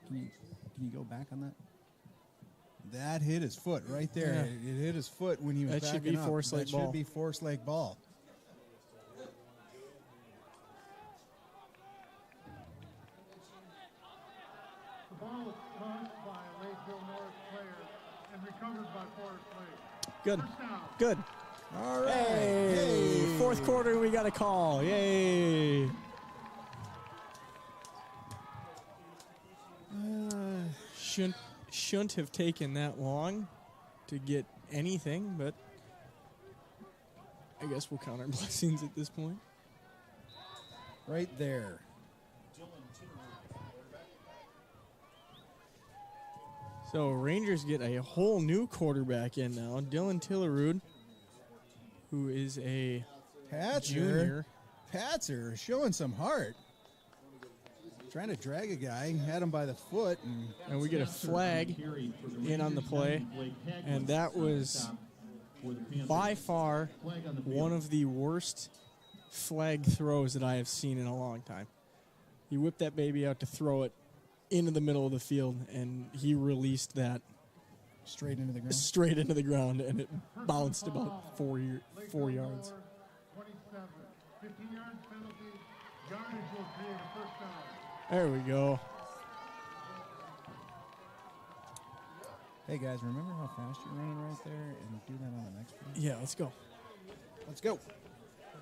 Can you go back on that? That hit his foot right there. Yeah. It hit his foot when he was That should backing be up. Forest Lake that ball. should be Forest Lake ball. The ball was punched by a Lakeville North player and recovered by Forest Lake. Good. First down. Good. All right. Hey, fourth quarter, we got a call. Yay. Shouldn't have taken that long to get anything, but I guess we'll count our blessings at this point. Right there. So Rangers get a whole new quarterback in now, Dylan Tillerud, who is a junior. Patzer showing some heart. Trying to drag a guy, had him by the foot, And we get a flag in on the play, and that was by far one of the worst flag throws that I have seen in a long time. He whipped that baby out to throw it into the middle of the field, and he released that straight into the ground. straight into the ground, and it bounced about 4 yards. Lakeville North, 27. 15-yard penalty. Yardage will create a first down. There we go. Hey guys, remember how fast you're running right there, and do that on the next one? Yeah, let's go. Let's go.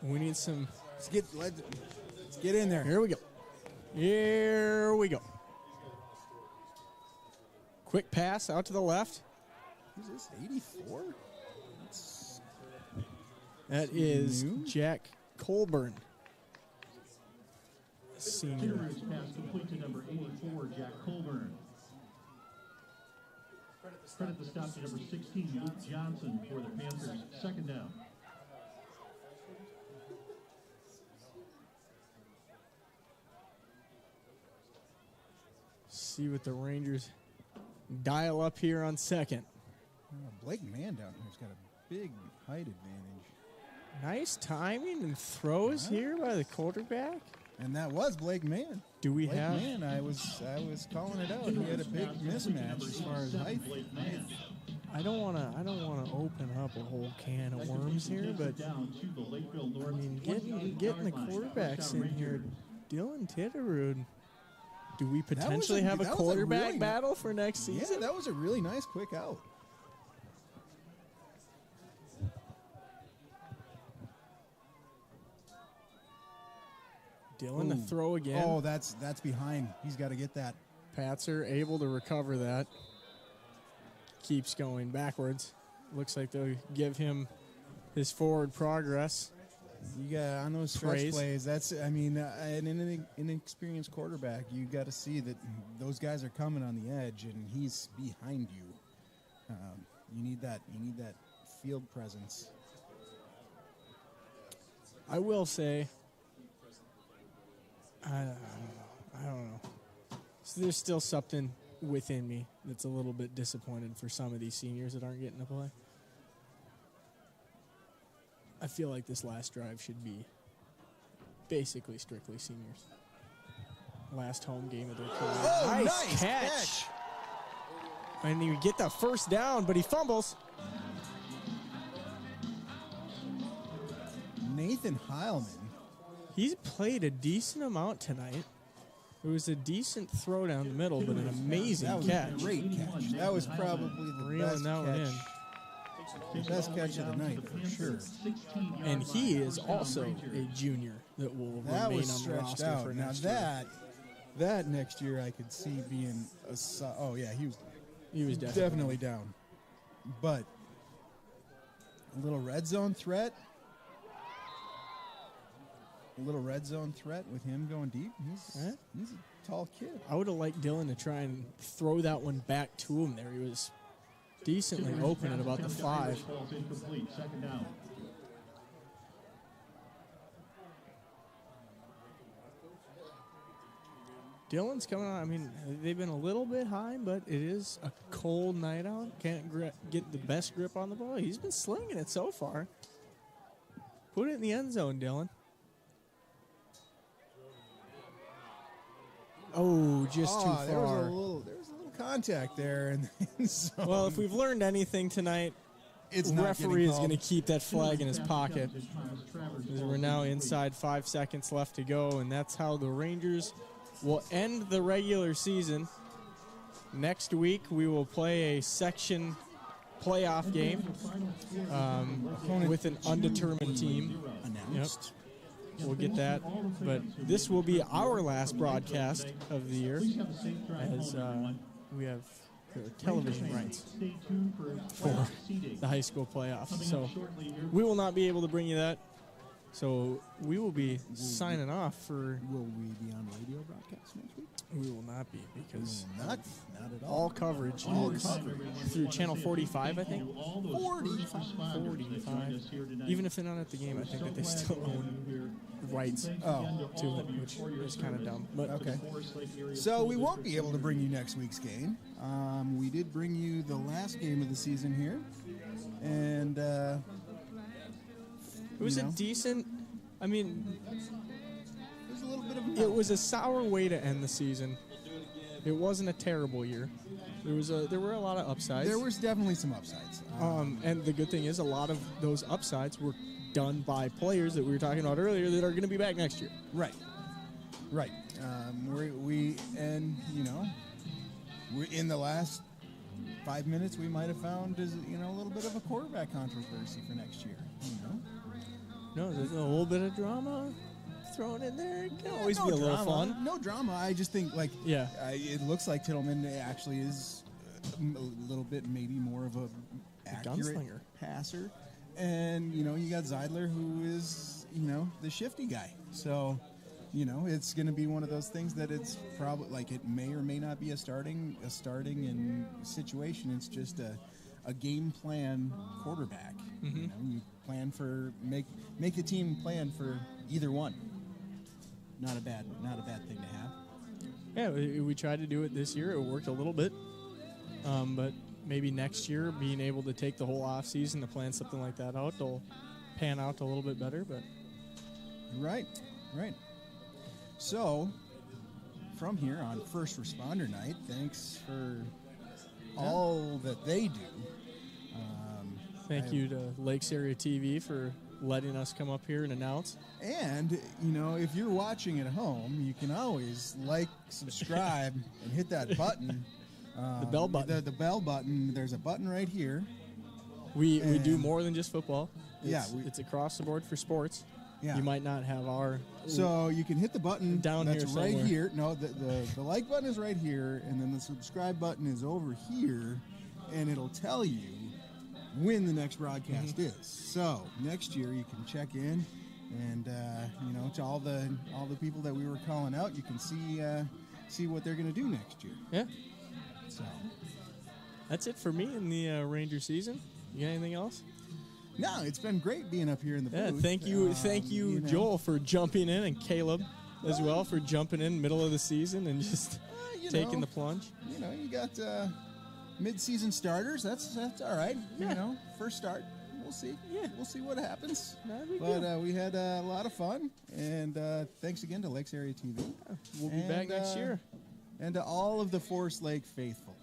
We need some. Let's get in there. Here we go. Here we go. Quick pass out to the left. Who's this? 84? That is New? Jack Colburn. Senior. Tillerud's pass complete to number 84, Jack Colburn. Credit the stop to number 16, Luke Johnson for the Panthers. Second down. See what the Rangers dial up here on second. Blake Mann down here's got a big height advantage. Nice timing and throws here by the quarterback. And that was Blake Mann. Do we Blake have? Mann, I was calling it out. He had a big mismatch as far as height. I don't want to open up a whole can of worms here, but I mean, getting the quarterbacks in here, Dylan Tillerud. Do we potentially have a that was a quarterback really- battle for next season? Yeah, that was a really nice quick out. Dylan, the Ooh. throw again. Oh, that's behind. He's got to get that. Patzer able to recover that. Keeps going backwards. Looks like they'll give him his forward progress. You got on those stretch Praise. plays. That's, I mean, an inexperienced quarterback. You got to see that those guys are coming on the edge, and he's behind you. You need that. You need that field presence. I will say, I don't know. So there's still something within me that's a little bit disappointed for some of these seniors that aren't getting to play. I feel like this last drive should be basically strictly seniors. Last home game of their career. Oh, nice catch. And you get the first down, but he fumbles. Nathan Heilman. He's played a decent amount tonight. It was a decent throw down the middle, but an amazing That was catch. a great catch. That was probably the Reeling best that one catch. The best catch of the night, for sure. And he is also a junior that will That remain was on the stretched roster out. for Now next year. that next year I could see being oh yeah, he was He was definitely down. But a little red zone threat. A little red zone threat with him going deep. He's a tall kid. I would have liked Dylan to try and throw that one back to him there. He was decently open at about the 5. Ball's incomplete. Second down. Dylan's coming on. I mean, they've been a little bit high, but it is a cold night out. Can't get the best grip on the ball. He's been slinging it so far. Put it in the end zone, Dylan. Oh, just too far. There was a little contact there in the end zone. Well, if we've learned anything tonight, it's the not referee is getting going to called. keep that flag in his pocket. As we're now inside 5 seconds left to go, and that's how the Rangers will end the regular season. Next week, we will play a section playoff game with an undetermined team. Announced. We'll get that. But this will be our last broadcast of the year, as we have television rights for the high school playoffs. So we will not be able to bring you that. So we will be signing off for. Will we be on radio broadcast next week? We will not be, because Not at all. all coverage is through channel 45, I think. 45. Even if they're not at the game, I think that they still own rights to it, which is kind of dumb. But Okay. So we won't be able to bring you next week's game. We did bring you the last game of the season here, and it was you a know. decent. I mean, there's a little bit of a it was a sour way to end the season. It wasn't a terrible year. There were a lot of upsides. There was definitely some upsides. And the good thing is, a lot of those upsides were done by players that we were talking about earlier that are going to be back next year. Right. We in the last 5 minutes we might have found a little bit of a quarterback controversy for next year. No, there's a little bit of drama thrown in there. It can always No be a little drama. fun. No drama. I just think Yeah. it looks like Tittleman actually is a little bit maybe more of a accurate gunslinger. passer, and you got Zeidler, who is the shifty guy. So it's going to be one of those things that it's probably it may or may not be a starting in situation. It's just a game plan quarterback. You plan for make the team plan for either one. Not a bad thing to have. Yeah, we tried to do it this year. It worked a little bit. But maybe next year, being able to take the whole off season to plan something like that out, will pan out a little bit better. But Right. So, from here on First Responder Night, thanks for all that they do. thank you to Lakes Area TV for letting us come up here and announce. And, if you're watching at home, you can always subscribe, and hit that button. The bell button. The bell button. There's a button right here. We do And- more than just football. Yeah, It's across the board for sports. Yeah. You might not have our. So you can hit the button Down that's here right somewhere. here. No, the like button is right here, and then the subscribe button is over here, and it'll tell you when the next broadcast is. So next year you can check in, and to all the people that we were calling out, you can see what they're going to do next year. Yeah, So that's it for me in the Ranger season. You got anything else? no, it's been great being up here in the Yeah, booth. thank you, Joel, for jumping in, and Caleb as well for jumping in middle of the season and just taking the plunge. You got mid-season starters. That's all right. Yeah. First start. We'll see. Yeah. We'll see what happens. That'd be But good. we had a lot of fun, and thanks again to Lakes Area TV. We'll be back next year. And to all of the Forest Lake faithful.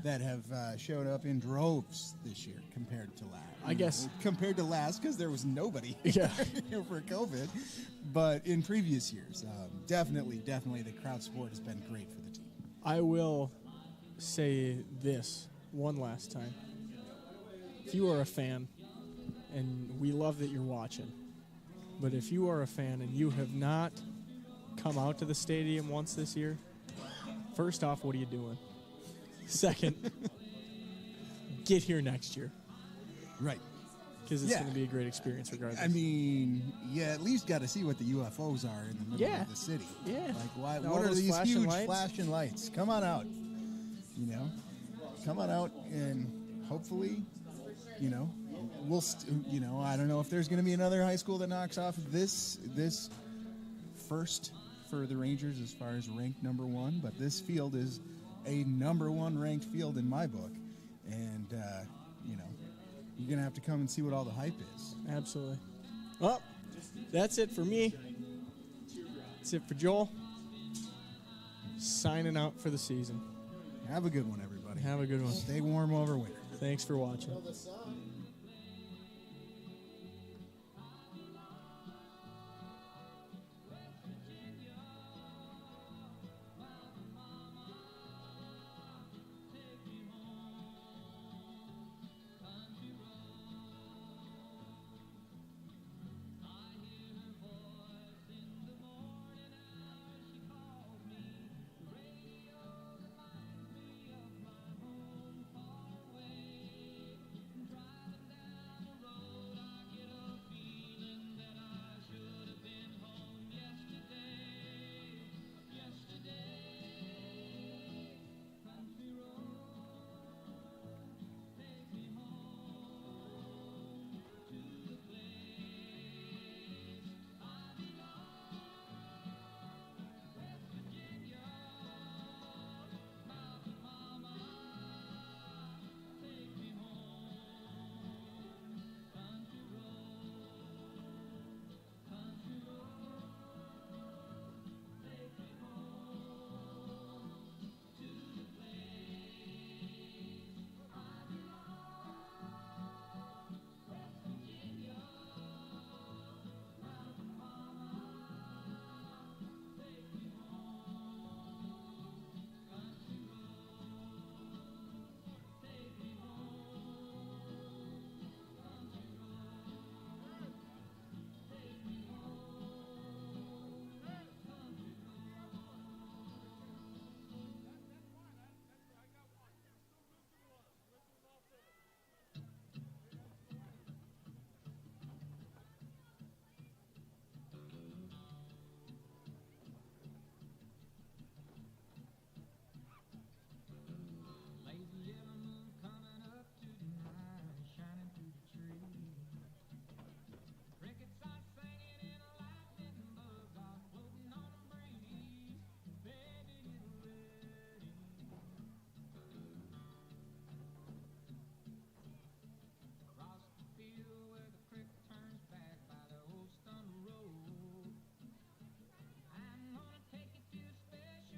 that have showed up in droves this year compared to last. I guess compared to last because there was nobody for COVID, but in previous years, definitely the crowd support has been great for the team. I will say this one last time. If you are a fan, and we love that you're watching, but if you are a fan and you have not come out to the stadium once this year, first off, what are you doing? Second, get here next year. Right. Because it's going to be a great experience regardless. I mean, at least got to see what the UFOs are in the middle of the city. Yeah. Like, All what are those these flashing huge lights? flashing lights? Come on out. Come on out, and hopefully, we'll. I don't know if there's going to be another high school that knocks off this first for the Rangers as far as ranked number 1, but this field is a number 1 ranked field in my book, and you're going to have to come and see what all the hype is. Absolutely. Well, that's it for me. That's it for Joel. Signing out for the season. Have a good one, everybody. Have a good one. Stay warm over winter. Thanks for watching.